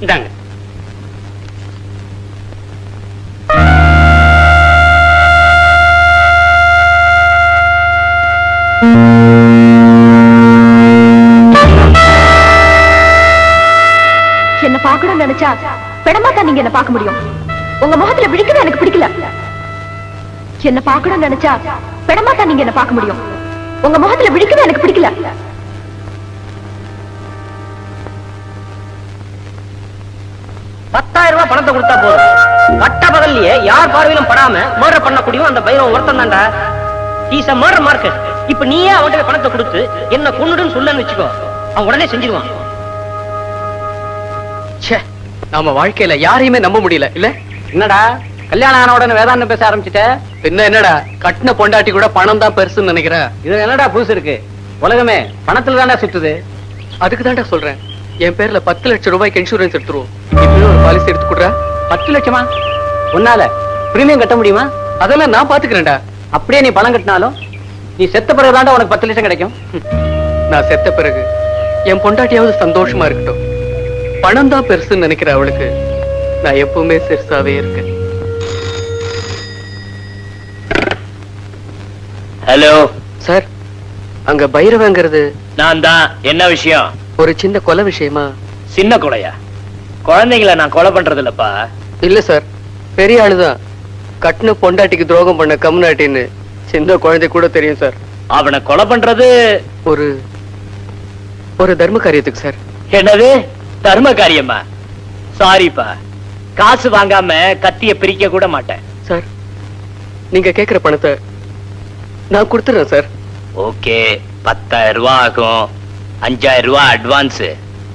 S3: இந்தாங்க.
S1: என்ன பாக்கணும்னு நினைச்சா பெடமா தான் நீங்க என்ன பார்க்க முடியும். உங்க முகத்துல விழிக்கவே எனக்கு பிடிக்கல. என்ன பாக்கணும்னு நினைச்சா பெடமா தான் நீங்க என்ன பார்க்க முடியும். உங்க முகத்துல விழிக்கவே எனக்கு பிடிக்கல.
S7: 10,000 ரூபாய் பணத்தை கொடுத்தா போதும். கட்ட பகல்லையே யார் பார்வையிலும் படாம மர்டர் பண்ணக்கூடியும் அந்த பைரவன் ஒருத்தன் தான்டா. Is a murder market. இப்ப நீயே அவன்கிட்ட பணத்தை கொடுத்து என்ன கொன்னுடுன்னு சொல்லன்னு வச்சுக்கோ, அவன் உடனே செஞ்சிருவான்.
S3: நாம வாழ்க்கையில யாரையுமே நம்ப முடியல இல்ல?
S7: என்னடா கல்யாணம் ஆன உடனே வேதாந்தம் பேச ஆரம்பிச்சுட்ட?
S3: பின்ன என்னடா, கட்டின பொண்டாட்டி கூட பணம் தான் பெருசுன்னு நினைக்கிறேன்.
S7: இது என்னடா புதுசு இருக்கு? உலகமே பணத்துல தான்டா சுத்துது.
S3: அதுக்கு தான்டா சொல்றேன். என் பேர்ல 10 லட்சம் ரூபாய்க்கு இன்சூரன்ஸ் எடுத்துருவோம். இப்பவே ஒரு பாலிசி எடுத்து கொடுறா.
S7: 10 லட்சமா? உன்னால பிரீமியம் கட்ட முடியுமா?
S3: அதெல்லாம் நான் பாத்துக்கிறேன்டா.
S7: அப்படியே நீ பணம் கட்டினாலும் நீ செத்த பிறகுதான்டா உனக்கு 10 லட்சம் கிடைக்கும்.
S3: நான் செத்த பிறகு என் பொண்டாட்டியாவது சந்தோஷமா இருக்கட்டும். பணம் தான் பெருசுன்னு நினைக்கிற அவளுக்கு நான் எப்பவுமே சிறுசாவே இருக்கேன்.
S8: ஹலோ
S3: சார், அங்க பைரவங்கிறது
S8: நான் தான். என்ன விஷயம்?
S3: ஒரு சின்ன கொலை விஷயமா?
S8: சின்ன கொலையா? குழந்தைங்களை நான் கொலை பண்றது இல்லப்பா.
S3: இல்ல சார், பெரிய ஆளுதான். கட்டின பொண்டாட்டிக்கு துரோகம் பண்ண கம்நாட்டின்னு சின்ன குழந்தை கூட தெரியும் சார்.
S8: அவனை கொலை பண்றது
S3: ஒரு ஒரு தர்ம காரியத்துக்கு சார்.
S8: என்னது தர்ம காரியமா? சாரிப்பா, காசு வாங்காம கத்திய பிரிக்க கூட மாட்டேன்.
S3: சார், நீங்க கேக்குற பணத்தை நான் கொடுத்துறேன் சார்.
S8: ஓகே, 10,000 ரூபாய் ஆகும். 5,000 ரூபாய் அட்வான்ஸ்,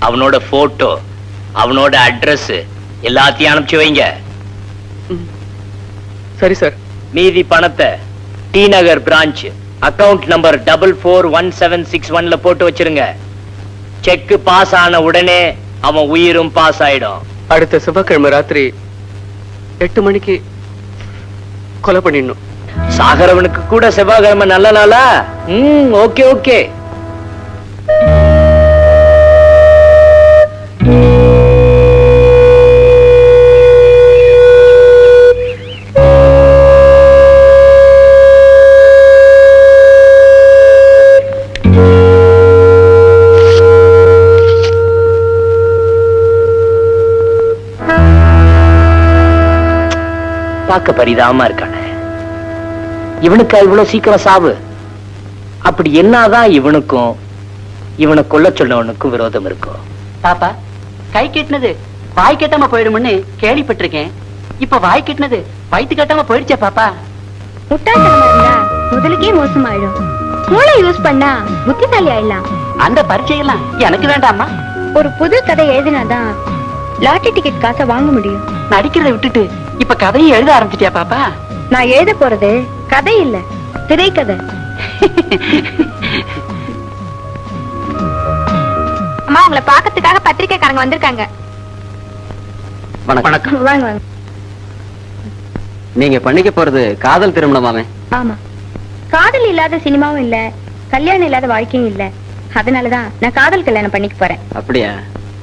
S8: அவனோட போட்டோ, அவனோட அட்ரஸ் எல்லாத்தையும் அனுப்பிச்சு வைங்க.
S3: சரி சார்.
S8: மீதி பணத்தை டி நகர் பிரான்ச் அக்கவுண்ட் நம்பர் 441761 போட்டு வச்சிருங்க. செக் பாஸ் ஆன உடனே அவன் உயிரும் பாஸ் ஆயிடும்.
S3: அடுத்த செவ்வாய்க்கிழமை ராத்திரி 8 மணிக்கு கொலை பண்ணிடணும்.
S8: சாகரவனுக்கு கூட செவ்வாய்க்கிழமை நல்ல நாளா? Okay okay. பார்க்க பரிதாபமா இருக்கானே, இவனுக்கு இவ்வளவு சீக்கிரம் சாவு? அப்படி என்னதான் இவனுக்கும் இவனை கொல்ல சொன்னவனுக்கும் விரோதம் இருக்கும்.
S7: பாப்பா, கை கெட்டினது வாய் கெட்டாம போயிடும்னு கேள்விப்பட்டிருக்கேன். இப்ப வாய் கெட்டினது வயிற்று கட்டாம போயிடுச்சே பாப்பா.
S4: முட்டாள்தனமா இருந்தா முதலுக்கே மோசமாயிடும். மூளை யூஸ் பண்ணா புத்திசாலி ஆயிடலாம்.
S7: அந்த பரீட்சையெல்லாம் எனக்கு வேண்டாமா?
S4: ஒரு புது கதை எழுதினாதான் லாட்டரி டிக்கெட் காசை வாங்க முடியும்.
S7: நடிக்கிறத விட்டுட்டு இப்ப கதையை எழுத ஆரம்பிச்சிட்டியா பாப்பா?
S4: நான் எழுத போறது கதை இல்ல, திரைக்கதை. அம்மா, உங்களை பாக்கிறதுக்காக பத்திரிக்கைக்காரங்க வந்திருக்காங்க.
S3: வணக்கம்.
S4: வாங்க வாங்க.
S3: நீங்க பண்ணிக்க போறது காதல் திருமணமாமே?
S4: ஆமா, காதல் இல்லாத சினிமாவும் இல்ல, கல்யாணம் இல்லாத வாழ்க்கையும் இல்ல. அதனாலதான் நான் காதல் கல்யாணம் பண்ணிக்க போறேன்.
S3: அப்படியா?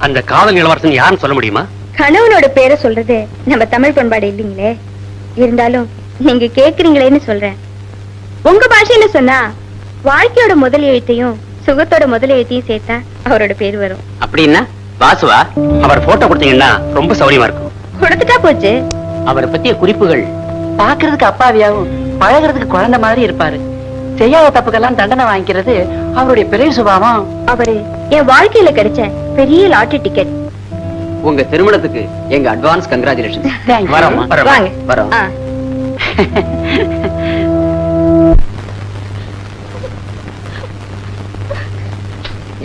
S8: அந்த காதல் இளவரசன் யாருன்னு சொல்ல முடியுமா?
S4: கணவனோட பேரை சொல்றது நம்ம தமிழ் பண்பாடு இல்லைங்களே. இருந்தாலும் நீங்க கேக்குறீங்களேன்னு சொல்றேன். உங்க பாஷையில சொன்னா வாழ்க்கையோட முதல் எழுத்தையும் சுகத்தோட முதல் எழுத்தையும் சேர்த்தா அவரோட பேர் வரும்.
S8: அப்படின்னா வாசுவா, அவர் போட்டோ கொடுத்தீங்கன்னா ரொம்ப சௌரியமா இருக்கும்.
S4: கொடுத்துட்டா போச்சு.
S7: அவரை பத்திய குறிப்புகள் பாக்குறதுக்கு அப்பாவியாவும் பழகிறதுக்கு குழந்தை மாதிரி இருப்பாரு. செய்யாத தப்புக்கெல்லாம் தண்டனை வாங்கிக்கிறது அவருடைய பெரிய சுபாவம்.
S4: அவரு என் வாழ்க்கையில கிடைச்ச பெரிய லாட்டரி டிக்கெட்.
S3: உங்க திருமணத்துக்கு எங்க அட்வான்ஸ் கங்க்ராச்சுலேஷன்.
S8: வரோம்.
S4: வாங்க.
S3: வரோம்.
S4: ஆ.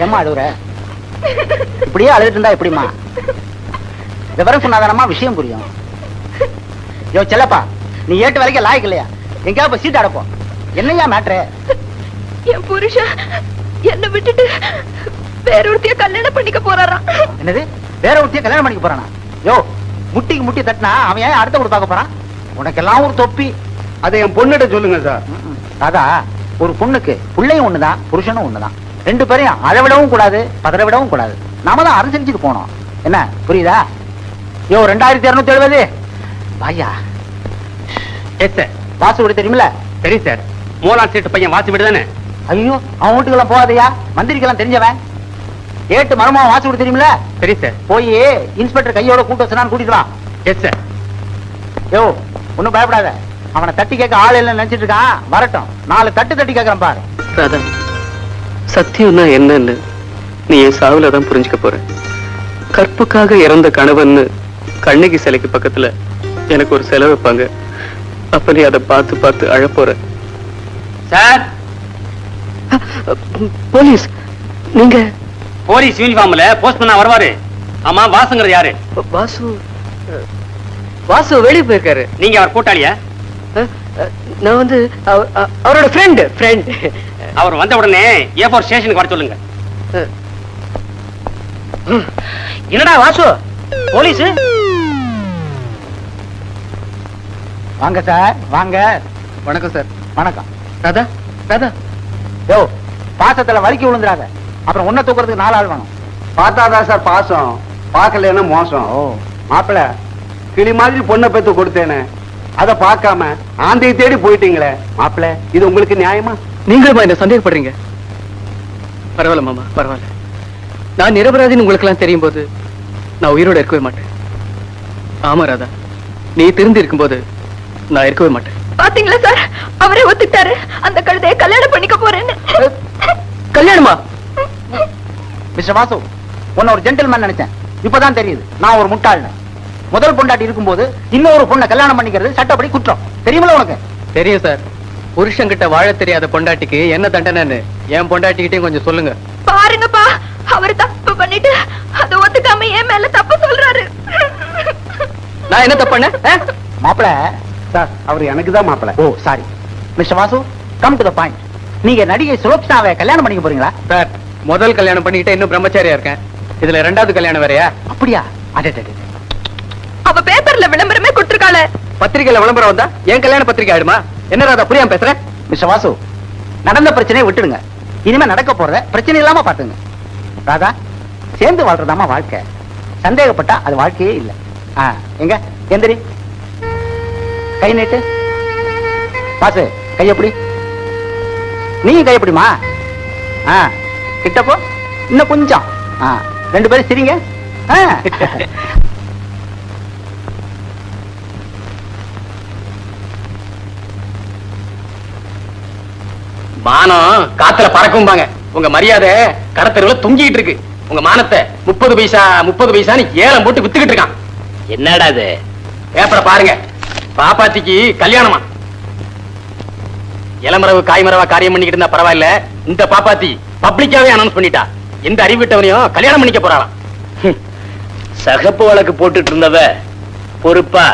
S7: ஏமா அழுகுற? இப்படியே அழுதுட்டு இருந்தா எப்படிமா? விவரம் சொன்னாதானமா விஷயம் புரியும். யோ செல்லப்பா, நீ ஏட்டு வரைக்கும் லாய்க்கு இல்லையா? எங்கேயாவது சீட் அடப்போம். என்னையா மேட்ரு?
S1: என் புருஷன் என்ன விட்டுட்டு வேறொருத்தைய கல்யாணம் பண்ணிக்க போறாராம்.
S7: என்னது? வேற ஒருத்தைய கல்யாணம் பண்ணிக்க போறானா? யோ, முட்டிக்கு முட்டி தட்டினா அவன் ஏன் அடுத்த கூட பார்க்க போறான்? உனக்கெல்லாம் ஒரு தொப்பி.
S6: அதை என் பொண்ணுகிட்ட சொல்லுங்க சார்.
S7: ராதா, ஒரு பொண்ணுக்கு பிள்ளையும் ஒண்ணுதான், புருஷனும் ஒண்ணுதான். ரெண்டு பேரையும் அழ விடவும் கூடாது, பதற விடவும் கூடாது. நாம தான் அனுசரிச்சுட்டு போனோம். என்ன புரியுதா? யோ 2270 வாயா.
S8: Yes sir.
S7: வாசு வீடு தெரியுமில்ல?
S8: சரி சார். மூலான் சீட்டு பையன் வாசி வீடு தானே?
S7: ஐயோ, அவன் வீட்டுக்கெல்லாம் போகாதையா, மந்திரிக்கெல்லாம் தெரிஞ்சவன். ஏட்டு மருமா வாசு வீடு தெரியுமில்ல?
S8: சரி சார்.
S7: போய் இன்ஸ்பெக்டர் கையோட கூட்டு வச்சுனான்னு கூட்டிட்டு வா.
S8: Yes sir.
S7: யோ, ஒண்ணும் பயப்படாத. அவனை தட்டி கேட்க ஆள் இல்லைன்னு நினைச்சிட்டு இருக்கான். வரட்டும், 4 தட்டி கேட்கறேன் பாரு.
S3: ராதா, சத்தியம்னா என்னன்னு நீ என் சாவுல தான் புரிஞ்சுக்க போற. கற்புக்காக இறந்த கணவன்னு கண்ணகி சிலைக்கு பக்கத்துல எனக்கு ஒரு செலவு வைப்பாங்க. அப்ப நீ அதை பார்த்து பார்த்து அழப்போற.
S8: சார்,
S3: போலீஸ் நீங்க?
S8: போலீஸ் யூனிஃபார்ம்ல போஸ்ட் பண்ணா வருவாரு. ஆமா, வாசுங்கிறது யாரு?
S3: வாசு வெளியே போயிருக்காரு.
S8: நீங்க அவர் கூட்டாளியா?
S3: நான் வந்து அவரோட ஃப்ரெண்ட்.
S8: அவர் வந்த உடனே A4 ஸ்டேஷனுக்கு வர சொல்லுங்க. என்னடா வாசு, போலீஸ்?
S7: வாங்க சார், வாங்க.
S3: வணக்கம் சார்.
S7: வணக்கம்.
S3: ராதா, ராதா.
S7: யோ, பாசத்துல வலிக்கி விழுந்துறாத. அப்புறம் உன்னை தூக்குறதுக்கு 4 ஆள் வேணும்.
S6: பார்த்தாதான் சார் பாசம், பார்க்கலன்னா மோசம்.
S7: ஓ,
S6: மாப்பிள்ள, கிளி மாதிரி பொண்ணை பெத்து கொடுத்தேனே, அதை பார்க்காம ஆந்தையை தேடி போயிட்டீங்களே. மாப்பிள்ள, இது உங்களுக்கு நியாயமா?
S3: நீங்களுமா என்ன சந்தேகப்படுறீங்க? பரவாயில்ல மாமா, பரவாயில்ல. நான் நிரபராதின்னு உங்களுக்கு எல்லாம் தெரியும் போது நான் உயிரோட இருக்கவே மாட்டேன். ஆமா ராதா, நீ திருந்தி இருக்கும்போது நான் இருக்கவே மாட்டேன்.
S1: பாத்தீங்களா சார், அவரே ஒத்துக்கிட்டாரு அந்த கழுதையை கல்யாணம் பண்ணிக்க போறேன்னு.
S3: கல்யாணமா?
S7: மிஸ்டர் வாசு, உன்னை ஒரு ஜென்டில்மேன் நினைச்சேன். இப்பதான் தெரியுது நான் ஒரு முட்டாள்னு. முதல் பொண்டாட்டி இருக்கும்போது இன்னொரு பொண்ணை கல்யாணம் பண்ணிக்கிறது சட்டப்படி குற்றம். தெரியுமில்ல உனக்கு?
S3: தெரியும் சார். புருஷன்கிட்ட வாழ தெரியாத பொண்டாட்டிக்கு என்ன தண்டனைன்னு என் பொண்டாட்டிக்கிட்டையும் கொஞ்சம் சொல்லுங்க.
S1: பாருங்கப்பா, அவர் தப்பு பண்ணிட்டு அதை ஒத்துக்காம என் மேல தப்பு சொல்றாரு.
S3: நான் என்ன தப்பு பண்ணேன்?
S7: மாப்பிள
S6: சார், அவர் எனக்கு தான் மாப்பிள்ள.
S7: Oh sorry. Mister Vasu, come to the point. நீங்க நடிகை சுலோச்சனாவை கல்யாணம் பண்ணிக்க போறீங்களா?
S3: சார், முதல் கல்யாணம் பண்ணிக்கிட்டே இன்னும் பிரம்மச்சாரியா இருக்கேன். இதுல 2வது கல்யாணம் வேறயா?
S7: அப்படியா? அடே,
S1: அவ பேப்பர்ல விளம்பரமே கொடுத்திருக்காள.
S3: பத்திரிகையில விளம்பரம் வந்தா என் கல்யாண பத்திரிகை ஆயிடுமா? என்ன ராதா புரியாம பேசுற?
S7: மிஸ்டர் வாசு, நடந்த பிரச்சனையை விட்டுடுங்க. இனிமே நடக்க போறத பிரச்சனை இல்லாம பாத்துங்க. ராதா, சேர்ந்து வாழ்றதாமா வாழ்க்கை. சந்தேகப்பட்டா அது வாழ்க்கையே இல்ல. எங்க எந்திரி, கை நீட்டு. வாசு, கையப்படி. நீங்க கையப்படிமா? கிட்டப்போ இன்னும் கொஞ்சம். 2 பேரும் சிரிங்க.
S8: மானம் காத்துல பறக்கும்பாங்க. உங்க மரியாதை கடத்தெருவுல தொங்கிட்டு இருக்கு. உங்க மானத்தை 30 பைசான்னு ஏலம் போட்டு வித்துக்கிட்டு இருக்கான். என்னடா இது? பேப்பரை பாருங்க. பாப்பாத்திக்கு கல்யாணமா. இளமரவு காய்மரவா காரியம் பண்ணிக்கிட்டு இருந்தா பரவாயில்ல, இந்த பாப்பாத்தி பப்ளிக்காவே அனௌன்ஸ் பண்ணிட்டா எந்த அறிவிட்டவனையும் கல்யாணம் பண்ணிக்க போறாளாம். சகப்பு வழக்கு போட்டுட்டு இருந்தவ பொறுப்பா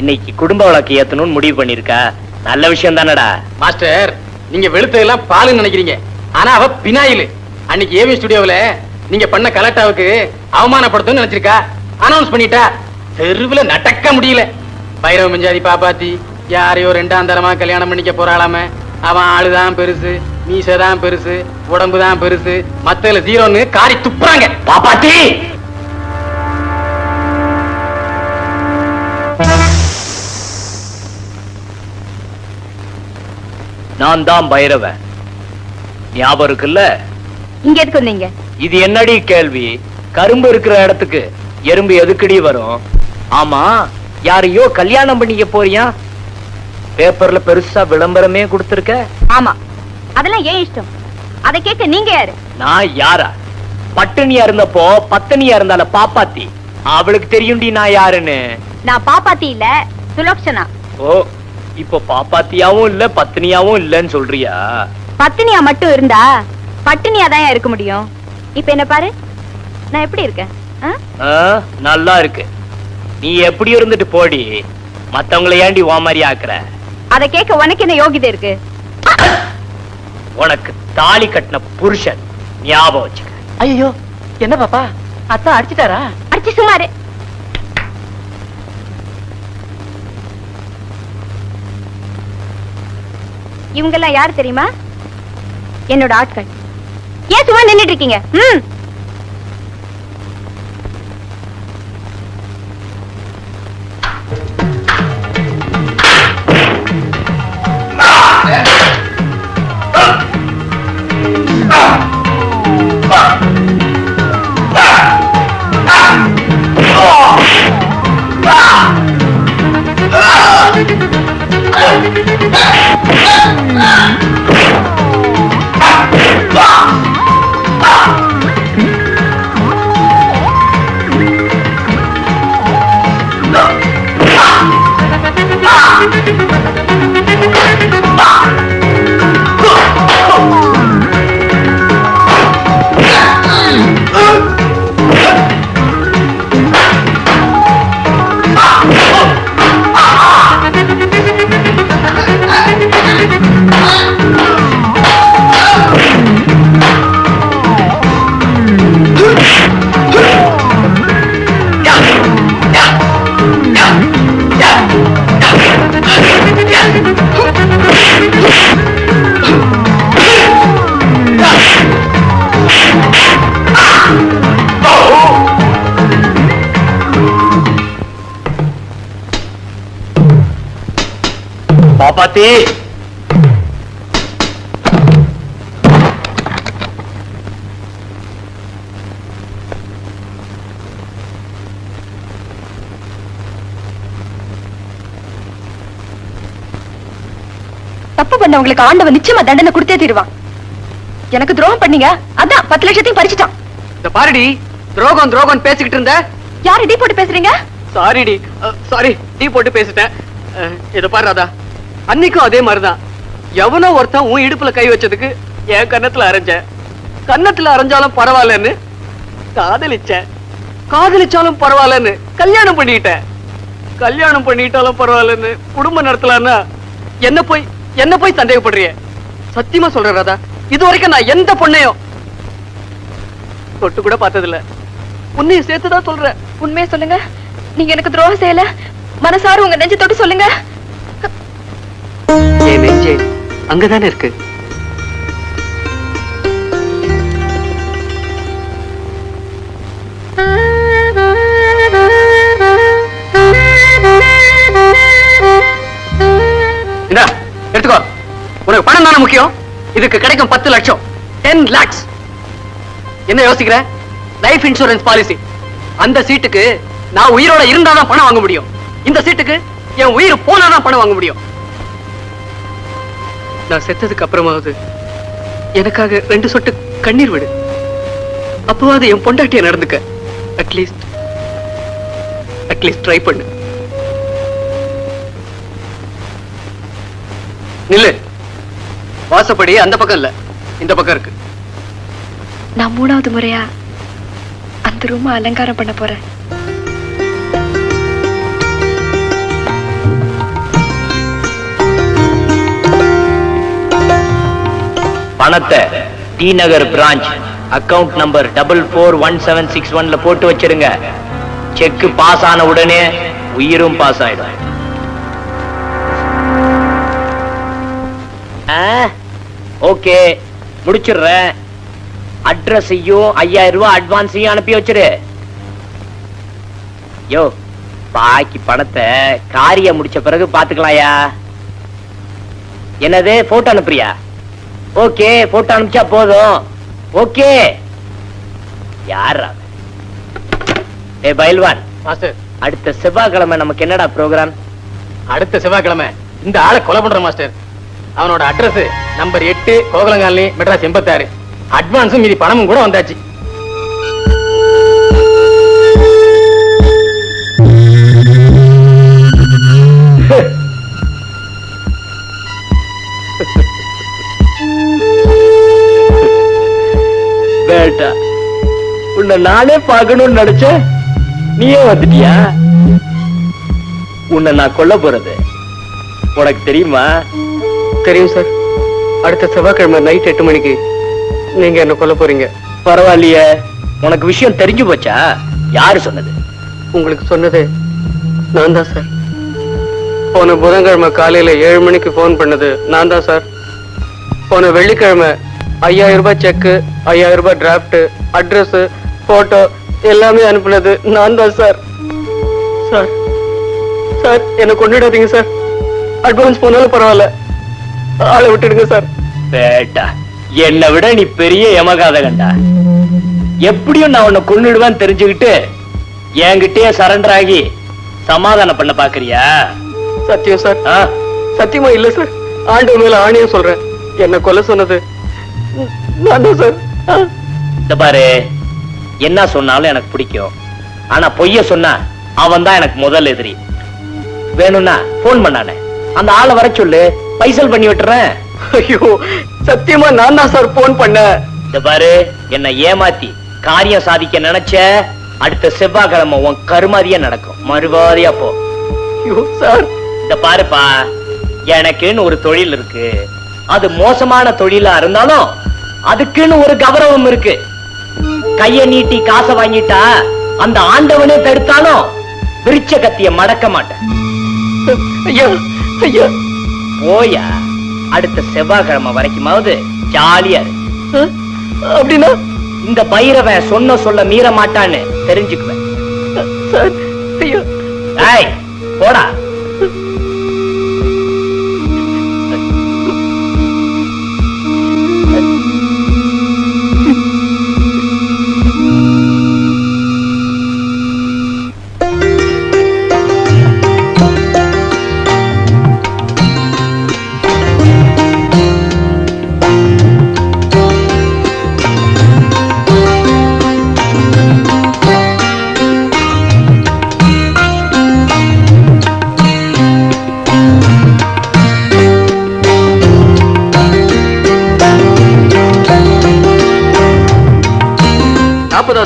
S8: இன்னைக்கு குடும்ப வழக்கு ஏத்தணும்னு முடிவு பண்ணிருக்கா. நல்ல விஷயம் தானடா. மாஸ்டர், நீங்க வெளுத்ததெல்லாம் பாலுன்னு நினைக்கிறீங்க, ஆனா அவ பினாயில். அன்னைக்கு ஏவி ஸ்டுடியோவுல நீங்க பண்ண கலட்டாவுக்கு அவமானப்படுத்தும் நினைச்சிருக்கா. அனௌன்ஸ் பண்ணிட்டா. தெருவுல நடக்க முடியல. பைரவ மஞ்சாதி பாப்பாத்தி யாரையோ 2ஆம் தரமா கல்யாணம் பண்ணிக்க போறாளாம. அவன் ஆளுதான் பெருசு, மீசதான் பெருசு, உடம்புதான் பெருசு, மத்தல 0ன்னு காரி துப்புறாங்க. பாப்பாத்தி நான் தான் பைரவன். ஞாபகம் இருக்குல்ல?
S1: இங்க எதுக்கு வந்தீங்க?
S8: இது என்னடி கேள்வி? கரும்பு இருக்கிற இடத்துக்கு எறும்பு எதுக்கடி வரும்? ஆமா, யாரையோ கல்யாணம் பண்ணிக்க போறியா? பேப்பர்ல பெருசா விளம்பரமே கொடுத்திருக்க.
S1: ஆமா, அதெல்லாம் ஏன் இஷ்டம். அதை கேட்க நீங்க யாரு?
S8: நான் யாரா? பட்டினியா இருந்தப்போ பத்தினியா இருந்தால பாப்பாத்தி, அவளுக்கு தெரியும்டி நான் யாருன்னு.
S1: நான் பாப்பாத்தி இல்ல, சுலக்ஷனா.
S8: ஓ, இப்போ பாப்பாத்தியாவும் இல்ல பத்தினியாவும் இல்லன்னு சொல்றியா?
S1: பத்தினியா மட்டும் இருந்தா பட்டினியா தான் இருக்க முடியும். இப்ப என்ன பாரு, நான் எப்படி இருக்கேன்?
S8: நல்லா இருக்கு. நீ எப்படி இருந்துட்டு போடி, மத்தவங்களை ஏண்டி ஓ மாதிரி ஆக்குற?
S1: அதை கேட்க உனக்கு என்ன யோகிதை இருக்கு?
S8: உனக்கு தாலி கட்டின புருஷன் ஞாபகம் வச்சுக்க.
S2: ஐயோ, என்ன பாப்பா, அத்தா அடிச்சிட்டாரா?
S1: அடிச்சு சுமாரு. இவங்கெல்லாம் யாரு தெரியுமா? என்னோட ஆட்கள். ஏன் சும்மா நின்னுட்டு இருக்கீங்க?
S8: பாப்பாத்தி,
S1: தப்பு பண்ணவங்களுக்கு ஆண்டவன் நிச்சயமா தண்டனை கொடுத்தே தீருவான். எனக்கு துரோகம் பண்ணீங்க, அதான் 10 லட்சத்தையும் பறிச்சுட்டான்.
S3: இந்த பாருடி, துரோகம் துரோகம் பேசிக்கிட்டு இருந்த.
S1: யாரு டீ போட்டு பேசுறீங்க?
S3: சாரிடி, சாரி, டீ போட்டு பேசிட்டேன். இத பாரு ராதா, அன்னைக்கும் அதே மாதிரிதான். எவனோ ஒருத்தன் உன் இடுப்புல கை வச்சதுக்கு என் கன்னத்துல அரைஞ்ச. கன்னத்துல அரைஞ்சாலும் பரவாயில்லன்னு காதலிச்சேன். காதலிச்சாலும் பரவாயில்லன்னு கல்யாணம் பண்ணிட்டேன். கல்யாணம் பண்ணிட்டாலும் பரவாயில்லன்னு குடும்பம் நடத்தலான்னா என்ன போய் சந்தேகப்படுறிய? சத்தியமா சொல்றேன் ராதா, இது வரைக்கும் நான் எந்த பொண்ணையும் தொட்டு கூட பார்த்ததில்ல. உன்னையும் சேர்த்துதான் சொல்றேன்.
S1: உண்மையை சொல்லுங்க. நீங்க எனக்கு துரோகம் செய்யல. மனசார உங்க நெஞ்சு தொட்டு சொல்லுங்க.
S3: என் நெஞ்சே அங்கதானே இருக்கு. எடுத்துக்கோ. உனக்கு பணம் தானே முக்கியம். இதுக்கு கிடைக்கும் 10 லட்சம், 10 lakhs. என்ன யோசிக்கிற? Life insurance policy. அந்த சீட்டுக்கு நான் உயிரோட இருந்தாதான் பணம் வாங்க முடியும். இந்த சீட்டுக்கு என் உயிர் போனாதான் பணம் வாங்க முடியும். நான் செத்ததுக்கு அப்புறமாவது எனக்காக 2 சொட்டு கண்ணீர் விடு. அப்போவாது என் பொண்டாட்டிய நடந்துக்க. அட்லீஸ்ட் ட்ரை பண்ணு. நில்லு. வாசப்படி அந்த பக்கம் இல்ல, இந்த பக்கம் இருக்கு.
S1: நான் 3வது முறையா அந்த ரூம அலங்காரம் பண்ண போறேன்.
S8: பணத்தை டி நகர் பிரான்ச் அக்கவுண்ட் நம்பர் 441761 போட்டு வச்சிருங்க. செக் பாஸ் ஆன உடனே உயிரும் பாஸ் ஆயிடும். ஓகே, முடிச்சிடுறேன். அட்ரஸையும் 5000 ரூபாய் அட்வான்ஸையும் அனுப்பி வச்சிரு. யோ, பாக்கி பணத்தை காரியம் முடிச்ச பிறகு பாத்துக்கலாயா. என்னது, போட்டோ அனுப்புறியா? ஓகே, போட்டோ அனுப்பிச்சா போதும். ஓகே. யாரா? ஏ பைல்வான்
S2: மாஸ்டர்,
S8: அடுத்த செவ்வாய்க்கிழமை நமக்கு என்னடா ப்ரோக்ராம்?
S2: அடுத்த செவ்வாய்க்கிழமை இந்த ஆளை கொலை பண்ற மாஸ்டர். அவனோட அட்ரஸ் நம்பர் 8 கோகலங்காலி, மெட்ராஸ் 86. அட்வான்ஸும் மீதி பணமும் கூட வந்தாச்சு.
S8: வேட்டா, உன்னை நானே பார்க்கணும்னு நினைச்சேன், நீயே வந்துட்டியா? உன்னை நான் கொல்ல போறது உனக்கு தெரியுமா?
S3: தெரியும் சார். அடுத்த செவ்வாய்க்கிழமை நைட் 8 மணிக்கு நீங்க என்ன கொல்ல போறீங்க.
S8: பரவாயில்லையே, உனக்கு விஷயம் தெரிஞ்சு போச்சா? யாரு சொன்னது?
S3: உங்களுக்கு சொன்னது நான் தான் சார். போன புதன்கிழமை காலையில 7 மணிக்கு போன் பண்ணது நான் தான் சார். போன வெள்ளிக்கிழமை 5000 ரூபாய் செக்கு, 5000 ரூபாய் டிராப்ட், அட்ரஸ், போட்டோ எல்லாமே அனுப்புனது நான் தான் சார். சார் சார், என்ன கொண்டுடாதீங்க சார். அட்வான்ஸ் போனாலும் பரவாயில்ல, ஆளை விட்டுடுங்க சார்.
S8: வேட்டா, என்னை விட நீ பெரிய யமகாத கண்டா. எப்படியும் நான் உன்னை கொன்னுடுவேன்னு தெரிஞ்சுக்கிட்டு என்கிட்டயே சரண்டர் ஆகி சமாதானம் பண்ண பாக்குறியா?
S3: சத்தியம் சார். சத்தியமா இல்ல சார். ஆண்டு மேல ஆணையம் சொல்றேன். என்ன கொல்ல சொன்னது நான் தான் சார்.
S8: இந்த பாரு, என்ன சொன்னாலும் எனக்கு பிடிக்கும். ஆனா பொய்ய சொன்னா அவன் தான் எனக்கு முதல் எதிரி. வேணும்னா போன் பண்ணானே, அந்த ஆளை வர சொல்லு, பைசல் பண்ணி விட்டுறேன்.
S3: ஐயோ, சத்தியமா நான் தான் சார் போன் பண்ண.
S8: இந்த பாரு, என்னை ஏமாத்தி காரியம் சாதிக்க நினைச்ச, அடுத்த செவ்வாய்க்கிழமை உன் கருமாதியா நடக்கும். மறுவாதியா போ.
S3: ஐயோ சார்.
S8: இந்த பாருப்பா, எனக்குன்னு ஒரு தொழில் இருக்கு. அது மோசமான தொழிலா இருந்தாலும் அதுக்குன்னு ஒரு கௌரவம் இருக்கு. கைய நீட்டி காசை வாங்கிட்டா அந்த ஆண்டவனே தடுத்தாலும் விரிச்ச கத்திய மடக்க மாட்டேன்.
S3: ஐயா ஐயா,
S8: போயா, அடுத்த செவ்வாய்க்கிழமை வரைக்குமாவது ஜாலியா இரு.
S3: அப்படின்னா
S8: இந்த பைரவன் சொன்ன சொல்ல மீற மாட்டான்னு தெரிஞ்சுக்குவேன்.
S3: சார். ஐயா,
S8: ஏய், போடா.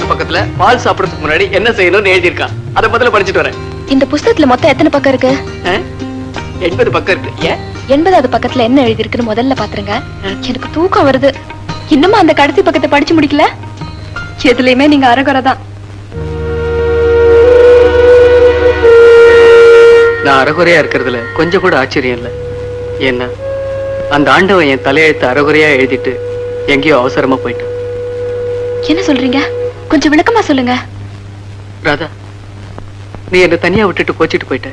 S3: பக்கத்துல பால் சாப்பிடறதுக்கு முன்னாடி என்ன செய்யணும்னு எழுதியிருக்கான். அத முதல்ல படிச்சுட்டு வரேன்.
S1: இந்த புத்தகத்துல மொத்தம் எத்தனை பக்கம் இருக்கு?
S3: 80 பக்கம் இருக்கு. ஏன்
S1: 80வது பக்கத்துல என்ன எழுதி இருக்குன்னு முதல்ல பாத்துருங்க. எனக்கு தூக்கம் வருது. இன்னுமா அந்த கடைசி பக்கத்தை படிச்சு முடிக்கல? எதுலயுமே நீங்க அரகுறதான்.
S3: நான் அறகுறையா இருக்கிறதுல கொஞ்சம் கூட ஆச்சரியம் இல்ல. ஏன்னா அந்த ஆண்டவன் என் தலையெழுத்து அறகுறையா எழுதிட்டு எங்கேயோ அவசரமா போயிட்டான்.
S1: என்ன சொல்றீங்க? கொஞ்சம் விளக்கமா சொல்லுங்க.
S3: ராதா, நீ என்ன தனியா விட்டுட்டு கோச்சிட்டு போயிட்ட.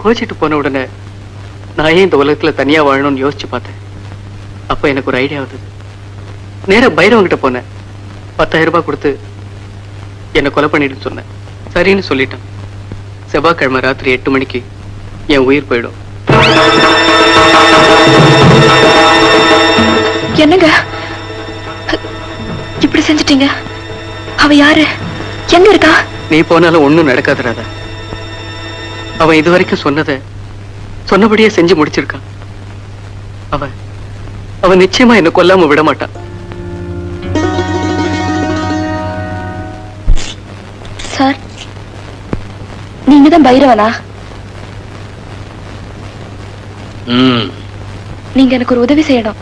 S3: கோச்சிட்டு போன உடனே நான் ஏன் இந்த உலகத்துல தனியா வாழணும்னு யோசிச்சு பார்த்தேன். அப்ப எனக்கு ஒரு ஐடியா வந்தது. நேரா பைரவங்கிட்ட போனேன். 10,000 ரூபாய் கொடுத்து என்ன கொலை பண்ணிட்டு சொன்னேன். சரின்னு சொல்லிட்டான். செவ்வாய்க்கிழமை ராத்திரி 8 மணிக்கு என் உயிர் போயிடும்.
S1: என்னங்க இப்படி செஞ்சிட்டீங்க? அவ யாரு? எங்க இருக்கா?
S3: நீ போனாலும் ஒண்ணும் நடக்காது ராதா. அவன் இதுவரைக்கும் சொன்னபடியே செஞ்சு முடிச்சிருக்கான். அவன் நிச்சயமா என்ன கொல்லாம விட மாட்டான்.
S1: சார், நீங்க தான் பைரவனா? நீங்க எனக்கு ஒரு உதவி செய்யணும்.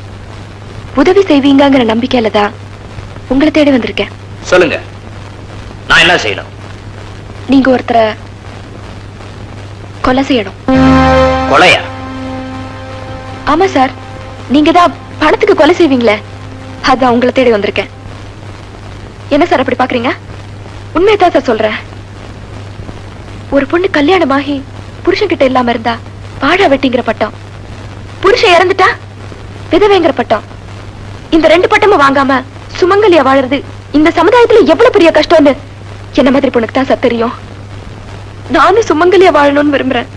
S1: உதவி செய்வீங்கங்கிற நம்பிக்கையில தான் உங்களை தேடி வந்திருக்கேன்.
S8: சொல்லுங்க, நான் என்ன செய்யணும்?
S1: நீங்க ஒருத்தரை கொலை செய்யணும்.
S8: கொலையா?
S1: ஆமா சார், நீங்க தான் பணத்துக்கு கொலை செய்வீங்களே, அதான் உங்களை தேடி வந்திருக்கேன். என்ன சார் அப்படி பாக்குறீங்க? உண்மையதான் சார் சொல்றேன். ஒரு பொண்ணு கல்யாணமாகி புருஷன் கிட்ட இல்லாம இருந்தா வாழா வெட்டிங்கிற பட்டம், புருஷன் இறந்துட்டா விதவைங்கிற பட்டம். இந்த 2 பட்டமும் வாங்காம சுமங்கலியா வாழறது இந்த சமுதாயத்துல எவ்வளவு பெரிய கஷ்டம்னு என்ன மாதிரி பொண்ணுக்கு தான் சார் தெரியும். நானும் சுமங்கலியா வாழணும்னு விரும்புறேன்.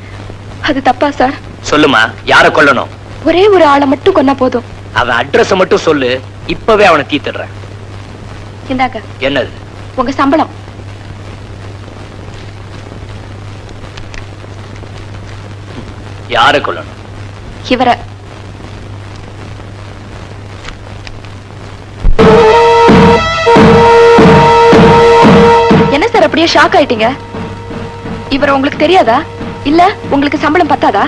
S1: அது தப்பா சார்?
S8: சொல்லுமா, யார கொல்லணும்?
S1: ஒரே ஒரு ஆளை மட்டும் கொன்னா போதும்.
S8: அவன் அட்ரஸ் மட்டும் சொல்லு, இப்பவே அவனை தீத்துடுறேன்.
S1: இந்தாங்க.
S8: என்னது?
S1: உங்க சம்பளம்.
S8: யார கொல்லணும்?
S1: இவரை. என்ன சார் அப்படியே ஷாக் ஆயிட்டீங்க? இவரை உங்களுக்கு தெரியாதா? இல்ல உங்களுக்கு சம்பளம் பத்தாதா?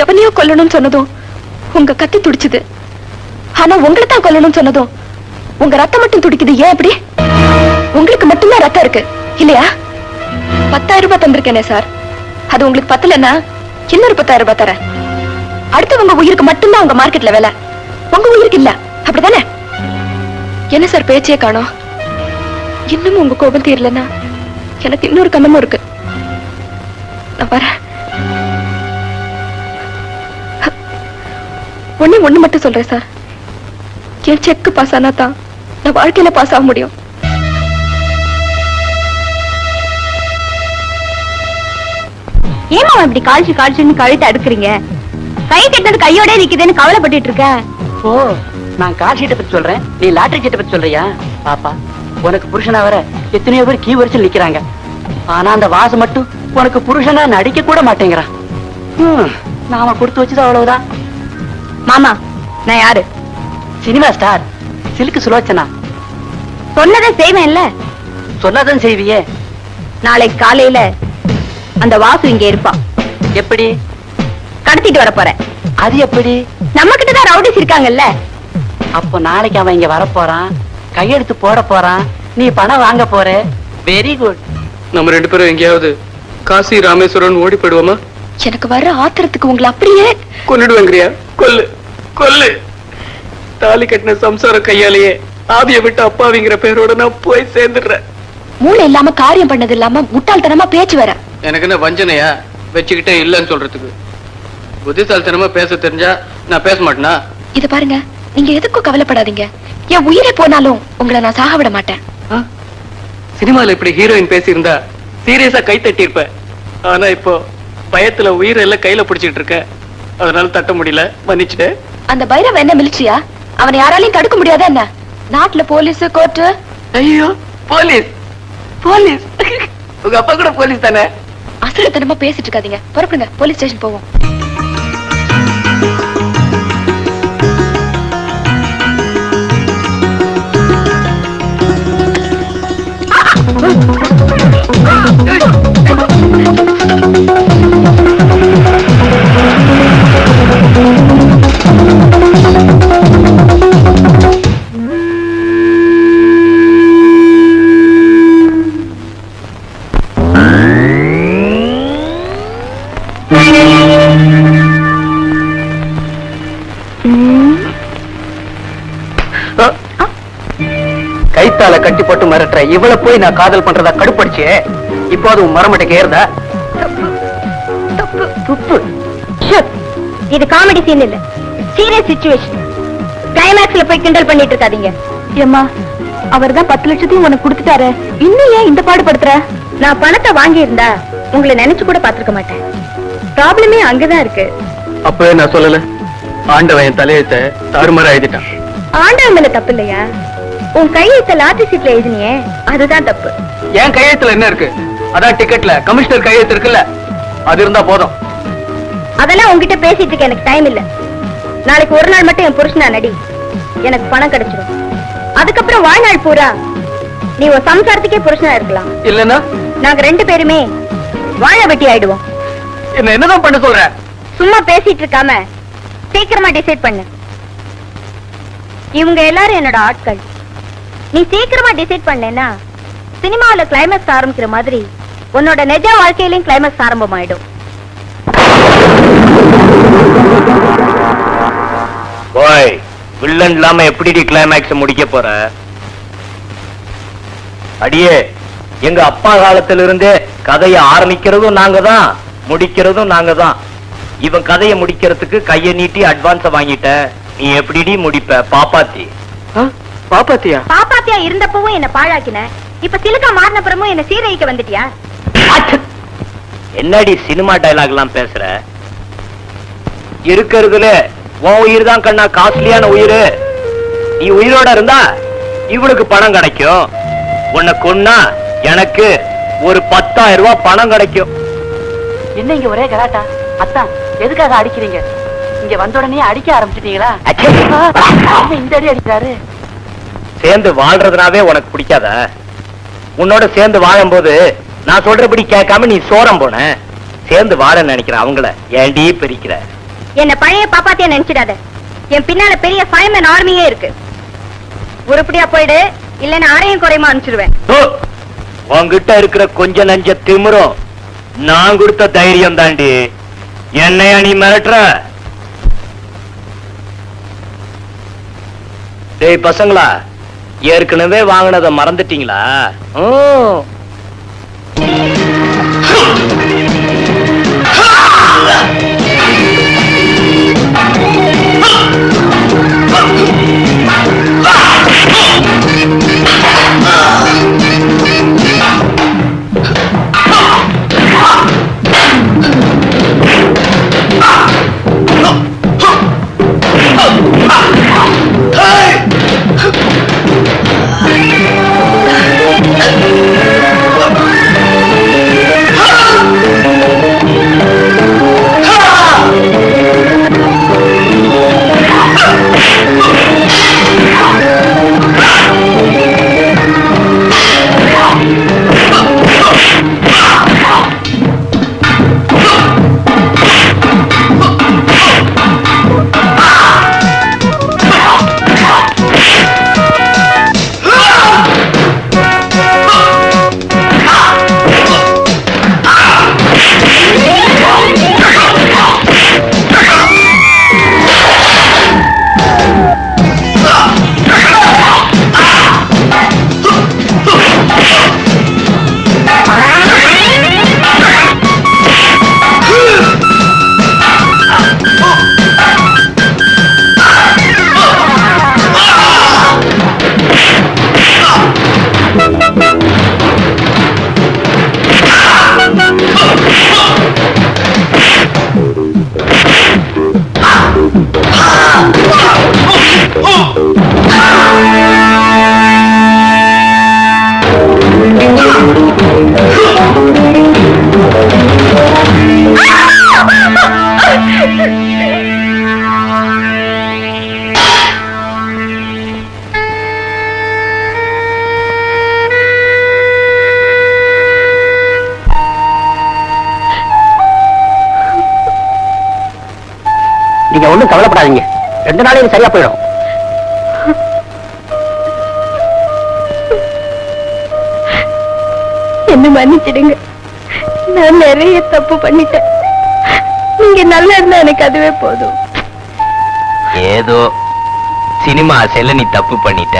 S1: எவனையோ கொல்லணும்னு சொன்னதும் உங்க கத்தி துடிச்சுது. ஆனா உங்களை தான் கொல்லணும்னு சொன்னதும் உங்க ரத்தம் மட்டும் துடிக்குது. ஏன் அப்படி? உங்களுக்கு மட்டும்தான் ரத்தம் இருக்கு இல்லையா? 10,000 ரூபாய் தந்திருக்கேனே சார், அது உங்களுக்கு பத்தலன்னா இன்னொரு 10,000 ரூபாய் தரேன். அடுத்து உங்க உயிருக்கு மட்டும்தான் உங்க மார்க்கெட்ல வேலை, உங்க உயிருக்கு இல்ல. அப்படிதானே? என்ன சார் பேச்சே காணோம்? இன்னும் உங்க கோபம் தீரலன்னா எனக்கு இன்னொரு கண்ணமும் இருக்கு. நான் வரேன். ஒண்ணு மட்டும் சொல்றேன் சார், என் செக் பாஸ் ஆனா தான் நான் வாழ்க்கையில பாஸ் ஆக முடியும்.
S5: ஏமா இப்படி காய்ச்சி கழுத்தை அடுக்குறீங்க? கை கட்டினது கையோட நிக்குதுன்னு கவலைப்பட்டு இருக்க.
S7: ஓ, நான் கால் ஷீட்டை பத்தி சொல்றேன், நீ லாட்டரி சீட்டை பத்தி சொல்றியா? பாப்பா, உனக்கு புருஷனா வர எத்தனையோ பேர் கீ வரிசையில் நிக்கிறாங்க. ஆனா அந்த வாசு மட்டும் உனக்கு புருஷனா நடிக்க கூட மாட்டேங்கிறான். நாம கொடுத்து வச்சது அவ்வளவுதான்.
S5: மாமா, நான் யாரு?
S7: Cinema star silk Sulochana.
S5: சொன்னதை செய்வேன்ல.
S7: சொன்னதும் செய்வியே.
S5: நாளைக்கு காலையில அந்த வாசு இங்க இருப்பான்.
S7: எப்படி?
S5: கடத்திட்டு வர போறேன்.
S7: அது எப்படி?
S5: நம்ம கிட்டதான் ரவுடிஸ் இருக்காங்கல்ல.
S7: அப்போ நாளைக்கு அவன் இங்க வரப்போறான், கையெழுத்து போட போறான், நீ பணம் வாங்க போற. Very good.
S3: நம்ம 2 பேரும் எங்கேயாவது காசி ராமேஸ்வரன் ஓடி போயிடுவோமா?
S1: எனக்கு வர ஆத்திரத்துக்கு உங்களை அப்படியே
S3: கொன்னுடுவேங்கிறியா? கொல்லு கொல்லு. தாலி கட்டின சம்சார கையாலேயே ஆவிய விட்டு அப்பாவிங்கிற பேரோட நான் போய் சேர்ந்துடுறேன்.
S1: மூளை இல்லாம காரியம் பண்ணது இல்லாம முட்டாள்தனமா பேச்சு வர.
S3: எனக்கு என்ன வஞ்சனையா வச்சுக்கிட்டே இல்லன்னு சொல்றதுக்கு? புத்திசாலித்தனமா பேச தெரிஞ்சா நான் பேச மாட்டேனா?
S1: இது பாருங்க, நீங்க எதுக்கும் கவலைப்படாதீங்க. என் உயிரை போனாலும் உங்களை நான் சாக விட மாட்டேன்.
S3: சினிமால இப்படி ஹீரோயின் பேசியிருந்தா சீரியஸா கை தட்டி இருப்ப. ஆனா இப்போ பயத்துல உயிரை எல்லாம் கையில பிடிச்சிட்டு இருக்க, அதனால தட்ட முடியல, மன்னிச்சுட்டு.
S1: அந்த பைரவ என்ன மிலிட்ரியா? அவனை யாராலையும் தடுக்க முடியாதா என்ன? நாட்டுல போலீஸ் கோர்ட்டு.
S3: ஐயோ, போலீஸ் போலீஸ். உங்க அப்பா கூட போலீஸ் தானே?
S1: அசுரத்தனமா பேசிட்டு இருக்காதீங்க, புறப்படுங்க, போலீஸ் ஸ்டேஷன் போவோம்.
S7: கைத்தால கட்டி போட்டு மிரட்டுற இவளை போய் நான் காதல் பண்றதா கடுப்படிச்சே. இப்போ அது மரமட்டைக்கு ஏறுதா?
S5: இது காமெடி சீன் இல்ல, சீரியஸ் சிச்சுவேஷன். கிளைமேக்ஸ்ல போய் கிண்டல் பண்ணிட்டு இருக்காதீங்க.
S1: ஏம்மா, அவர்தான் 10 லட்சத்தையும் உனக்கு கொடுத்துட்டாரு, இன்னும் ஏன் இந்த பாடுபடுத்துற?
S5: நான் பணத்தை வாங்கி இருந்தா உங்களை நினைச்சு கூட பாத்துருக்க மாட்டேன். ப்ராப்ளமே அங்கதான் இருக்கு.
S3: அப்பவே நான் சொல்லல, ஆண்டவன் என் தலையத்தை தாறுமாறா எழுதிட்டான்.
S1: ஆண்டவன் மேல தப்பு இல்லையா? உன் கையெழுத்த லாட்டரி சீட்ல எழுதினியே, அதுதான் தப்பு.
S3: என் கையெழுத்துல என்ன இருக்கு? அதான் டிக்கெட்ல கமிஷனர் கையெழுத்து இருக்குல்ல, அது இருந்தா போதும்.
S1: அதெல்லாம் உன்கிட்ட பேசிட்டு இருக்க எனக்கு டைம் இல்ல. நாளைக்கு ஒரு நாள் மட்டும் என் புருஷனா நடி, எனக்கு பணம் கிடைச்சிடும். அதுக்கப்புறம் வாழ்நாள் பூரா நீ உன் சம்சாரத்துக்கே புருஷனா இருக்கலாம்.
S3: இல்லன்னா
S1: நாங்க 2 பேருமே வாழ வெட்டி ஆயிடுவோம்.
S3: என்ன என்னதான் பண்ண சொல்ற?
S1: சும்மா பேசிட்டு இருக்காம சீக்கிரமா டிசைட் பண்ணு. இவங்க எல்லாரும் என்னோட ஆட்கள். நீ சீக்கிரமா டிசைட் பண்ணேன்னா சினிமாவில கிளைமேக்ஸ் ஆரம்பிக்கிற மாதிரி உன்னோட நிஜ வாழ்க்கையிலும் கிளைமேக்ஸ் ஆரம்பமாயிடும்.
S8: ஓய், வில்லன் இல்லாம எப்படி கிளைமேக்ஸ் முடிக்க போற? அடியே, எங்க அப்பா காலத்துல இருந்தே கதையை ஆரம்பிக்கிறதும் நாங்க தான், முடிக்கிறதும் நாங்க தான். இவன் கதையை முடிக்கிறதுக்கு கைய நீட்டி அட்வான்ஸ வாங்கிட்ட, நீ எப்படி முடிப்ப? பாப்பாத்தி
S3: பாப்பாத்தியா?
S1: பாப்பாத்தியா இருந்தப்பவும் என்ன பாழாக்கின, இப்ப சிலுக்கா மாறினப்புறமும் என்ன சீரழிக்க வந்துட்டியா?
S8: என்னடி சினிமா டயலாக் எல்லாம் பேசுற? இருக்கிறதுல உன் உயிர் தான் கண்ணா காஸ்ட்லியான உயிர். நீ உயிரோட இருந்தா இவளுக்கு பணம் கிடைக்கும், உன்னை கொன்னா எனக்கு ஒரு 10,000 ரூபாய் பணம் கிடைக்கும்.
S10: என்ன இங்க ஒரே கலாட்டா? அத்தான் எதுக்காக அடிக்கிறீங்க? இங்க வந்த உடனே அடிக்க ஆரம்பிச்சிட்டீங்களா? இந்த அடி அடிக்கிறாரு.
S8: சேர்ந்து வாழ்றதுனாவே உனக்கு பிடிக்காத? உன்னோட சேர்ந்து வாழும்போது நான் சொல்றபடி கேட்காம நீ சோரம் போன. சேர்ந்து வாழ நினைக்கிற அவங்கள ஏண்டி பிரிக்கிற?
S1: என்ன பழைய பாப்பாத்தியா நினைச்சிடாத. என் பின்னால பெரிய ஃபயர்மேன் ஆர்மியே இருக்கு. உருப்படியா போயிடு, இல்லன்னா அரையும் குறையுமா அனுப்பிச்சிடுவேன்.
S8: உன்கிட்ட இருக்கிற கொஞ்ச நஞ்ச திமிரும் நான் கொடுத்த தைரியம் தாண்டி. என்னையா நீ மிரட்டுற? டேய் பசங்களா, ஏற்கனவே வாங்கினதை மறந்துட்டீங்களா?
S7: நீங்க ஒண்ணும் கவலைப்படாதீங்க, 2 நாளைக்கு சரியா போயிடும்.
S1: என்ன மன்னிச்சிடுங்க, நான் நிறைய தப்பு பண்ணிட்டேன். நீங்க நல்லா இருந்தா எனக்கு அதுவே போதும்.
S8: ஏதோ சினிமா ஆசையில நீ தப்பு பண்ணிட்ட,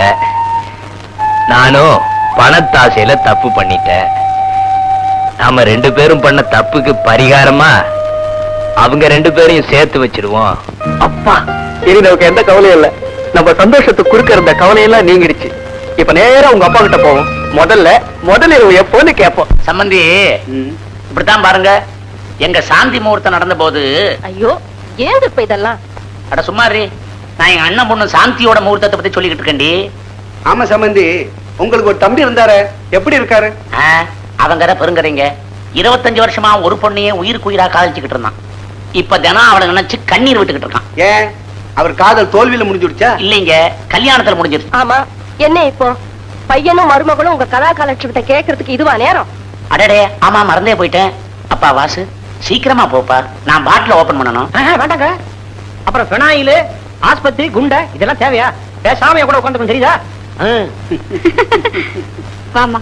S8: நானும் பணத்தாசையில தப்பு பண்ணிட்டேன். நாம 2 பேரும் பண்ண தப்புக்கு பரிகாரமா அவங்க 2 பேரையும் சேர்த்து வச்சிருவோம்.
S3: அப்பா, இனி நமக்கு எந்த கவலையும் இல்ல. நம்ம சந்தோஷத்துக்கு குறுக்க இருந்த கவலையெல்லாம் நீங்கிடுச்சு. இப்ப நேரா உங்க அப்பா கிட்ட போவோம். முதல்ல எப்போன்னு கேட்போம்.
S10: சம்பந்தி, இப்படித்தான் பாருங்க, எங்க சாந்தி முகூர்த்தம் நடந்த போது
S1: ஐயோ, ஏங்க இப்ப இதெல்லாம்?
S10: அட சும்மாரி, நான் எங்க அண்ணன் பொண்ணு சாந்தியோட முகூர்த்தத்தை பத்தி சொல்லிக்கிட்டு இருக்கேன்டி.
S6: ஆமா சம்பந்தி, உங்களுக்கு ஒரு தம்பி இருந்தாரு, எப்படி இருக்காரு?
S10: அவங்க பெருங்கதைங்க. 25 வருஷமா ஒரு பொண்ணையே உயிருக்கு உயிரா காதலிச்சுக்கிட்டு இருந்தான். இப்ப தினம் அவளை நினைச்சு கண்ணீர் விட்டுக்கிட்டு இருக்கான்.
S6: ஏன், அவர் காதல் தோல்வியில முடிஞ்சுடுச்சா?
S10: இல்லைங்க, கல்யாணத்துல முடிஞ்சிருச்சு.
S1: ஆமா, என்ன இப்போ பையனும் மருமகளும் உங்க கலா காலட்சேபத்தை கேட்கறதுக்கு இதுவா நேரம்?
S10: அடடே, ஆமா மறந்தே போயிட்டேன். அப்பா வாசு, சீக்கிரமா போப்பா, நான் பாட்டில ஓபன் பண்ணணும்.
S2: வேண்டாங்க, அப்புறம் பெனாயிலு, ஆஸ்பத்திரி, குண்டை இதெல்லாம் தேவையா? பேசாம கூட உட்காந்து தெரியுதா?
S5: வாமா.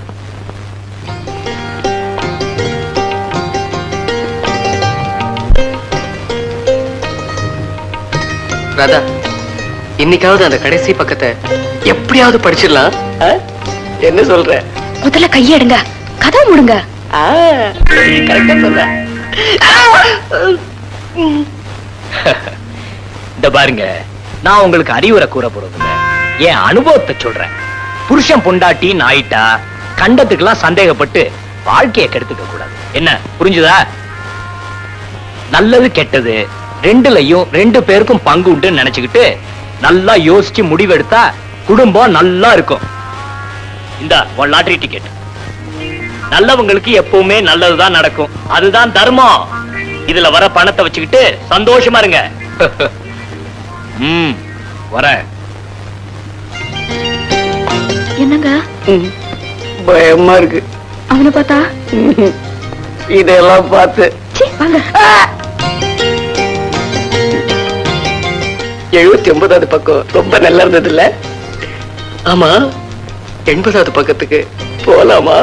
S3: ராதா, இன்னைக்காவது அந்த கடைசி பக்கத்தை எப்படியாவது படிச்சிடலாம். என்ன சொல்ற?
S1: முதல்ல கையெடுங்க, கதை மூடுங்க.
S3: கரெக்டா சொல்ற.
S8: இந்த பாருங்க, நான் உங்களுக்கு அறிவுரை கூற போறதில்ல, என் அனுபவத்தை சொல்றேன். புருஷன் பொண்டாட்டி நாயிட்டா கண்டத்துக்கெல்லாம் சந்தேகப்பட்டு வாழ்க்கையை கெடுத்துக்க கூடாது. என்ன புரிஞ்சுதா? நல்லது கெட்டது ரெண்டுலயும் 2 பேருக்கும் பங்கு உண்டு நினைச்சுக்கிட்டு நல்லா யோசிச்சு முடிவெடுத்தா குடும்பம் நல்லா இருக்கும். இந்த உன் லாட்டரி டிக்கெட். நல்லவங்களுக்கு எப்பவுமே நல்லதுதான் நடக்கும், அதுதான் தர்மம். இதுல வர பணத்தை வச்சுக்கிட்டு சந்தோஷமா இருங்க. வர.
S1: என்னங்க
S6: பயமா இருக்கு
S1: அவனை பார்த்தா?
S6: இதெல்லாம் பார்த்து
S1: வாங்க.
S3: 79வது பக்கம் ரொம்ப நல்லா இருந்தது இல்ல? ஆமா, 80வது பக்கத்துக்கு போலாமா?